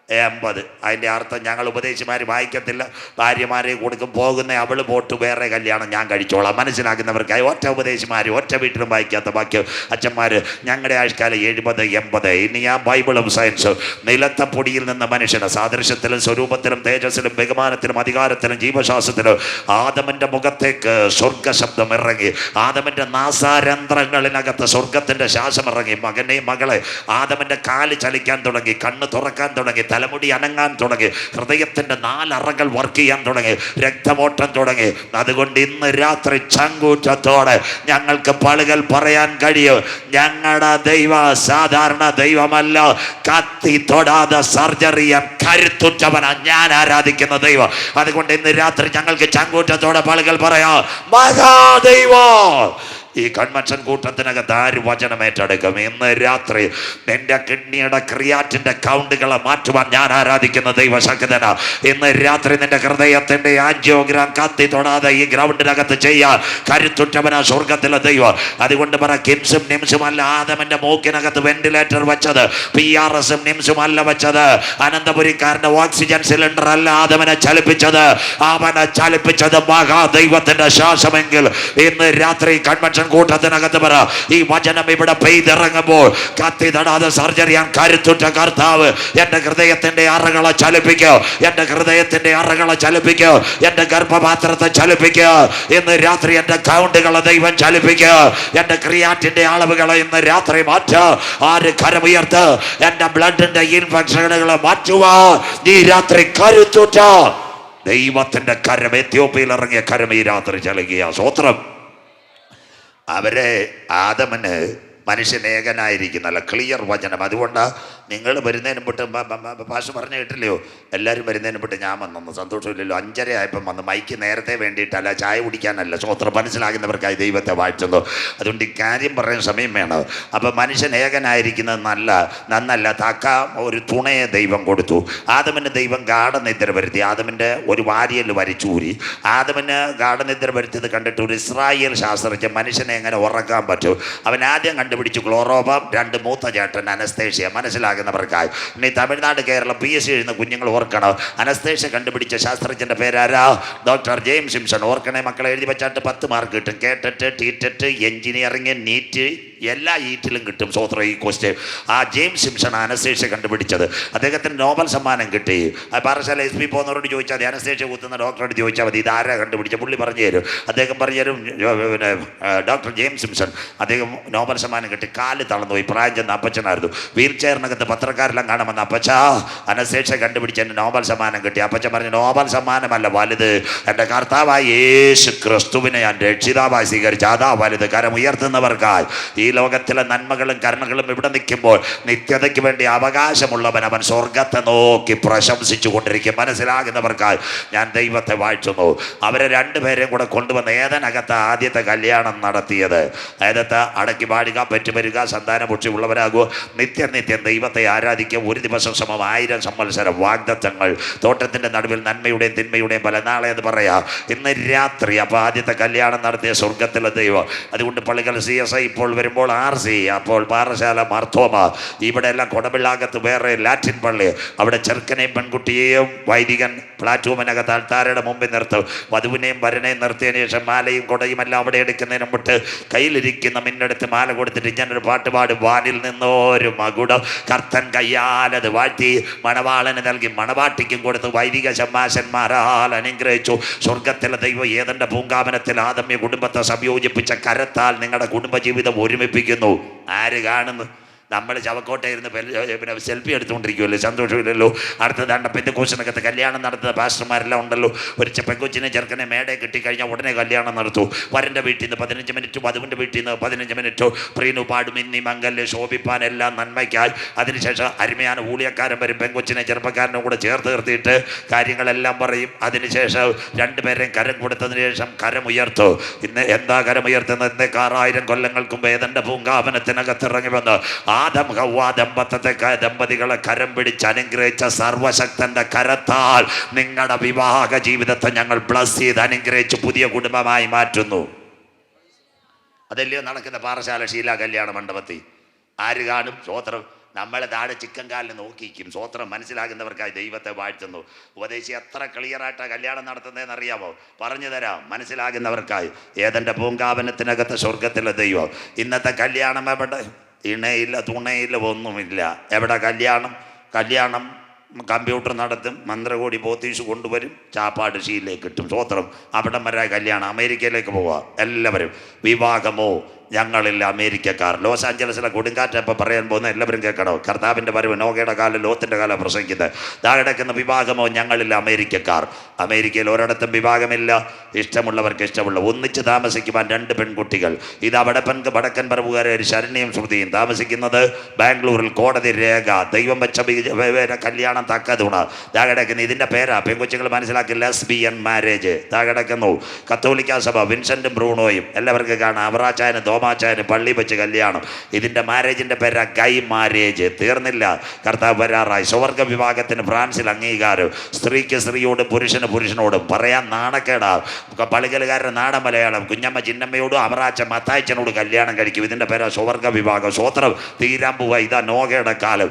80. അതിൻ്റെ അർത്ഥം ഞങ്ങൾ ഉപദേശിമാർ വായിക്കത്തില്ല, ഭാര്യമാരെ കൊടുക്കും, പോകുന്ന അവൾ പോട്ട് വേറെ കല്യാണം ഞാൻ കഴിച്ചോളാം. മനസ്സിലാക്കുന്നവർക്കായി ഒറ്റ ഉപദേശിമാർ ഒറ്റ വീട്ടിലും വായിക്കാത്ത ബാക്കി അച്ഛന്മാർ ഞങ്ങളുടെ ആയുഷ്കാലം 70, 80. ഇനി ആ ബൈബിളും സയൻസും നിലത്ത പൊടിയിൽ നിന്ന് മനുഷ്യന് സാദൃശ്യത്തിലും സ്വരൂപത്തിലും തേജസ്സിലും ബഹുമാനത്തിലും അധികാരത്തിലും ജീവശാസ്ത്രത്തിലും ആദമിൻ്റെ മുഖത്തേക്ക് സ്വർഗശബ്ദം ഇറങ്ങി. ആദമിൻ്റെ നാസാരന്ധ്രങ്ങളിനകത്ത് സ്വർഗത്തിൻ്റെ ശ്വാസം ഇറങ്ങി. മകനെ മകളെ ആദമിൻ്റെ കാല് ചലിക്കാൻ തുടങ്ങി, കണ്ണ് തുറക്കാൻ തുടങ്ങി, തലമുടി അനങ്ങാൻ തുടങ്ങി, ഹൃദയത്തിൻ്റെ 4 അറകൾ വർക്ക് ചെയ്യാൻ തുടങ്ങി, രക്തമോട്ടം തുടങ്ങി. അതുകൊണ്ട് ഇന്ന് രാത്രി ചങ്കൂറ്റത്തോടെ ഞങ്ങൾക്ക് പളുകൾ പറയാൻ കഴിയും, ഞങ്ങളുടെ ദൈവ സാധാരണ ദൈവമല്ല, കത്തി തൊടാതെ സർജറി ചെയ്യാൻ കരുത്തുറ്റവനാ ഞാൻ ആരാധിക്കുന്ന ദൈവം. അതുകൊണ്ട് ഇന്ന് രാത്രി ഞങ്ങൾക്ക് ചങ്കൂറ്റത്തോടെ പളുകൾ പറയാം, മഹാദൈവം. ഈ കൺവെൻഷൻ കൂട്ടത്തിനകത്ത് ആര് വചനം ഏറ്റെടുക്കും? ഇന്ന് രാത്രി എൻ്റെ കിഡ്നിയുടെ ക്രിയാറ്റിൻ്റെ കൗണ്ടുകളെ മാറ്റുവാൻ ഞാൻ ആരാധിക്കുന്ന ദൈവശക്തന. ഇന്ന് രാത്രി നിന്റെ ഹൃദയത്തിൻ്റെ ആൻജിയോഗ്രാം കത്തി തൊടാതെ ഈ ഗ്രൗണ്ടിനകത്ത് ചെയ്യാൻ കരുത്തുറ്റവനാ സ്വർഗത്തിലെ ദൈവം. അതുകൊണ്ട് പറ, കിംസും നിംസും അല്ല ആദമിൻ്റെ മൂക്കിനകത്ത് വെന്റിലേറ്റർ വെച്ചത്, PRSും നിംസും അല്ല വെച്ചത്, അനന്തപുരിക്കാരൻ്റെ ഓക്സിജൻ സിലിണ്ടർ അല്ല ആദമിനെ ചലിപ്പിച്ചത്, അവനെ ചലിപ്പിച്ചത് മഹാദൈവത്തിൻ്റെ ശ്വാസമെങ്കിൽ ഇന്ന് രാത്രി കൺവെൻഷൻ കൂട്ടത്തിനകത്ത് പറ, ഈ വചനം ഇവിടെ പെയ്തിറങ്ങുമ്പോൾ കത്തി തൊടാതെ സർജറി ചെയ്യാൻ കരുത്തുറ്റ കർത്താവ് എൻ്റെ ഹൃദയത്തിൻ്റെ അറകളെ ചലിപ്പിക്കുക, എൻ്റെ ഹൃദയത്തിൻ്റെ അറകളെ ചലിപ്പിക്കുക, എൻ്റെ ഗർഭപാത്രത്തെ ചലിപ്പിക്കുക. ഇന്ന് രാത്രി എൻ്റെ കൗണ്ടുകളെ ദൈവം ചലിപ്പിക്കുക, എൻ്റെ ക്രിയാറ്റിൻ്റെ അളവുകളെ ഇന്ന് രാത്രി മാറ്റുക. ആര് കരമുയർത്ത് എൻ്റെ ബ്ലഡിൻ്റെ ഇൻഫെക്ഷനുകളെ മാറ്റുക. ഈ രാത്രി കരുത്തുറ്റ ദൈവത്തിൻ്റെ കരം, എത്യോപ്യയിൽ ഇറങ്ങിയ കരം ഈ രാത്രി ചലിക്കുക. സ്വത്രം. അവരെ ആദമന് മനുഷ്യനേകനായിരിക്കുന്നല്ല, ക്ലിയർ വചനം. അതുകൊണ്ടാണ് നിങ്ങൾ വരുന്നതിന് മുട്ട് ഭാഷ പറഞ്ഞു കേട്ടില്ലയോ, എല്ലാവരും വരുന്നതിന് മുട്ട് ഞാൻ വന്നു, സന്തോഷമില്ലല്ലോ. 5:30 ആയപ്പം വന്ന്, മൈക്ക് നേരത്തെ വേണ്ടിയിട്ടല്ല, ചായ കുടിക്കാനല്ല. സ്വത്രം. മനസ്സിലാകുന്നവർക്കായി ദൈവത്തെ വാഴ്ത്തുന്നു. അതുകൊണ്ട് ഈ കാര്യം പറയാൻ സമയം വേണം. അപ്പം മനുഷ്യൻ ഏകനായിരിക്കുന്നത് നന്നല്ല. തക്ക ഒരു തുണയെ ദൈവം കൊടുത്തു. ആദമിന് ദൈവം ഗാഠനിദ്ര വരുത്തി. ആദമിൻ്റെ ഒരു വാരിയൽ വരിച്ചൂരി. ആദമിന് ഗാഠനിദ്ര വരുത്തിയത് കണ്ടിട്ട് ഒരു ഇസ്രായേൽ ശാസ്ത്രജ്ഞൻ മനുഷ്യനെ എങ്ങനെ ഉറക്കാൻ പറ്റും അവൻ ആദ്യം കണ്ടുപിടിച്ചു ക്ലോറോഫാം, 2 മൂത്ത ചേട്ടൻ അനസ്തേഷ്യ. മനസ്സിലാകുന്നവർക്കായി. ഇനി തമിഴ്നാട്, കേരളം PSC എഴുതുന്ന കുഞ്ഞുങ്ങൾ ഓർക്കണം, അനസ്തേഷ്യ കണ്ടുപിടിച്ച ശാസ്ത്രജ്ഞൻ്റെ പേരാരാ? Doctor James Simpson. ഓർക്കണേ മക്കളെ, എഴുതി വെച്ചാട്ട് 10 മാർക്ക് കിട്ടും. കേട്ടിട്ട് ടീറ്ററ്റ് എഞ്ചിനീയറിങ് നീറ്റ് എല്ലാ ഈറ്റിലും കിട്ടും. സ്വോത്ര ഈ ക്വസ്റ്റ്യൻ. ആ ജെയിംസ് സിംസൺ അനസ്തേഷ്യ കണ്ടുപിടിച്ചത്. അദ്ദേഹത്തിന് നോബൽ സമ്മാനം കിട്ടി. പാറശാല SP പോകുന്നവരോട് ചോദിച്ചാൽ മതി, അനസ്തേഷ്യ കുത്തുന്ന ഡോക്ടറോട് ചോദിച്ചാൽ മതി, ഇതാരാ കണ്ടുപിടിച്ച? പുള്ളി പറഞ്ഞു തരും. അദ്ദേഹം പറഞ്ഞു തരും. പിന്നെ ഡോക്ടർ ജെയിംസ് സിംസൺ, അദ്ദേഹം നോബൽ സമ്മാനം കിട്ടി. കാല് തളർന്നു പോയി, പ്രായം ചെന്ന അപ്പച്ചനായിരുന്നു. വീൽ ചെയറിനകത്ത് പത്രക്കാരെല്ലാം കാണുമെന്ന്, അപ്പച്ച അനസ്തേഷ്യ കണ്ടുപിടിച്ച് എൻ്റെ നോബൽ സമ്മാനം കിട്ടി. അപ്പച്ചൻ പറഞ്ഞു, നോബൽ സമ്മാനമല്ല വലുത്, എൻ്റെ കർത്താവായ യേശു ക്രിസ്തുവിനെ ഞാൻ രക്ഷിതാവായി സ്വീകരിച്ചു, അതാ വലുത്. കരം ഉയർത്തുന്നവർക്കായി ഈ ലോകത്തിലെ നന്മകളും കരുണകളും ഇവിടെ നിൽക്കുമ്പോൾ നിത്യതയ്ക്ക് വേണ്ടി അവകാശമുള്ളവൻ അവൻ സ്വർഗത്തെ നോക്കി പ്രശംസിച്ചു കൊണ്ടിരിക്കും. മനസ്സിലാകുന്നവർക്കായി ഞാൻ ദൈവത്തെ വാഴ്ത്തുന്നു. അവരെ 2 പേരെയും കൂടെ കൊണ്ടുവന്ന് ഏതനകത്ത് ആദ്യത്തെ കല്യാണം നടത്തിയത്. ഏതത്ത് അടക്കി പാടുക, പെറ്റുവരിക, സന്താനപുക്ഷി ഉള്ളവരാകുക, നിത്യം ദൈവത്തെ ആരാധിക്കുക. ഒരു ദിവസം സമം 1000 സംവത്സരം. വാഗ്ദത്തങ്ങൾ. തോട്ടത്തിൻ്റെ നടുവിൽ നന്മയുടെയും തിന്മയുടെയും പല നാളെ എന്ന് പറയാം. ഇന്ന് രാത്രി അപ്പോൾ ആദ്യത്തെ കല്യാണം നടത്തിയ സ്വർഗത്തിലെ ദൈവം. അതുകൊണ്ട് പള്ളികൾ CSI ഇപ്പോൾ വരുമ്പോൾ RC, അപ്പോൾ പാറശാല മാർത്തോമ, ഇവിടെ എല്ലാം കൊടപിള്ളാകത്ത് വേറെ ലാറ്റിൻ പള്ളി. അവിടെ ചെറുക്കനെയും പെൺകുട്ടിയെയും വൈദികൻ പ്ലാറ്റ്ഫോമിനകത്ത് ആൾത്താരുടെ മുമ്പിൽ നിർത്തും. വധുവിനെയും വരനെയും നിർത്തിയതിനു ശേഷം മാലയും കൊടയും എല്ലാം അവിടെ എടുക്കുന്നതിന് മുട്ട് കയ്യിലിരിക്കുന്ന മിന്നെടുത്ത് മാല കൊടുത്തിട്ട് ഞാനൊരു പാട്ട് പാടും. വാനിൽ നിന്നൊരു മകുടം കർത്താവ് കർത്തൻ കയ്യാലത് വാഴ്ത്തി മണവാളന് നൽകി മണവാട്ടിക്കും കൊടുത്ത് വൈദിക ശമ്മാശന്മാരാൽ അനുഗ്രഹിച്ചു. സ്വർഗത്തിലെ ദൈവം ഏതൻ്റെ പൂങ്കാവനത്തിൽ ആദമ്യ കുടുംബത്തെ സംയോജിപ്പിച്ച കരത്താൽ നിങ്ങളുടെ കുടുംബജീവിതം ഒരുമിപ്പിക്കുന്നു. ആര് കാണുന്നു? നമ്മൾ ചവക്കോട്ടയിരുന്ന് പിന്നെ സെൽഫി എടുത്തുകൊണ്ടിരിക്കുമല്ലോ, സന്തോഷമില്ലല്ലോ. അടുത്ത ദാണ്ട പെന്തക്കോസ്തിനകത്ത് കല്യാണം നടത്തുന്ന പാസ്റ്റർമാരെല്ലാം ഉണ്ടല്ലോ. ഒരു പെങ്കൊച്ചിനെ ചെറുക്കനെ മേടെ കിട്ടിക്കഴിഞ്ഞാൽ ഉടനെ കല്യാണം നടത്തൂ. വരൻ്റെ വീട്ടിൽ നിന്ന് 15 മിനിറ്റും വധുവിൻ്റെ വീട്ടിൽ നിന്ന് 15 മിനിറ്റോ പ്രീനു പാടും ഇന്നി മംഗല്യ ശോഭിപ്പാൻ എല്ലാം നന്മയ്ക്കായി. അതിനുശേഷം അരുമயான ഊഴിയക്കാരൻ വരും, പെങ്കൊച്ചിനെ ചെറുപ്പക്കാരനും കൂടെ ചേർത്ത് നിർത്തിയിട്ട് കാര്യങ്ങളെല്ലാം പറയും. അതിനുശേഷം രണ്ടുപേരെയും കരം കൊടുത്തതിന് ശേഷം കരമുയർത്തു. ഇന്ന് എന്താ കരമുയർത്തുന്നത്? ഇന്ന് 6000 കൊല്ലങ്ങൾക്ക് മുമ്പ് ഏതൻ്റെ പൂങ്കാവനത്തിനകത്തിറങ്ങി വന്ന് ആദം ഹവ്വ ദമ്പതികളെ കരം പിടിച്ച് അനുഗ്രഹിച്ച സർവശക്തന്റെ കരത്താൽ നിങ്ങളുടെ വിവാഹ ജീവിതത്തെ ഞങ്ങൾ ബ്ലസ് ചെയ്ത് അനുഗ്രഹിച്ച് പുതിയ കുടുംബമായി മാറ്റുന്നു. അതല്ലയോ നടക്കുന്ന പാറശാല ശീല കല്യാണ മണ്ഡപത്തിൽ. ആര് കാണും? സ്വോത്രം. നമ്മളെ താഴെ ചിക്കൻ കാലിന് നോക്കിയിരിക്കും. സ്വോത്രം. മനസ്സിലാകുന്നവർക്കായി ദൈവത്തെ വാഴ്ത്തുന്നു. ഉപദേശി എത്ര ക്ലിയറായിട്ടാണ് കല്യാണം നടത്തുന്നതെന്ന് അറിയാമോ? പറഞ്ഞു തരാം, മനസ്സിലാകുന്നവർക്കായി. ഏതൻ്റെ പൂങ്കാവനത്തിനകത്ത് സ്വർഗത്തിലെ ദൈവം. ഇന്നത്തെ കല്യാണം എവിടെ? ഇണയില്ല, തുണയില്ല, ഒന്നുമില്ല. എവിടെ കല്യാണം? കല്യാണം കമ്പ്യൂട്ടർ നടത്തും, മന്ത്രകോടി പോത്തീസ് കൊണ്ടുവരും, ചാപ്പാട് ശീലേക്ക് കിട്ടും. സ്വോത്രം. അവിടം വരെ കല്യാണം. അമേരിക്കയിലേക്ക് പോവുക എല്ലാവരും. വിവാഹമോ? ഞങ്ങളില്ല അമേരിക്കക്കാർ. ലോസ് ആഞ്ചലസിലെ കൊടുങ്കാറ്റ് ഇപ്പോൾ പറയാൻ പോകുന്ന എല്ലാവരും കേൾക്കണോ? കർത്താവിൻ്റെ വരവ്, നോഗയുടെ കാലം, ലോത്തിൻ്റെ കാലം പ്രസംഗിക്കുന്നത്. താഴെക്കുന്ന വിഭാഗമോ? ഞങ്ങളില്ല അമേരിക്കക്കാർ. അമേരിക്കയിൽ ഒരിടത്തും വിഭാഗമില്ല. ഇഷ്ടമുള്ളവർക്ക് ഇഷ്ടമുള്ള ഒന്നിച്ച് താമസിക്കുവാൻ 2 പെൺകുട്ടികൾ. ഇത് വടക്കൻ പറവുകാരെ ഒരു ശരണ്യം ശ്രുതിയും താമസിക്കുന്നത് ബാംഗ്ലൂരിൽ. കോടതി രേഖ, ദൈവം വെച്ച കല്യാണം തക്കതുണ. താഴെക്കുന്ന ഇതിൻ്റെ പേരാ പെൺകൊച്ചുകൾ മനസ്സിലാക്കി, ലെസ്ബിയൻ മാരേജ്. താഴെക്കുന്നു കത്തോലിക്ക സഭ, വിൻസെന്റും ബ്രൂണോയും എല്ലാവർക്കും കാണാം. അവറാച്ചായനും തോമാച്ചായനും പള്ളി വെച്ച് കല്യാണം. ഇതിൻ്റെ മാരേജിൻ്റെ പേരാ ഗൈ മാരേജ്. തീർന്നില്ല, കർത്താവ് വരാറായി. സ്വർഗ വിഭാഗത്തിന് ഫ്രാൻസിൽ അംഗീകാരം. സ്ത്രീക്ക് സ്ത്രീയോടും പുരുഷന് പുരുഷനോടും. പറയാൻ നാണക്കേടാ. പള്ളികലുകാരുടെ നാട മലയാളം. കുഞ്ഞമ്മ ചിന്നമ്മയോടും അവറാച്ച മത്തായച്ചനോട് കല്യാണം കഴിക്കും. ഇതിൻ്റെ പേരാ സ്വർഗ വിഭാഗം. സ്വോത്രം. തീരാൻ പോവുക. ഇതാ നോഗയുടെ കാലം.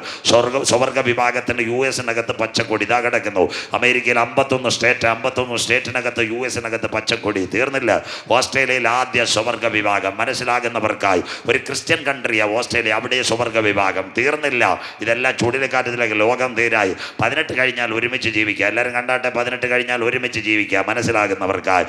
സ്വർഗ വിഭാഗത്തിൻ്റെ US-നകത്ത് പച്ചക്കൊടി. ഇതാ കിടക്കുന്നു. അമേരിക്കയിൽ 51 സ്റ്റേറ്റ്, 51 സ്റ്റേറ്റിനകത്ത് US-നകത്ത് പച്ചക്കൊടി. തീർന്നില്ല. ഓസ്ട്രേലിയയിൽ ആദ്യ സ്വർഗ വിഭാഗം. മനസ്സിലാകുന്നവർക്കായി. ഒരു ക്രിസ്ത്യൻ കൺട്രിയാണ് ഓസ്ട്രേലിയ, അവിടെ സ്വർഗ വിഭാഗം. തീർന്നില്ല. ഇതെല്ലാം ചുഴലിക്കാറ്റത്തിലേക്ക് ലോകം തീരായി. 18 കഴിഞ്ഞാൽ ഒരുമിച്ച് ജീവിക്കുക. എല്ലാവരും കണ്ടാട്ടെ, 18 കഴിഞ്ഞാൽ ഒരുമിച്ച് ജീവിക്കുക. മനസ്സിലാകുന്നവർക്കായി.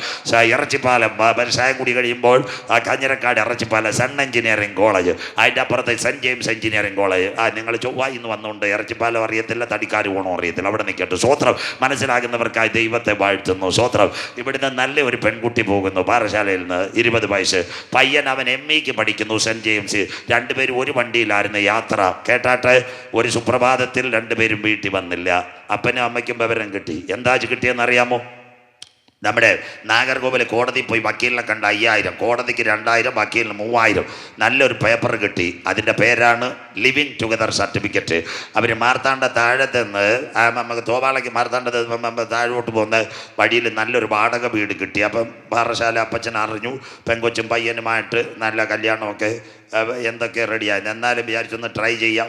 ഇറച്ചിപ്പാലം വ്യവസായം കൂടി കഴിയുമ്പോൾ കാഞ്ഞിരക്കാട് ഇറച്ചിപ്പാലം സൺ എഞ്ചിനീയറിംഗ് കോളേജ്. അതിൻ്റെ അപ്പുറത്ത് സെൻറ്റ് ജെയിംസ് എഞ്ചിനീയറിംഗ് കോളേജ്. നിങ്ങൾ ചൊവ്വായി ഇന്ന് വന്നുകൊണ്ട് ഇറച്ചിപ്പാലം അറിയത്തില്ല, തടിക്കാർ പോകണോ അറിയത്തില്ല. അവിടെ നിൽക്കട്ടെ. സ്വോത്രം. മനസ്സിലാകുന്നവർക്കായി ദൈവത്തെ വാഴ്ത്തുന്നു. സ്വോത്രം. ഇവിടുന്ന് നല്ല ഒരു പെൺകുട്ടി പോകുന്നു പാറശാലയിൽ നിന്ന്. 20 വയസ്സ് പയ്യൻ. അവൻ ME-ക്ക് പഠിക്കുന്നു, സെൻറ്റ് ജെയിംസ്. 2 പേരും ഒരു വണ്ടിയിലായിരുന്നു യാത്ര. കേട്ടാട്ടെ, ഒരു സുപ്രഭാതത്തിൽ 2 പേരും വീട്ടിൽ വന്നില്ല. അപ്പനും അമ്മയ്ക്കും വിവരം കിട്ടി. എന്താ കിട്ടിയെന്നറിയാമോ? നമ്മുടെ നാഗർകോവിൽ കോടതി പോയി വക്കീലിനെ കണ്ട 5000, കോടതിക്ക് 2000, വക്കീലിന് 3000. നല്ലൊരു പേപ്പർ കിട്ടി. അതിൻ്റെ പേരാണ് ലിവിങ് ടുഗദർ സർട്ടിഫിക്കറ്റ്. അവർ മാർത്താണ്ഡ താഴത്ത് നിന്ന് നമുക്ക് തോവാളയ്ക്ക് മാർത്താണ്ഡ താഴോട്ട് പോകുന്ന വഴിയിൽ നല്ലൊരു വാടക വീട് കിട്ടി. അപ്പം പാറശാല അപ്പച്ചൻ അറിഞ്ഞു പെങ്കൊച്ചും പയ്യനുമായിട്ട് നല്ല കല്യാണമൊക്കെ എന്തൊക്കെ റെഡിയായി. എന്നാലും വിചാരിച്ചൊന്ന് ട്രൈ ചെയ്യാം.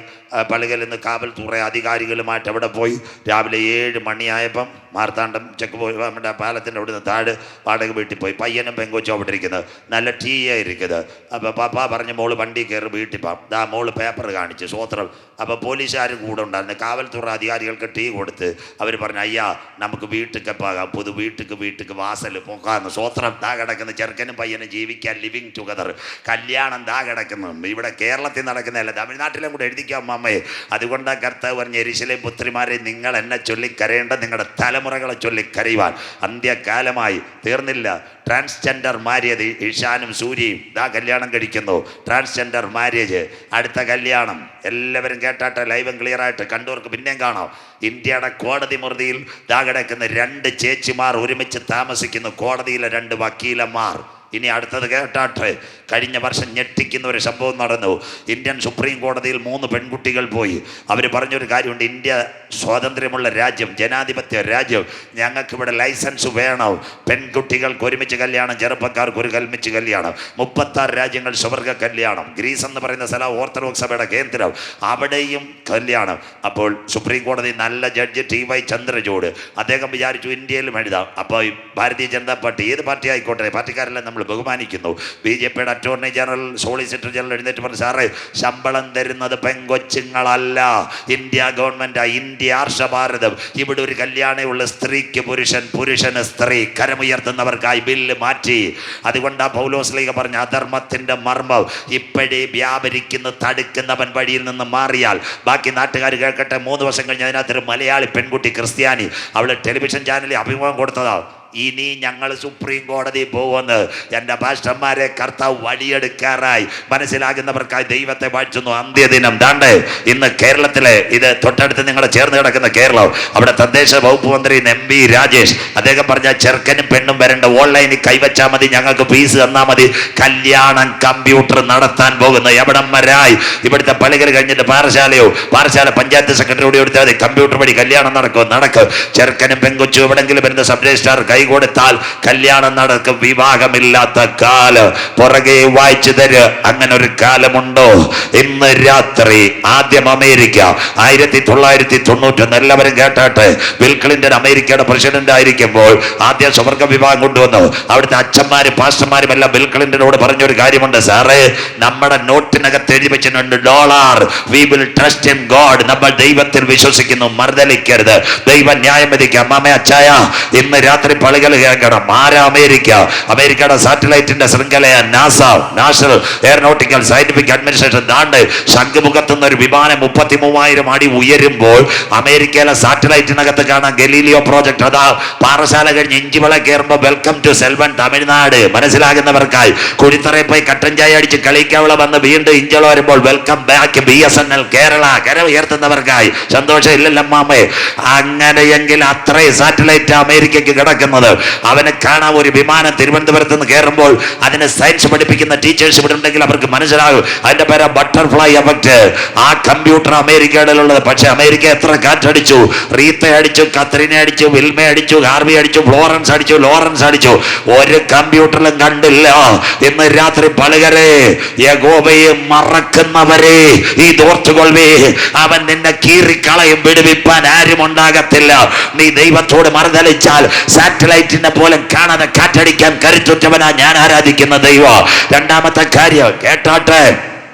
പള്ളികളിൽ നിന്ന് കാവൽ തുറ അധികാരികളുമായിട്ട് അവിടെ പോയി. രാവിലെ 7 മണിയായപ്പം മാർത്താണ്ഡം ചെക്ക് പോയി നമ്മുടെ പാലത്തിൻ്റെ അവിടെ നിന്ന് താഴെ വാടക വീട്ടിൽ പോയി. പയ്യനും പെങ്കൊച്ചും അവിടെ ഇരിക്കുന്നത്, നല്ല ടീ ആയിരിക്കുന്നത്. അപ്പോൾ പാപ്പ പറഞ്ഞ് മോള് വണ്ടി കയറി വീട്ടിൽ പോകാം. ദാ മോള് പേപ്പർ കാണിച്ച്. സ്വോത്രം. അപ്പോൾ പോലീസുകാരും കൂടെ ഉണ്ടായിരുന്നു. കാവൽ തുറ അധികാരികൾക്ക് ടീ കൊടുത്ത് അവർ പറഞ്ഞു, അയ്യാ നമുക്ക് വീട്ടിലേക്ക് പോകാം, പുതു വീട്ടിക്ക് വാസൽ പോകാമെന്ന്. സ്വോത്രം. ദാ കിടക്കുന്ന ചെറുക്കനും പയ്യനും ജീവിക്കാൻ ലിവിങ് ടുഗദർ. കല്യാണം ദാ കിടക്കുന്നു. ഇവിടെ കേരളത്തിൽ നടക്കുന്നതല്ല, തമിഴ്നാട്ടിലും കൂടെ എഴുതിക്കാം അമ്മയെ. അതുകൊണ്ടാണ് കർത്താവ് പറഞ്ഞ, യെരൂശലേം പുത്രിമാരെ നിങ്ങൾ എന്നെ ചൊല്ലിക്കരയേണ്ട, നിങ്ങളുടെ തലമുറകളെ ചൊല്ലിക്കരയുവാൻ അന്ത്യകാലമായി. തീർന്നില്ല. Transgender marriage. ഇഷാനും സൂര്യയും ദാ കല്യാണം കഴിക്കുന്നു. Transgender marriage. അടുത്ത കല്യാണം എല്ലാവരും കേട്ടാട്ടെ, ലൈവും ക്ലിയറായിട്ട് കണ്ടവർക്ക് പിന്നെയും കാണാം. ഇന്ത്യയുടെ കോടതി മുറിയിൽ ദാ കിടക്കുന്ന 2 ചേച്ചിമാർ ഒരുമിച്ച് താമസിക്കുന്നു. കോടതിയിലെ 2 വക്കീലന്മാർ. ഇനി അടുത്തത് കേട്ടാട്ടെ. കഴിഞ്ഞ വർഷം ഞെട്ടിക്കുന്ന ഒരു സംഭവം നടന്നു. ഇന്ത്യൻ സുപ്രീം കോടതിയിൽ 3 പെൺകുട്ടികൾ പോയി. അവർ പറഞ്ഞൊരു കാര്യമുണ്ട്, ഇന്ത്യ സ്വാതന്ത്ര്യമുള്ള രാജ്യം, ജനാധിപത്യ രാജ്യം, ഞങ്ങൾക്കിവിടെ ലൈസൻസ് വേണം. പെൺകുട്ടികൾക്ക് ഒരുമിച്ച് കല്യാണം, ചെറുപ്പക്കാർക്ക് ഒരു കൽമിച്ച് കല്യാണം. 36 രാജ്യങ്ങൾ സ്വർഗ കല്യാണം. ഗ്രീസ് എന്ന് പറയുന്ന സ്ഥലം ഓർത്തഡോക്സ് സഭയുടെ കേന്ദ്രം, അവിടെയും കല്യാണം. അപ്പോൾ സുപ്രീം കോടതി നല്ല ജഡ്ജ് TY ചന്ദ്രചൂഡ് അദ്ദേഹം വിചാരിച്ചു ഇന്ത്യയിലും എഴുതാം. അപ്പോൾ ഭാരതീയ ജനതാ പാർട്ടി, ഏത് പാർട്ടി ആയിക്കോട്ടെ, പാർട്ടിക്കാരെല്ലാം നമ്മൾ നമ്മൾ ബഹുമാനിക്കുന്നു. BJP attorney general solicitor general എഴുന്നേറ്റ് പറഞ്ഞു, സാറേ ശമ്പളം തരുന്നത് പെങ്കൊച്ചുങ്ങളല്ല, ഇന്ത്യ ഗവൺമെന്റ്, ഇന്ത്യ ആർഷഭാരതം. ഇവിടെ ഒരു കല്യാണമുള്ള സ്ത്രീക്ക് പുരുഷൻ, പുരുഷന് സ്ത്രീ. കരമുയർത്തുന്നവർക്കായി ബില്ല് മാറ്റി. അതുകൊണ്ട് ആ പൗലോസ് ലീഗ പറഞ്ഞ അധർമ്മത്തിന്റെ മർമ്മം ഇപ്പോഴേ വ്യാപരിക്കുന്ന തടുക്കുന്നവൻ വഴിയിൽ നിന്ന് മാറിയാൽ ബാക്കി നാട്ടുകാർ കേൾക്കട്ടെ. 3 ദിവസം കഴിഞ്ഞ് അതിനകത്തൊരു മലയാളി പെൺകുട്ടി ക്രിസ്ത്യാനി, അവൾ ടെലിവിഷൻ ചാനലിൽ അഭിമുഖം കൊടുത്തതാ. ഇനി ഞങ്ങൾ സുപ്രീം കോടതി പോകുമെന്ന് എൻ്റെ പാസ്റ്റർമാരെ കർത്താവ് വഴിയെടുക്കാറായി. മനസ്സിലാകുന്നവർക്കായി ദൈവത്തെ വാഴ്ത്തുന്നു. അന്ത്യദിനം ദാണ്ട് ഇന്ന് കേരളത്തിലെ, ഇത് തൊട്ടടുത്ത് നിങ്ങളെ ചേർന്ന് കിടക്കുന്ന കേരളം, അവിടെ തദ്ദേശ വകുപ്പ് മന്ത്രി MP രാജേഷ് അദ്ദേഹം പറഞ്ഞ ചെറുക്കനും പെണ്ണും വരേണ്ട, ഓൺലൈനിൽ കൈവച്ചാൽ മതി, ഞങ്ങൾക്ക് ഫീസ് തന്നാൽ മതി. കല്യാണം കമ്പ്യൂട്ടർ നടത്താൻ പോകുന്നു. എവിടം വരായി? ഇവിടുത്തെ പള്ളികൾ കഴിഞ്ഞിട്ട് പാറശാല പഞ്ചായത്ത് സെക്രട്ടറിയോട് എടുത്താൽ മതി, കമ്പ്യൂട്ടർ വഴി കല്യാണം നടക്കും. ചെറുക്കനും പെങ്കൊച്ചും എവിടെങ്കിലും വരുന്ന സബ് രജിസ്ട്രാർ കൈ കൊടുത്താൽ കല്യാണം നടക്കും. വിവാഹമില്ലാത്ത കാലം പുറകെ വായിച്ചു തര്. അങ്ങനെ ഒരു കാലമുണ്ടോ? ഇന്ന് രാത്രി ആദ്യം അമേരിക്ക 1991, എല്ലാവരും കേട്ടാട്ടെ. ബിൽ ക്ലിന്റൺ അമേരിക്കയുടെ പ്രസിഡന്റ് ആയിരിക്കുമ്പോൾ ആദ്യം സ്വർഗ വിവാഹം കൊണ്ടുവന്നു. അവിടുത്തെ അച്ഛന്മാരും പാസ്റ്റർമാരും എല്ലാം ബിൽ ക്ലിന്റനോട് പറഞ്ഞൊരു കാര്യമുണ്ട്, സാറേ നമ്മുടെ നോട്ടിനകത്ത് എഴുതി വെച്ചിട്ടുണ്ട് $. We will trust in God. നമ്മൾ ദൈവത്തിൽ വിശ്വസിക്കുന്നു, മറുതലിക്കരുത്, ദൈവം ന്യായം വിധിക്കാം. അമ്മാമ അച്ചായ ഇന്ന് രാത്രി പള്ളികൾ കേൾക്കണം. ആരാ? അമേരിക്കയുടെ സാറ്റലൈറ്റിന്റെ ശൃംഖലയ നാഷണൽ എയറോനോട്ടിക്കൽ സയന്റിഫിക് അഡ്മിനിസ്ട്രേഷൻ. ദാണ്ട് ശംഖുമുഖത്തുനിന്ന് ഒരു വിമാനം 33,000 അടി ഉയരുമ്പോൾ അമേരിക്കയിലെ സാറ്റലൈറ്റിനകത്ത് കാണാം ഗലീലിയോ പ്രോജക്ട്. അതാ പാറശാല കഴിഞ്ഞ് ഇഞ്ചിവള കയറുമ്പോൾ വെൽക്കം ടു സെൽവൻ തമിഴ്നാട്. മനസ്സിലാകുന്നവർക്കായി കുഴിത്തറയിൽ പോയി കട്ടൻ ചായ അടിച്ച് കളിക്കാവള വന്ന് വീണ്ടും ഇഞ്ചള വരുമ്പോൾ വെൽക്കം ബാക്ക് BSNL കേരള. കര ഉയർത്തുന്നവർക്കായി സന്തോഷം ഇല്ലല്ലോ അമ്മാമേ? അങ്ങനെയെങ്കിൽ അത്രയും സാറ്റലൈറ്റ് അമേരിക്കയ്ക്ക് കിടക്കുന്നത്. അവന് കാണാൻ ഒരു വിമാനം തിരുവനന്തപുരത്ത് നിന്ന് കയറുമ്പോൾ അതിന് സയൻസ് പഠിപ്പിക്കുന്ന ടീച്ചേഴ്സ് ഇവിടെ ഉണ്ടെങ്കിൽ അവർക്ക് മനസ്സിലാകും. അതിന്റെ പേര് ബട്ടർഫ്ലൈ എഫക്ട്. ആ കമ്പ്യൂട്ടർ അമേരിക്കയിലുള്ളത്. പക്ഷെ അമേരിക്ക എത്ര കാറ്റടിച്ചു? റീത്ത അടിച്ചു, കത്രീന അടിച്ചു, വിൽമ അടിച്ചു, ഹാർവി അടിച്ചു, ഫ്ലോറൻസ് അടിച്ചു, ലോറൻസ് അടിച്ചു. ഒരു കമ്പ്യൂട്ടറിലും കണ്ടില്ല. ഇന്ന് രാത്രി പലകരെ യഹോവയെ മറക്കുന്നവരെ ഈ ഓർത്തുകൊള്ളേ, അവൻ നിന്നെ കീറിക്കളയും, വിടുവിപ്പാൻ ആരും ഉണ്ടാകത്തില്ല. നീ ദൈവത്തോട് മറുതലിച്ചാൽ സാറ്റലൈറ്റിനെ പോലെ കാണാതെ കാറ്റടിക്കാൻ കരുത്തുറ്റവനാ ഞാൻ ആരാധിക്കുന്ന ദൈവം. രണ്ടാമത്തെ കാര്യം കേട്ടാട്ടെ,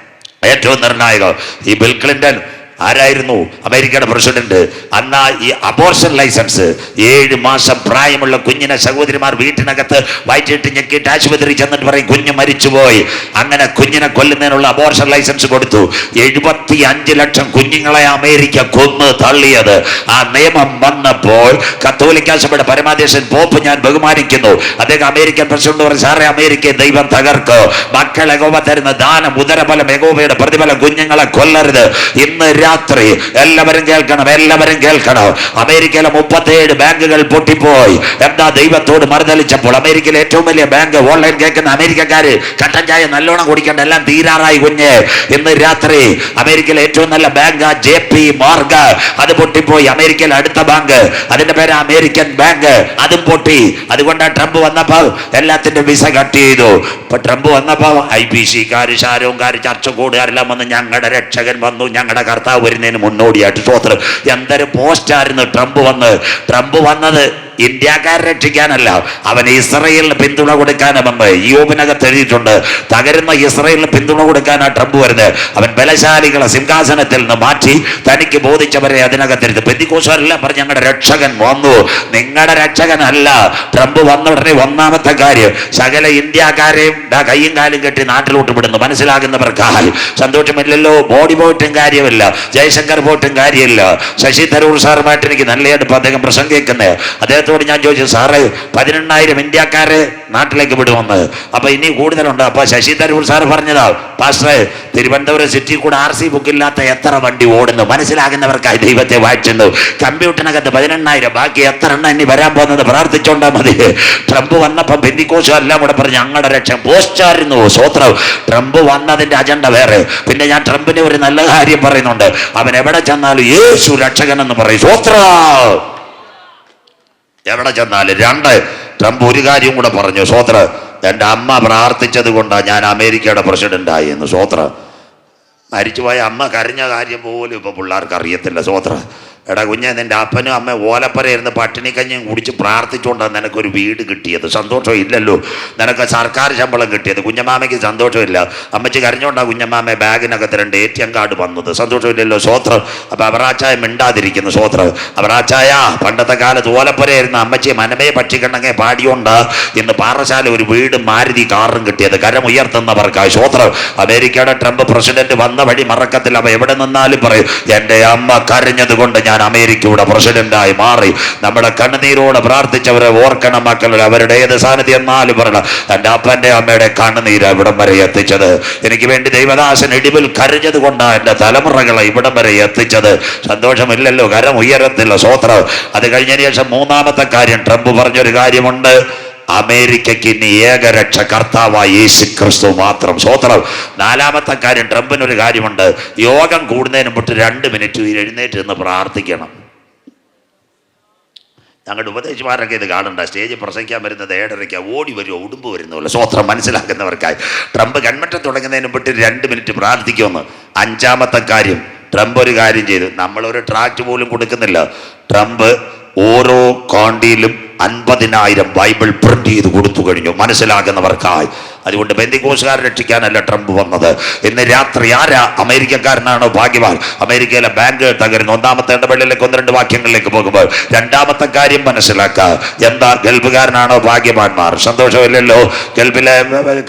ഏറ്റവും നിർണായകം. ഈ ബിൽ ക്ലിന്റൺ ആരായിരുന്നു? അമേരിക്കയുടെ പ്രസിഡന്റ്. അന്നാ ഈ അബോർഷൻ ലൈസൻസ് 7 മാസം പ്രായമുള്ള കുഞ്ഞിനെ സഹോദരിമാർ വീട്ടിനകത്ത് വയറ്റിട്ട് ഞെക്കിയിട്ട് ആശുപത്രി ചെന്നിട്ട് പറയും കുഞ്ഞ് മരിച്ചുപോയി. അങ്ങനെ കുഞ്ഞിനെ കൊല്ലുന്നതിനുള്ള അബോർഷൻ ലൈസൻസ് കൊടുത്തു. 75 ലക്ഷം കുഞ്ഞുങ്ങളെ അമേരിക്ക കൊന്ന് തള്ളിയത്. ആ നിയമം വന്നപ്പോൾ കത്തോലിക്ക സഭയുടെ പരമാധ്യക്ഷൻ പോപ്പ് ഞാൻ ബഹുമാനിക്കുന്നു. അദ്ദേഹം അമേരിക്കൻ പ്രസിഡന്റ് പറഞ്ഞു, സാറേ അമേരിക്കയെ ദൈവം തകർക്കോ, മക്കൾ യഹോവ തരുന്ന ദാനം ഉദരഫലം യഹോവയുടെ പ്രതിഫലം, കുഞ്ഞുങ്ങളെ കൊല്ലരുത്. ഇന്ന് രാത്രി എല്ലാവരും കേൾക്കണം. അമേരിക്കയിലെ 37 ബാങ്കുകൾ പൊട്ടിപ്പോയി. എന്താ? ദൈവത്തോട് മറുതലിച്ചപ്പോൾ. അമേരിക്കയിലെ ഏറ്റവും വലിയ ബാങ്ക്, ഓൺലൈൻ കേൾക്കുന്ന അമേരിക്കക്കാര് കട്ടൻ ചായ നല്ലോണം കുടിക്കണ്ട, എല്ലാം തീരാറായി കുഞ്ഞ്. ഇന്ന് രാത്രി അമേരിക്കയിലെ ഏറ്റവും നല്ല ബാങ്ക് JP മോർഗൻ, അത് പൊട്ടിപ്പോയി. അമേരിക്കയിലെ അടുത്ത ബാങ്ക്, അതിന്റെ പേര് അമേരിക്കൻ ബാങ്ക്, അതും പൊട്ടി. അതുകൊണ്ട് ട്രംപ് വന്നപ്പോൾ എല്ലാത്തിന്റെ വിസ കട്ട് ചെയ്തു. ഇപ്പൊ ട്രംപ് വന്നപ്പോ IPC-കാര്, ഷാരൂഖ്കാര്, ചർച്ച കൂടുകാരെല്ലാം വന്ന് ഞങ്ങളുടെ രക്ഷകൻ വന്നു, ഞങ്ങളുടെ കർത്താവ് വരുന്നതിന് മുന്നോടിയായിട്ട് സ്വോത്രം. എന്തൊരു പോസ്റ്റായിരുന്നു ട്രംപ് വന്നത് ഇന്ത്യക്കാരെ രക്ഷിക്കാനല്ല, അവൻ ഇസ്രയേലിന് പിന്തുണ കൊടുക്കാനുമെന്ന് യോബിനകത്ത് എഴുതിയിട്ടുണ്ട്. തകരുന്ന ഇസ്രയേലിന് പിന്തുണ കൊടുക്കാനാണ് ട്രംപ് വരുന്നത്. അവൻ ബലശാലികളെ സിംഹാസനത്തിൽ നിന്ന് മാറ്റി തനിക്ക് ബോധിച്ചവരെ അതിനകത്തിരുത്ത്. പെന്തിക്കോസുകാരെല്ലാം പറഞ്ഞ് ഞങ്ങളുടെ രക്ഷകൻ വന്നു. നിങ്ങളുടെ രക്ഷകനല്ല. ട്രംപ് വന്ന ഉടനെ ഒന്നാമത്തെ കാര്യം സകല ഇന്ത്യക്കാരെയും കയ്യും കാലും കെട്ടി നാട്ടിലോട്ട് വിടുന്നു. മനസ്സിലാകുന്നവർക്കായി സന്തോഷമില്ലല്ലോ. മോഡി പോയിട്ടും കാര്യമില്ല, ജയശങ്കർ പോയിട്ടും കാര്യമില്ല. ശശി തരൂർ സാറുമായിട്ട് എനിക്ക് നല്ലതായിട്ട് അദ്ദേഹം പ്രസംഗിക്കുന്നത്. അദ്ദേഹത്തോട് ഞാൻ ചോദിച്ചു, സാറ് 18,000 ഇന്ത്യക്കാരെ നാട്ടിലേക്ക് വിടുമെന്ന്, അപ്പൊ ഇനി കൂടുതലുണ്ട്. അപ്പൊ ശശി തരൂർ സാർ പറഞ്ഞതാ, പാസ്റ്ററെ തിരുവനന്തപുരം സിറ്റി കൂടെ RC ബുക്കില്ലാത്ത എത്ര വണ്ടി ഓടുന്നു? മനസ്സിലാകുന്നവർക്കായി ദൈവത്തെ വായിച്ചുന്നു. കമ്പ്യൂട്ടറിനകത്ത് 18,000, ബാക്കി എത്ര എണ്ണം ഇനി വരാൻ പോകുന്നത് പ്രാർത്ഥിച്ചോണ്ടാ മതി. ട്രംപ് വന്നപ്പോ പെന്തിക്കോസും എല്ലാം കൂടെ പറഞ്ഞ് ഞങ്ങളുടെ രക്ഷ പോസ്റ്റായിരുന്നു. സ്വോത്രം. ട്രംപ് വന്നതിന്റെ അജണ്ട വേറെ. പിന്നെ ഞാൻ ട്രംപിനെ ഒരു നല്ല കാര്യം പറയുന്നുണ്ട്, അവൻ എവിടെ ചെന്നാലും യേശു രക്ഷകൻ എന്ന് പറയും. സ്വോത്രം. എവിടെ ചെന്നാലും. 2, ട്രംപ് ഒരു കാര്യം കൂടെ പറഞ്ഞു. സ്വോത്ര, എൻ്റെ അമ്മ പ്രാർത്ഥിച്ചത് കൊണ്ടാണ് ഞാൻ അമേരിക്കയുടെ പ്രസിഡന്റ് ആയി എന്ന്. സ്വോത്ര. മരിച്ചുപോയ അമ്മ കരഞ്ഞ കാര്യം പോലും ഇപ്പൊ പിള്ളേർക്ക് അറിയത്തില്ല. സ്വോത്ര. എടാ കുഞ്ഞെ, നിന്റെ അപ്പനും അമ്മ ഓലപ്പര ഇരുന്ന് പട്ടിണി കഞ്ഞിയും കുടിച്ച് പ്രാർത്ഥിച്ചുകൊണ്ടാണ് നിനക്കൊരു വീട് കിട്ടിയത്. സന്തോഷം ഇല്ലല്ലോ. നിനക്ക് സർക്കാർ ശമ്പളം കിട്ടിയത്. കുഞ്ഞമ്മാമയ്ക്ക് സന്തോഷമില്ല. അമ്മച്ചി കരഞ്ഞുകൊണ്ടാണ് കുഞ്ഞമ്മാമ ബാഗിനകത്ത് 2 ATM കാർഡ് വന്നത്. സന്തോഷമില്ലല്ലോ. സ്വോത്രം. അപ്പം അവറാച്ചായ മിണ്ടാതിരിക്കുന്നു. സ്വോത്രം. അവറാച്ചായ പണ്ടത്തെ കാലത്ത് ഓലപ്പര ഇരുന്ന് അമ്മച്ചി മനമേ പക്ഷിക്കണ്ടെങ്കിൽ പാടിയോണ്ട് ഇന്ന് പാറശാല ഒരു വീട് മാരുതി കാറും കിട്ടിയത്. കരമുയർത്തുന്നവർക്കായി. സ്വോത്രം. അമേരിക്കയുടെ ട്രംപ് പ്രസിഡന്റ് വന്ന വഴി മറക്കത്തില്ല. അവ എവിടെ നിന്നാലും പറയും, എൻ്റെ അമ്മ കരഞ്ഞത് കൊണ്ട് ഞാൻ അമേരിക്കയുടെ പ്രസിഡന്റായി മാറി. നമ്മുടെ കണ്ണുനീരോട് പ്രാർത്ഥിച്ചവരെ ഓർക്കണം മക്കൾ. അവരുടെ ഏത് സാന്നിധ്യം എന്നാലും പറയണം, എൻ്റെ അപ്പൻ്റെ അമ്മയുടെ കണ്ണുനീര് ഇവിടം വരെ എത്തിച്ചത്. എനിക്ക് വേണ്ടി ദൈവദാസൻ ഇടിവിൽ കരഞ്ഞത് കൊണ്ടാണ് എൻ്റെ തലമുറകളെ ഇവിടം വരെ എത്തിച്ചത്. സന്തോഷമില്ലല്ലോ. കരം ഉയരത്തില്ല. സ്വോത്രം. അത് കഴിഞ്ഞതിന് ശേഷം 3-ാമത്തെ കാര്യം ട്രംപ് പറഞ്ഞൊരു കാര്യമുണ്ട്. അമേരിക്കയ്ക്ക് ഇനി ഏകരക്ഷ കർത്താവായ യേശു ക്രിസ്തു മാത്രം. സ്വോത്രം. 4-ാമത്തെ കാര്യം ട്രംപിനൊരു കാര്യമുണ്ട്. യോഗം കൂടുന്നതിന് മുമ്പ് 2 മിനിറ്റ് എഴുന്നേറ്റ് നിന്ന് പ്രാർത്ഥിക്കണം. ഞങ്ങളുടെ ഉപദേശിമാരൊക്കെ ഇത് കാണണ്ട. സ്റ്റേജിൽ പ്രസംഗിക്കാൻ വരുന്നത് 7:30 ഓടി വരുമോ ഉടുമ്പ് വരുന്നില്ല. സ്വോത്രം. മനസ്സിലാക്കുന്നവർക്കായി ട്രംപ് കൺവെൻഷൻ തുടങ്ങുന്നതിന് മുമ്പ് 2 മിനിറ്റ് പ്രാർത്ഥിക്കുമെന്ന്. 5-ാമത്തെ കാര്യം ട്രംപ് ഒരു കാര്യം ചെയ്തു. നമ്മളൊരു ട്രാക്ട് പോലും കൊടുക്കുന്നില്ല. ട്രംപ് ഓരോ കോണ്ടിയിലും 50,000 ബൈബിൾ പ്രിന്റ് ചെയ്ത് കൊടുത്തു കഴിഞ്ഞു. മനസ്സിലാകുന്നവർക്കായി. അതുകൊണ്ട് പെന്തിക്കോസുകാരെ രക്ഷിക്കാനല്ല ട്രംപ് വന്നത്. ഇന്ന് രാത്രി ആരാ അമേരിക്കക്കാരനാണോ ഭാഗ്യവാൻ? അമേരിക്കയിലെ ബാങ്ക് തകരുന്നു. 1-ാമത്തെ ഇടപെടലിലേക്ക് 1-2 വാക്യങ്ങളിലേക്ക് പോകുമ്പോൾ 2-ാമത്തെ കാര്യം മനസ്സിലാക്കുക. എന്താ? ഗൾഫുകാരനാണോ ഭാഗ്യവാന്മാർ? സന്തോഷമില്ലല്ലോ. ഗൾഫിലെ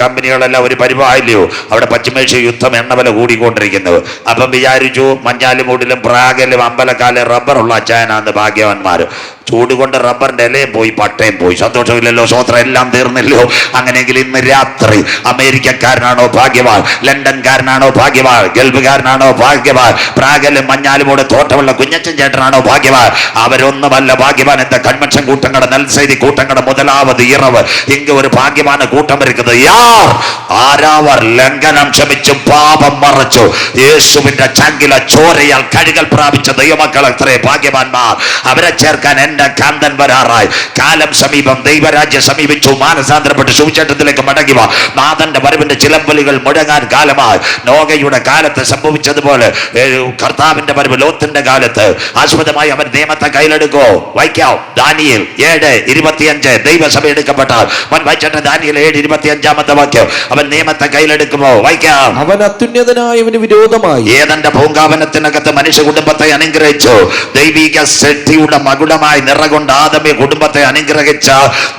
കമ്പനികളെല്ലാം ഒരു പരിപാടിയില്ലയോ? അവിടെ പശ്ചിമേഷ്യ യുദ്ധം, എണ്ണവില കൂടിക്കൊണ്ടിരിക്കുന്നു. അപ്പം വിചാരിച്ചു മഞ്ഞാലിമൂടിലും പ്രാഗിലും അമ്പലക്കാലെ റബ്ബറുള്ള അച്ചായനാന്ന് ഭാഗ്യവാന്മാർ. ചൂട് കൊണ്ട് റബ്ബറിന്റെ ഇലയും പോയി, പട്ടയും പോയി. സന്തോഷമില്ലല്ലോ. സ്വോത്രം. എല്ലാം തീർന്നില്ലയോ? അങ്ങനെയെങ്കിൽ ഇന്ന് രാത്രി അമേരിക്കക്കാരനാണോ ഭാഗ്യവാൻ? ലണ്ടൻകാരനാണോ ഭാഗ്യവാൻ? ഗൾഫുകാരനാണോ ഭാഗ്യവാൻ? പ്രാഗലും മഞ്ഞാലുമൂടെ തോട്ടമുള്ള കുഞ്ഞച്ചൻ ചേട്ടനാണോ ഭാഗ്യവാൻ? അവരൊന്നുമല്ല ഭാഗ്യവാൻ. എന്താ? കൺവെൻഷൻ കൂട്ടങ്ങളുടെ നെൽസെയ്തി കൂട്ടങ്ങളുടെ 1-ാമത് ഇറവ്. ഇങ്ങ ഒരു ഭാഗ്യവാന കൂട്ടം ഇരിക്കുന്നത്. യാർ ആരാവർ ലംഘനം ക്ഷമിച്ചു പാപം മറച്ചു യേശുവിന്റെ ചങ്കില ചോരയാൽ കഴുകൽ പ്രാപിച്ച ദൈവമക്കൾ എത്രേ ഭാഗ്യവാന്മാർ. അവരെ ചേർക്കാൻ എൻ്റെ കാന്തൻ വരാറായി. കാലം സമീപം. ദൈവരാജ്യം സമീപിച്ചു. മാനസാന്തരപ്പെട്ട് സുവിശേഷത്തിലേക്ക് മടങ്ങി വാ. നാഥന്റെ വരവിന്റെ ചിലമ്പലികൾ മുഴങ്ങാൻ കാലമായി. നോഹയുടെ കാലത്ത് സംഭവിച്ചതുപോലെ കർത്താവിന്റെ വരവ് ലോത്തിന്റെ കാലത്ത് ആസ്പദമായി അവൻ നിയമത്തെ കയ്യിലെടുക്കോ. വായിക്കാം. ദാനിയേൽ 7:25. ദൈവസഭ എടുക്കപ്പെട്ടാൽ വായിച്ചിട്ട് ദാനിയേൽ 7:25 വാക്യം. അവൻ നിയമത്തെ കയ്യിലെടുക്കുമോ? വായിക്കാം. അവൻ അത്യുന്നതനായവന് വിരോധമായി ഏതന്റെ പൂങ്കാവനത്തിനകത്ത് മനുഷ്യ കുടുംബത്തെ അനുഗ്രഹിച്ചു. ദൈവിക ശക്തിയുടെ മകുടമായി നിറകൊണ്ട് ആദമേ കുടുംബത്തെ അനുഗ്രഹിച്ച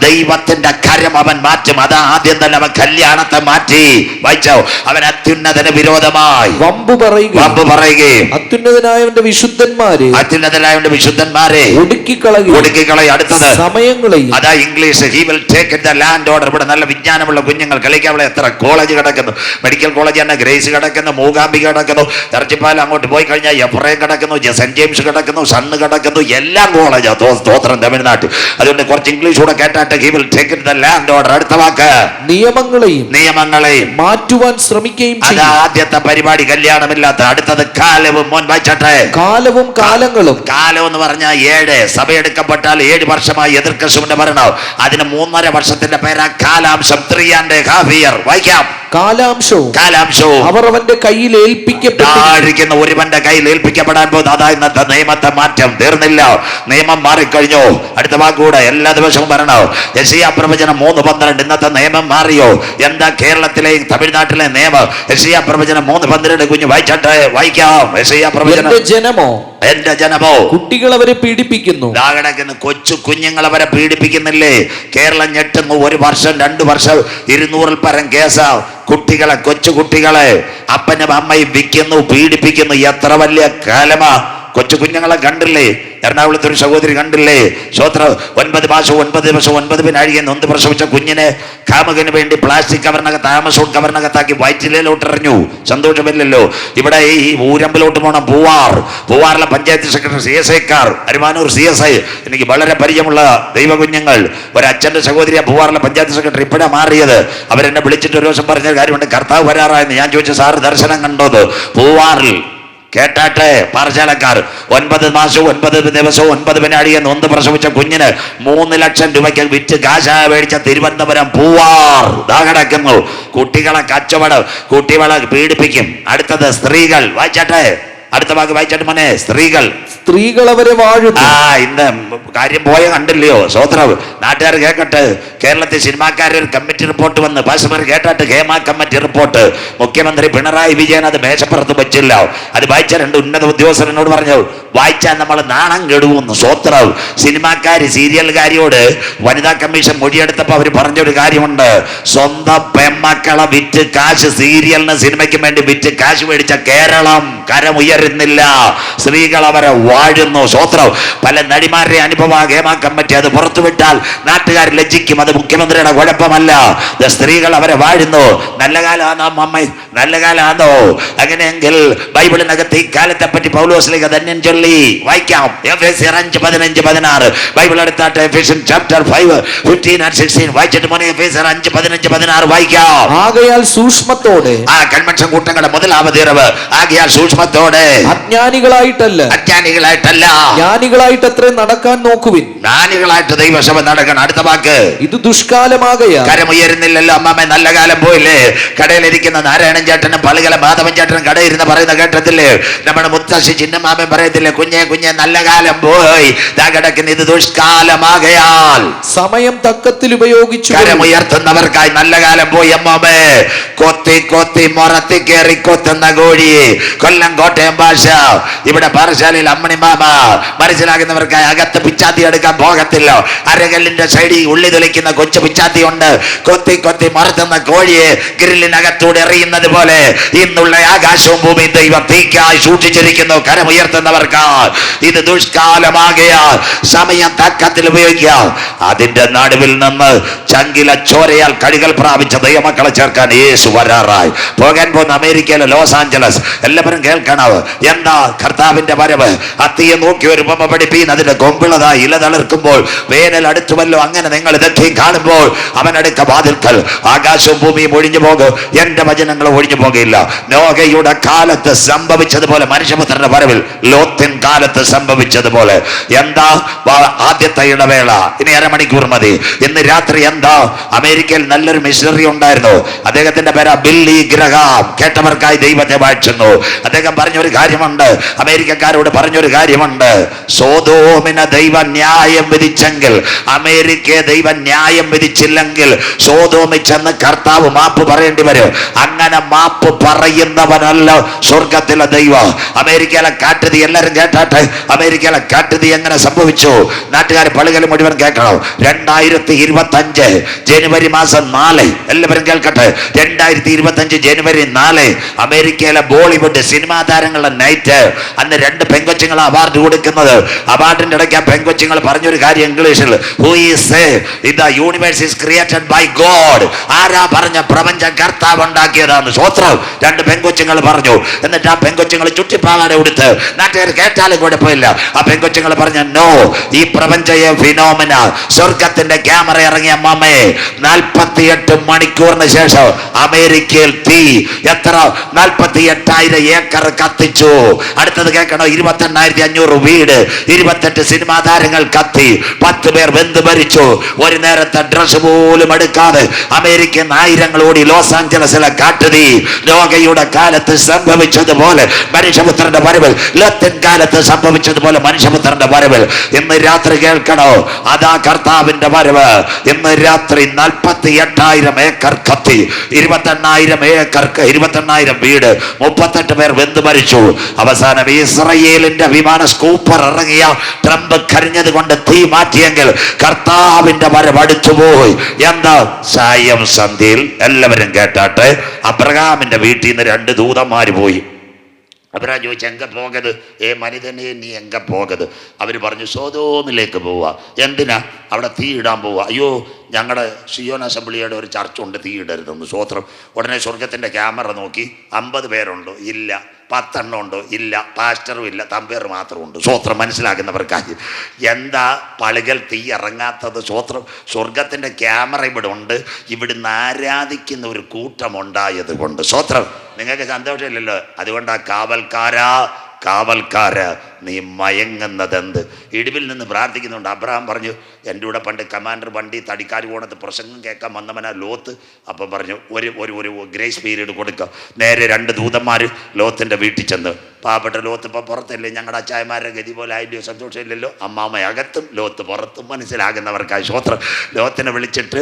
ദൈവത്തിന്റെ കരം അവൻ മാറ്റും. അതാ ആദ്യം തന്നെ അവൻ കല്യാണത്തെ മാറ്റി. വായിച്ചോ. അവൻ അത്യുന്നതന് വിരോധമായി വമ്പു പറയുകയും അത്യുന്നതനായവന്റെ വിശുദ്ധന്മാരെ ഒടുക്കിക്കളയും. അടുത്തത് സമയങ്ങളെയും. അതാ English. He will take the land order. ഇവിടെ നല്ല വിജ്ഞാനമുള്ള കുഞ്ഞുങ്ങൾ കളിക്കാനുള്ള എത്ര കോളേജ് കിടക്കുന്നു. മെഡിക്കൽ കോളേജ് തന്നെ ഗ്രേസ് കിടക്കുന്നു, മൂകാംബിക കിടക്കുന്നു, ഇറച്ചിപ്പാലം അങ്ങോട്ട് പോയി കഴിഞ്ഞാൽ എഫ്രൈം കിടക്കുന്നു, സെന്റ് ജെയിംസ് കിടക്കുന്നു, സണ്ണ് കിടക്കുന്നു. എല്ലാം കോളേജാ. സ്തോത്രം. തമിഴ്നാട്ടിൽ. അതുകൊണ്ട് കുറച്ച് ഇംഗ്ലീഷ് കൂടെ കേട്ടാട്ട് he will take the land order. അടുത്ത വാക്ക് നിയമങ്ങളെയും മാറ്റുവാൻ ശ്രമിക്കുകയും. അത് ആദ്യത്തെ പരിപാടി. കല്യാണമില്ലാത്ത. അടുത്തത് കാലവും. മോൻ വായിച്ചട്ടെ. കാലവും കാലങ്ങളും. കാലം എന്ന് പറഞ്ഞാൽ 7. സഭയെടുക്കപ്പെട്ടാൽ 7 വർഷമായി എതിർക്രിസ്തുവിന്റെ ഭരണം. അതിന് 3.5 വർഷത്തിന്റെ പേരാ കാലാംശം. 3.5 year. വായിക്കാം. കാലാംശവും അവർ അവന്റെ കയ്യിൽ ഏൽപ്പിക്കപ്പെട്ടിരിക്കുന്ന ഒരുവന്റെ കയ്യിൽ ഏൽപ്പിക്കപ്പെടാൻ പോകുന്നത്. അതാ ഇന്നത്തെ നിയമത്തെ മാറ്റം. തീർന്നില്ല. നിയമം മാറിക്കഴിഞ്ഞു. അടുത്ത വാക്കുകൂടെ എല്ലാ ദിവസവും വരണോ. യെശയ്യാ പ്രവചനം 3:12. ഇന്നത്തെ നിയമം മാറിയോ? എന്താ കേരളത്തിലെയും തമിഴ്നാട്ടിലെ നിയമം? യെശയ്യാ പ്രവചനം 3:12. കുഞ്ഞു വായിച്ചട്ടെ. വായിക്കാം. യെശയ്യാ പ്രവചനം. എന്റെ ജനമോ കുട്ടികൾ അവരെ പീഡിപ്പിക്കുന്നു. കൊച്ചു കുഞ്ഞുങ്ങൾ അവരെ പീഡിപ്പിക്കുന്നില്ലേ? കേരളം ഞെട്ടുന്നു. 1 വർഷം 2 വർഷം 200-ൽ പരം കേസാ. കുട്ടികളെ, കൊച്ചു കുട്ടികളെ അപ്പനും അമ്മയും വിൽക്കുന്നു, പീഡിപ്പിക്കുന്നു. എത്ര വലിയ കാലമാ. കൊച്ചു കുഞ്ഞുങ്ങളെ കണ്ടില്ലേ? എറണാകുളത്ത് ഒരു സഹോദരി കണ്ടില്ലേ? സ്വോത്ര. 9 മാസവും 9 ദിവസവും 9 നാഴിക നൊന്ത് പ്രസവിച്ച കുഞ്ഞിനെ കാമുകന് വേണ്ടി പ്ലാസ്റ്റിക് കവറിനകത്ത്, ആമസോൺ കവറിനകത്താക്കി വയറ്റിലോട്ടെറിഞ്ഞു. സന്തോഷമില്ലല്ലോ. ഇവിടെ ഈ ഊരമ്പിലോട്ട് പോകണം. പൂവാറിലെ panchayat secretary, CSI Arumanoor CSI. എനിക്ക് വളരെ പരിചയമുള്ള ദൈവകുഞ്ഞുങ്ങൾ. ഒരച്ഛൻ്റെ സഹോദരിയ പൂവാറിലെ പഞ്ചായത്ത് സെക്രട്ടറി. ഇപ്പോഴാണ് മാറിയത്. അവരെന്നെ വിളിച്ചിട്ട് ഒരു ദിവസം പറഞ്ഞ കാര്യമുണ്ട്. കർത്താവ് വരാറായെന്ന്. ഞാൻ ചോദിച്ചു, സാറ് ദർശനം കണ്ടോത്? പൂവാറിൽ കേട്ടാട്ടെ. പാറശാലക്കാർ 9 മാസവും 9 ദിവസവും 9 നാഴിക നൊന്ത് പ്രസവിച്ച കുഞ്ഞിന് 3 ലക്ഷം രൂപയ്ക്ക് വിറ്റ് കാശായ മേടിച്ച തിരുവനന്തപുരം പൂവാർ ദാ കിടക്കുന്നു. കുട്ടികളെ കച്ചവടം, കുട്ടികളെ പീഡിപ്പിക്കും. അടുത്തത് സ്ത്രീകൾ. വായിച്ചാട്ടെ. അടുത്ത വാക്ക് വായിച്ചിട്ട് മോനെ. സ്ത്രീകൾ അവരെ വാഴുന്നു. ഇന്ന് കാര്യം പോയ കണ്ടില്ലയോ? സ്വോത്രം. നാട്ടുകാർ കേൾക്കട്ടെ. കേരളത്തിൽ സിനിമാക്കാരൊരു കമ്മിറ്റി റിപ്പോർട്ട് വന്ന് പാസ്റ്റർമാർ കേട്ടാട്ട് ഹേമ കമ്മിറ്റി റിപ്പോർട്ട് മുഖ്യമന്ത്രി പിണറായി വിജയൻ അത് മേശപ്പുറത്ത് വെച്ചില്ല. അത് വായിച്ച 2 ഉന്നത ഉദ്യോഗസ്ഥരനോട് പറഞ്ഞു, വായിച്ചാൽ നമ്മൾ നാണം കെടുവുന്നു. സ്വോത്രം. സിനിമാക്കാര് സീരിയൽകാരിയോട് വനിതാ കമ്മീഷൻ മൊഴിയെടുത്തപ്പോൾ അവർ പറഞ്ഞൊരു കാര്യമുണ്ട്. സ്വന്തം പെമ്മക്കളെ വിറ്റ് കാശ് സീരിയലിന് സിനിമയ്ക്കും വേണ്ടി വിറ്റ് കാശ് മേടിച്ച കേരളം കരമുയരുന്നില്ല. സ്ത്രീകൾ അവരെ വാഴുന്നു. സ്വോത്രം. പല നടിമാരുടെ അനുഭവ ഹേമ കമ്മിറ്റി അത് പുറത്തുവിട്ടാൽ നാട്ടുകാർ ലജ്ജിക്കും. അത് മുഖ്യമന്ത്രിയുടെ കുഴപ്പമല്ല. സ്ത്രീകൾ അവരെ വാഴുന്നു. നല്ല കാലമാണോ അമ്മ? നല്ല കാലമാണോ? അങ്ങനെയെങ്കിൽ ബൈബിളിനകത്ത് ഈ കാലത്തെ പറ്റി പൗലോസ്ലീഹ ധന്യം ചൊല്ലി വായിക്കാം. എഫെസ്യർ 5:15-16 ബൈബിൾ എടുത്താട്ട്. എഫെസ്യൻ ചാപ്റ്റർ 5:15-16 വായിച്ചിട്ട് മോനെ. എഫെസ്യർ 5:15-16 വായിക്കാം. ആകയാൽ സൂക്ഷ്മത്തോടെ, കൺവെൻഷൻ കൂട്ടങ്ങളുടെ മുതലാമത് ഇറവ്. ആകയാൽ സൂക്ഷ്മത്തോടെ, അജ്ഞാനികളായിട്ടല്ല ജ്ഞാനികളായിട്ട് അത്ര നടക്കാൻ നോക്കുവിൻ. ജ്ഞാനികളായിട്ട് ദൈവസഭ നടക്കണം. അടുത്ത വാക്ക്. ഇത് ദുഷ്കാലമാകയാൽ. കരമുയരുന്നില്ലല്ലോ അമ്മാമ്മ. നല്ല കാലം പോയില്ലേ? കടയിലിരിക്കുന്ന നാരായണൻ ചേട്ടനും പളുകല മാധവൻ ചേട്ടനും കടയിരുന്ന് പറയുന്ന കേട്ടത്തില്ലേ? നമ്മുടെ മുത്തശ്ശി ചിന്നമാമൻ പറയത്തില്ലേ, കുഞ്ഞെ കുഞ്ഞെ നല്ല കാലം പോയി ദാ കിടക്കുന്ന ഇത് ദുഷ്കാലമാകയാൽ. സമയം തക്കത്തിൽ ഉപയോഗിച്ചു. കരമുയർത്തുന്നവർക്കായി നല്ല കാലം പോയി അമ്മാമ്മേ. കൊത്തി കൊത്തി മുറത്തി കയറി കൊത്തുന്ന കോഴി. കൊല്ലം കോട്ടയം ഭാഷ. ഇവിടെ പാറശാലയിൽ അമ്മണി മാമ മനസ്സിലാകുന്നവർക്കായി അകത്ത് പിച്ചാത്തി എടുക്കാൻ പോകത്തില്ല. അരകല്ലിന്റെ സൈഡിൽ ഉള്ളി തെളിക്കുന്ന കൊച്ചു പിച്ചാത്തി ഉണ്ട്. കൊത്തി കൊത്തി മറത്തുന്ന കോഴിയെ ഗ്രില്ലിനകത്തൂടെ എറിയുന്നത് പോലെ ഇന്നുള്ള ആകാശവും ഭൂമിയും ദൈവം തീക്കായി സൂക്ഷിച്ചിരിക്കുന്നു. കരമുയർത്തുന്നവർക്ക് ഇത് ദുഷ്കാലമാകയാൽ സമയം തക്കത്തിൽ ഉപയോഗിക്കുക. അതിന്റെ നടുവിൽ നിന്ന് ചങ്കില ചോരയാൽ കടികൾ പ്രാപിച്ച ദൈവമക്കളെ ചേർക്കാൻ യേശു വരാറായി. പോകാൻ പോകുന്ന അമേരിക്കയിലെ ലോസ് ആഞ്ചലസ്. എല്ലാവരും കേൾക്കണം. എന്താ കർത്താവിന്റെ വരവ്? അത്തിയെ നോക്കി ഒരു ഉപമ പഠിപ്പീൻ. അതിന്റെ കൊമ്പിളതാ ഇല തളിർക്കുമ്പോൾ വേനൽ അടുത്തുവല്ലോ. അങ്ങനെ നിങ്ങൾ ഇതൊക്കെയും കാണുമ്പോൾ അവനടുക്ക വാതിൽക്കൽ ആകാശവും ഭൂമിയും ഒഴിഞ്ഞു പോകും, എന്റെ വചനങ്ങൾ ഒഴിഞ്ഞു പോകുകയില്ല. നോഹയുടെ കാലത്ത് സംഭവിച്ചതുപോലെ മനുഷ്യപുത്രന്റെ വരവിൽ ലോത്തിൻ കാലത്ത് സംഭവിച്ചതുപോലെ. എന്താ ആദ്യത്തെ ഇടവേള? ഇനി അരമണിക്കൂർ മതി. ഇന്ന് രാത്രി എന്താ? അമേരിക്കയിൽ നല്ലൊരു മിഷണറി ഉണ്ടായിരുന്നു. അദ്ദേഹത്തിന്റെ പേര് ബില്ലി ഗ്രഹാം. കേട്ടവർക്കായി ദൈവത്തെ വാഴ്ത്തുന്നു. അദ്ദേഹം പറഞ്ഞൊരു കാര്യമുണ്ട്. അമേരിക്കക്കാരോട് പറഞ്ഞൊരു കാര്യമുണ്ട്. സോദോമിനെ ദൈവ ന്യായം വിധിച്ചെങ്കിൽ, അമേരിക്കയെ ദൈവ ന്യായം വിധിച്ചില്ലെങ്കിൽ സോദോമിൽ ചെന്ന് കർത്താവ് മാപ്പ് പറയേണ്ടി വരും. അങ്ങനെ മാപ്പ് പറയുന്നവനല്ല സ്വർഗത്തിലെ ദൈവം. അമേരിക്കയിലെ കാട്ടുതീ എല്ലാവരും കേട്ടാട്ടെ. അമേരിക്കയിലെ കാട്ടുതീ എങ്ങനെ സംഭവിച്ചു? നാട്ടുകാർ പള്ളികൾ മുഴുവൻ കേൾക്കണം. 2025 ജനുവരി മാസം 4 എല്ലാവരും കേൾക്കട്ടെ. 2025 ജനുവരി 4 അമേരിക്കയിലെ ബോളിവുഡ് സിനിമാ താരങ്ങളുടെ നൈറ്റ്. അന്ന് 2 പെങ്കൊച്ചുങ്ങൾ അവാർഡ് കൊടുക്കുന്നത്. അവാർഡിന്റെ ഇടയ്ക്ക് ആ പെങ്കൊച്ചുങ്ങൾ പറഞ്ഞൊരു കാര്യം ഇംഗ്ലീഷിൽ, who is the universe is created by God. ആരാ പറഞ്ഞ? പ്രപഞ്ചം കർത്താവ് ഉണ്ടാക്കിയതാണ്. സ്വോത്രം. 2 പെങ്കൊച്ചുങ്ങൾ പറഞ്ഞു. എന്നിട്ട് ആ പെങ്കൊച്ചുങ്ങൾ ചുറ്റിപ്പാവാടെ കൊടുത്ത് നാട്ടുകാർ കേട്ടാലും കുഴപ്പമില്ല. ആ പെങ്കൊച്ചുങ്ങൾ പറഞ്ഞ, നോ, ഈ പ്രപഞ്ചയെ ഫിനോമിന സ്വർഗത്തിന്റെ ക്യാമറ ഇറങ്ങിയ അമ്മമ്മയെ 48 മണിക്കൂറിന് ശേഷം അമേരിക്കയിൽ തീ എത്ര? 48,000 ഏക്കർ കത്തിച്ചു. അടുത്തത് കേൾക്കണോ? 28,500 വീട്, 28 സിനിമാ താരങ്ങൾ കത്തി, 10 പേർ വെന്ത് മരിച്ചു. ഒരു നേരത്തെ ഡ്രസ് പോലും എടുക്കാതെ അമേരിക്കൻ ആയിരങ്ങൾ ഓടി ലോസ് ആഞ്ചലസിലെ കാട്ടുതീ. നോഹയുടെ കാലത്ത് സംഭവിച്ചതുപോലെ മനുഷ്യപുത്രന്റെ വരവിൽ, ലത്തിൻ കാലത്ത് സംഭവിച്ചതുപോലെ മനുഷ്യപുത്രന്റെ വരവിൽ ഇന്ന് രാത്രി കേൾക്കണോ? അതാ കർത്താവിന്റെ വരവ്. ഇന്ന് രാത്രി 48,000 ഏക്കർ കത്തി, 28,000 വീട്, 38 പേർ വെന്ത് മരിച്ചു. അവസാനം ഇസ്രയേലിന്റെ വിമാന സ്കൂപ്പർ ഇറങ്ങിയ ട്രംപ് കരഞ്ഞത് കൊണ്ട് തീ മാറ്റിയെങ്കിൽ കർത്താവിന്റെ വരവ് അടുത്തുപോയി. എന്താ? സായം സന്ധ്യയിൽ എല്ലാവരും കേട്ടാട്ടെ. അബ്രഹാമിന്റെ വീട്ടിൽ നിന്ന് 2 ദൂതന്മാർ പോയി. അബ്രഹാം ചോദിച്ചു, എങ്ക പോകത്? മനിതനെ നീ എങ്ക പോകത്? അവർ പറഞ്ഞു, സോദോമിലേക്ക് പോവുക. എന്തിനാ? അവിടെ തീ ഇടാൻ പോവുക. അയ്യോ, ഞങ്ങളുടെ സിയോൻ അസംബ്ലിയുടെ ഒരു ചർച്ചുണ്ട്, തീ ഇടരുതെന്ന്. സ്വോത്രം. ഉടനെ സ്വർഗത്തിൻ്റെ ക്യാമറ നോക്കി, 50 പേരുണ്ടോ? ഇല്ല. 10 എണ്ണം ഉണ്ടോ? ഇല്ല. പാസ്റ്ററും ഇല്ല, തമ്പേർ മാത്രമുണ്ട്. സ്വോത്രം. മനസ്സിലാക്കുന്നവർക്കായി എന്താ പളുകൾ തീ ഇറങ്ങാത്തത്? സ്വോത്രം. സ്വർഗത്തിൻ്റെ ക്യാമറ ഇവിടെ ഉണ്ട്. ഇവിടുന്ന് ആരാധിക്കുന്ന ഒരു കൂട്ടമുണ്ടായത് കൊണ്ട്. സ്വോത്രം. നിങ്ങൾക്ക് സന്തോഷമില്ലല്ലോ. അതുകൊണ്ട് ആ കാവൽക്കാര നീ മയങ്ങുന്നതെന്ത്? ഇടിവിൽ നിന്ന് പ്രാർത്ഥിക്കുന്നുണ്ട്. അബ്രഹാം പറഞ്ഞു, എൻ്റെ കൂടെ പണ്ട് കമാൻഡർ വണ്ടി തടിക്കാർ പോണത് പ്രസംഗം കേൾക്കാൻ വന്നവനാ ലോത്ത്. അപ്പം പറഞ്ഞു ഒരു ഗ്രേസ് പീരീഡ് കൊടുക്കുക. നേരെ 2 ദൂതന്മാർ ലോത്തിൻ്റെ വീട്ടിൽ ചെന്ന്, പാവപ്പെട്ട ലോത്ത് ഇപ്പം പുറത്തല്ലേ, ഞങ്ങളുടെ അച്ചായമാരുടെ ഗതി പോലെ ആയില്ലോ, സന്തോഷമില്ലല്ലോ. അമ്മാമ്മ അകത്തും ലോത്ത് പുറത്തും, മനസ്സിലാകുന്നവർക്കായി സ്വോത്രം. ലോത്തിനെ വിളിച്ചിട്ട്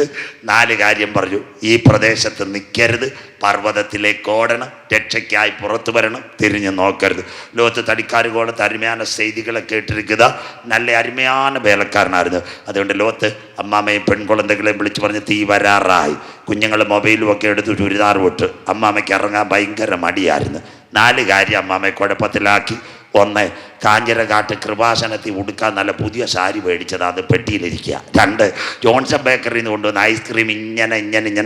4 കാര്യം പറഞ്ഞു. ഈ പ്രദേശത്ത് നിൽക്കരുത്, പർവ്വതത്തിലേക്ക് ഓടണം, രക്ഷയ്ക്കായി പുറത്തു വരണം, തിരിഞ്ഞു നോക്കരുത്. ലോത്ത് തടിക്കാർ കോളത്ത് അരുമயான செய்திகளை കേട്ടിരിക്കുക. നല്ല അരുമயான വേലക്കാരനായിരുന്നു. അതുകൊണ്ട് ലോത്ത് അമ്മാമ്മയും പെൺകുളന്തകളെയും വിളിച്ചു പറഞ്ഞ് തീ വരാറായി. കുഞ്ഞുങ്ങൾ മൊബൈലും ഒക്കെ എടുത്ത് ചുരിദാർ വിട്ട് അമ്മാമ്മയ്ക്ക് ഇറങ്ങാൻ ഭയങ്കര മടിയായിരുന്നു. 4 കാര്യം അമ്മാമ്മയെ കുഴപ്പത്തിലാക്കി. 1, കാഞ്ഞിരകാട്ട് കൃപാസനത്തിൽ ഉടുക്കാൻ നല്ല പുതിയ സാരി മേടിച്ചത്, അത് പെട്ടിയിലിരിക്കുക. 2, ജോൺസൺ ബേക്കറിയിൽ നിന്ന് കൊണ്ടുവന്ന ഐസ്ക്രീം ഇങ്ങനെ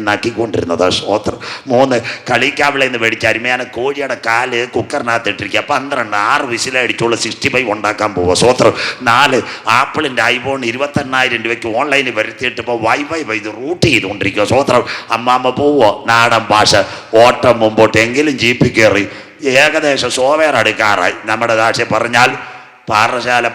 നക്കിക്കൊണ്ടിരുന്നത് സ്വോത്രം. 3, കളിക്കാവിളയിൽ നിന്ന് മേടിച്ച അരുമയാണ് കോഴിയുടെ കാല് കുക്കറിനകത്ത് ഇട്ടിരിക്കുക. 12, 6 വിസിലടിച്ചുള്ള 65 ഉണ്ടാക്കാൻ പോവുക സ്വോത്രം. 4, ആപ്പിളിൻ്റെ ഐഫോൺ 28,000 രൂപയ്ക്ക് ഓൺലൈനിൽ വരുത്തിയിട്ട് ഇപ്പോൾ വൈഫൈ ഇത് റൂട്ട് ചെയ്തുകൊണ്ടിരിക്കുക സ്വോത്രം. അമ്മാമ്മ പോവോ, നാടൻ ഭാഷ, ഓട്ടം മുമ്പോട്ട്. എങ്കിലും ജീപ്പിൽ കയറി ഏകദേശം സോവേർ അടുക്കാറായി. നമ്മുടെ ഭാഷ പറഞ്ഞാൽ പാറശാല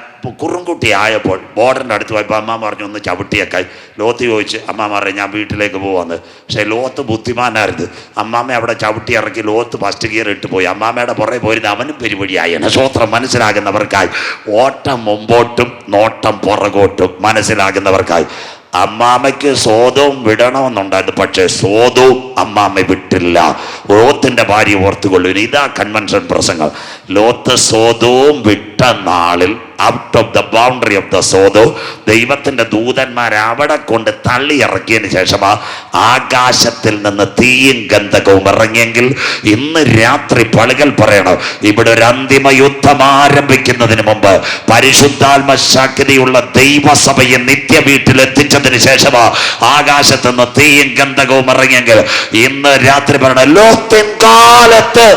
കുറുംകുട്ടി ആയപ്പോൾ ബോർഡറിൻ്റെ അടുത്ത് പോയപ്പോൾ അമ്മ പറഞ്ഞു ഒന്ന് ചവിട്ടിയേക്കായി. ലോത്ത് ചോദിച്ച് അമ്മ പറഞ്ഞു ഞാൻ വീട്ടിലേക്ക് പോവാന്ന്. പക്ഷേ ലോത്ത് ബുദ്ധിമാനായിരുന്നു. അമ്മാമ്മ അവിടെ ചവിട്ടി ഇറക്കി ലോത്ത് ഫസ്റ്റ് ഗിയർ ഇട്ട് പോയി. അമ്മാമ്മയുടെ പുറകെ പോയിരുന്ന അവനും പരിപാടിയായാണ് സ്വോത്രം. മനസ്സിലാകുന്നവർക്കായി ഓട്ടം മുമ്പോട്ടും നോട്ടം പുറകോട്ടും, മനസ്സിലാകുന്നവർക്കായി. അമ്മാമ്മയ്ക്ക് സോതവും വിടണമെന്നുണ്ടായിരുന്നു, പക്ഷേ സോതവും അമ്മാമ്മ വിട്ടില്ല. ലോത്തിന്റെ ഭാര്യ ഓർത്തുകൊള്ളു. ഇതാ കൺവെൻഷൻ പ്രസംഗം. ലോത്ത് സോതവും വിട്ട നാളിൽ out of the boundary of the സോദോ ദൈവത്തിന്റെ ദൂതന്മാർ അവിടെ കൊണ്ട് തള്ളി ഇറക്കിയതിന് ശേഷമാ ആകാശത്തിൽ നിന്ന് തീയും ഗന്ധകവും ഇറങ്ങിയെങ്കിൽ ഇന്ന് രാത്രി പളുകൾ പറയണം, ഇവിടെ ഒരു അന്തിമ യുദ്ധം ആരംഭിക്കുന്നതിന് മുമ്പ് പരിശുദ്ധാത്മ ശക്തിയുള്ള ദൈവസഭയെ നിത്യ വീട്ടിൽ എത്തിച്ചതിന് ശേഷമാ ആകാശത്ത് നിന്ന് തീയും ഗന്ധകവും ഇറങ്ങിയെങ്കിൽ ഇന്ന് രാത്രി പറയണം, ലോത്തിൻ കാലത്ത്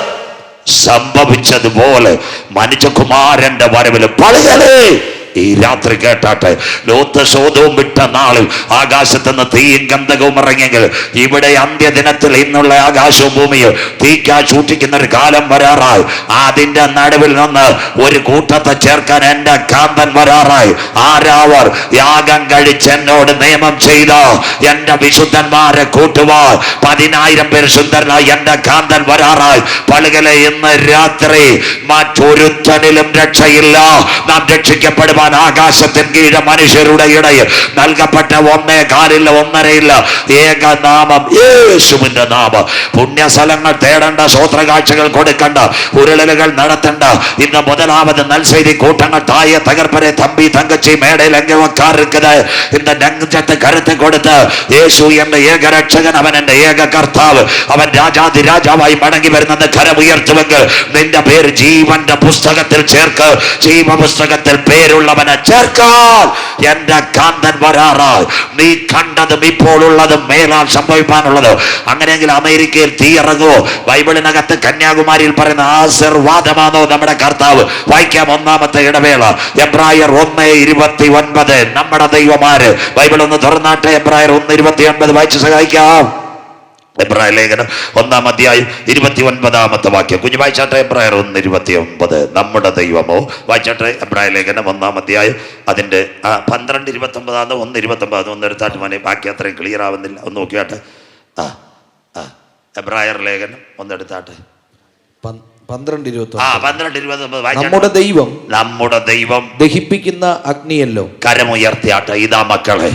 സംഭവിച്ചതുപോലെ മനുഷ്യകുമാരന്റെ വരവിൽ പളുകളെ ഈ രാത്രി കേട്ടാട്ടെ. ലോത്ത് സോദവും വിട്ട നാളിൽ ആകാശത്തുനിന്ന് തീയും ഗന്ധകവും ഇറങ്ങിയെങ്കിൽ ഇവിടെ അന്ത്യദിനത്തിൽ ഇന്നുള്ള ആകാശവും ഭൂമിയും തീക്കാ സൂക്ഷിക്കുന്ന ഒരു കാലം വരാറായി. അതിന്റെ നടുവിൽ നിന്ന് ഒരു കൂട്ടത്തെ ചേർക്കാൻ എന്റെ കാന്തൻ വരാറായി. ആരാവർ യാഗം കഴിച്ച് എന്നോട് നിയമം ചെയ്ത എന്റെ വിശുദ്ധന്മാരെ കൂട്ടുവാൻ 10,000 പേർ ശുദ്ധനായി എന്റെ കാന്തൻ വരാറായി. പളുകളെ ഇന്ന് രാത്രി മറ്റൊരുത്തനിലും രക്ഷയില്ല. നാം രക്ഷിക്കപ്പെടുവാൻ ആകാശത്തിന് കീഴ് മനുഷ്യരുടെ ഇടയിൽ നൽകപ്പെട്ട 1.25 1.5 ഏകനാമം യേശുവിന്റെ നാമം. പുണ്യസ്ഥലങ്ങൾ തേടേണ്ട, സ്വോത്രകാഴ്ചകൾ കൊടുക്കണ്ട, ഉരുളലുകൾ നടത്തണ്ട. ഇന്ന് முதலாவது நல்செய்தி கூட்டங்கள் தாய தகர்ப்பரே தம்பி தங்கச்சி மேடையில் எங்கே உட்கார்ந்து இந்த நெஞ்சத்தை கருத்து கொடுத்த യേശു എന്ന ഏക രക്ഷകൻ, അവൻ എന്റെ ഏക കർത്താവ്, അവൻ രാജാതി രാജാവായി മടങ്ങി വരുന്നത് കരമുയർത്തുവെങ്കിൽ നിന്റെ പേര് ജീവന്റെ പുസ്തകത്തിൽ ചേർക്ക്. ജീവപുസ്തകത്തിൽ പേരുള്ളവനെ ചേർക്കാൻ എന്റെ കാന്തൻ വരാറായി. നീ കണ്ടതും ഇപ്പോൾ ഉള്ളതും മേലാൽ സംഭവിക്കാനുള്ളത്. അങ്ങനെയെങ്കിൽ അമേരിക്കയിൽ തീ ഇറങ്ങുമോ? ബൈബിളിനകത്ത് കന്യാകുമാരിയിൽ പറയുന്ന ആശീർവാദമാണോ നമ്മുടെ കർത്താവ്? വായിക്കാം 1-ാമത്തെ ഇടവേള, എബ്രായർ 1:29. നമ്മുടെ ദൈവമാര് ബൈബിൾ ഒന്ന് തുറന്നാട്ടെ. എബ്രായർ 1:29 വായിച്ച് സഹായിക്കാം. എബ്രായ ലേഖനം 1-ാം അധ്യായം 29-ാമത്തെ വാക്യം കുഞ്ഞു വായിച്ചാട്ടെ. എബ്രായർ 1:29. നമ്മുടെ ദൈവമോ. വായിച്ചാട്ടെ എബ്രായ ലേഖനം 1-ാം അധ്യായം അതിന്റെ 12:29 1:29 ഒന്നെടുത്താട്ട് മോനെ, ബാക്കി അത്രയും ക്ലിയർ ആവുന്നില്ല, ഒന്ന് നോക്കിയാട്ടെ. എബ്രായർ ലേഖനം ഒന്നെടുത്താട്ടെ. 12:29. നമ്മുടെ ദൈവം ദഹിപ്പിക്കുന്ന അഗ്നിയല്ലോ. കരമുയർത്തിയാട്ടെ. ഇതാ മക്കളെ,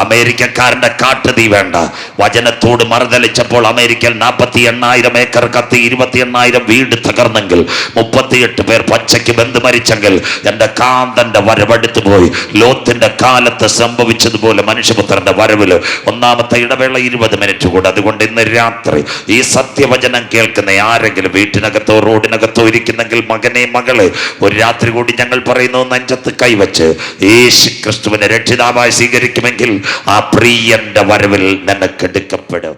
അമേരിക്കക്കാരന്റെ കാട്ടുതീ വേണ്ട. വചനത്തോട് മറുതലിച്ചപ്പോൾ അമേരിക്കയിൽ 48,000 ഏക്കർ കത്തി, 28,000 വീട് തകർന്നെങ്കിൽ, 38 പേർ പച്ചയ്ക്ക് ബന്ധു മരിച്ചെങ്കിൽ എന്റെ കാന്തന്റെ വരവെടുത്തു പോയി. ലോത്തിന്റെ കാലത്ത് സംഭവിച്ചതുപോലെ മനുഷ്യപുത്രന്റെ വരവില് 1-ാമത്തെ ഇടവേള 20 മിനിറ്റ് കൂടെ. അതുകൊണ്ട് ഇന്ന് രാത്രി ഈ സത്യവചനം കേൾക്കുന്ന ആരെങ്കിലും വീട്ടിനകത്തോ റോഡിനകത്തോ ഇരിക്കുന്നെങ്കിൽ, മകനെ മകളെ, ഒരു രാത്രി കൂടി ഞങ്ങൾ പറയുന്നു, നെഞ്ചത്ത് കൈവച്ച് യേശു ക്രിസ്തുവിനെ രക്ഷിതാവായി സ്വീകരിക്കുമെങ്കിൽ ആ പ്രിയന്റെ വരവിൽ നിനക്കെടുക്കപ്പെടും.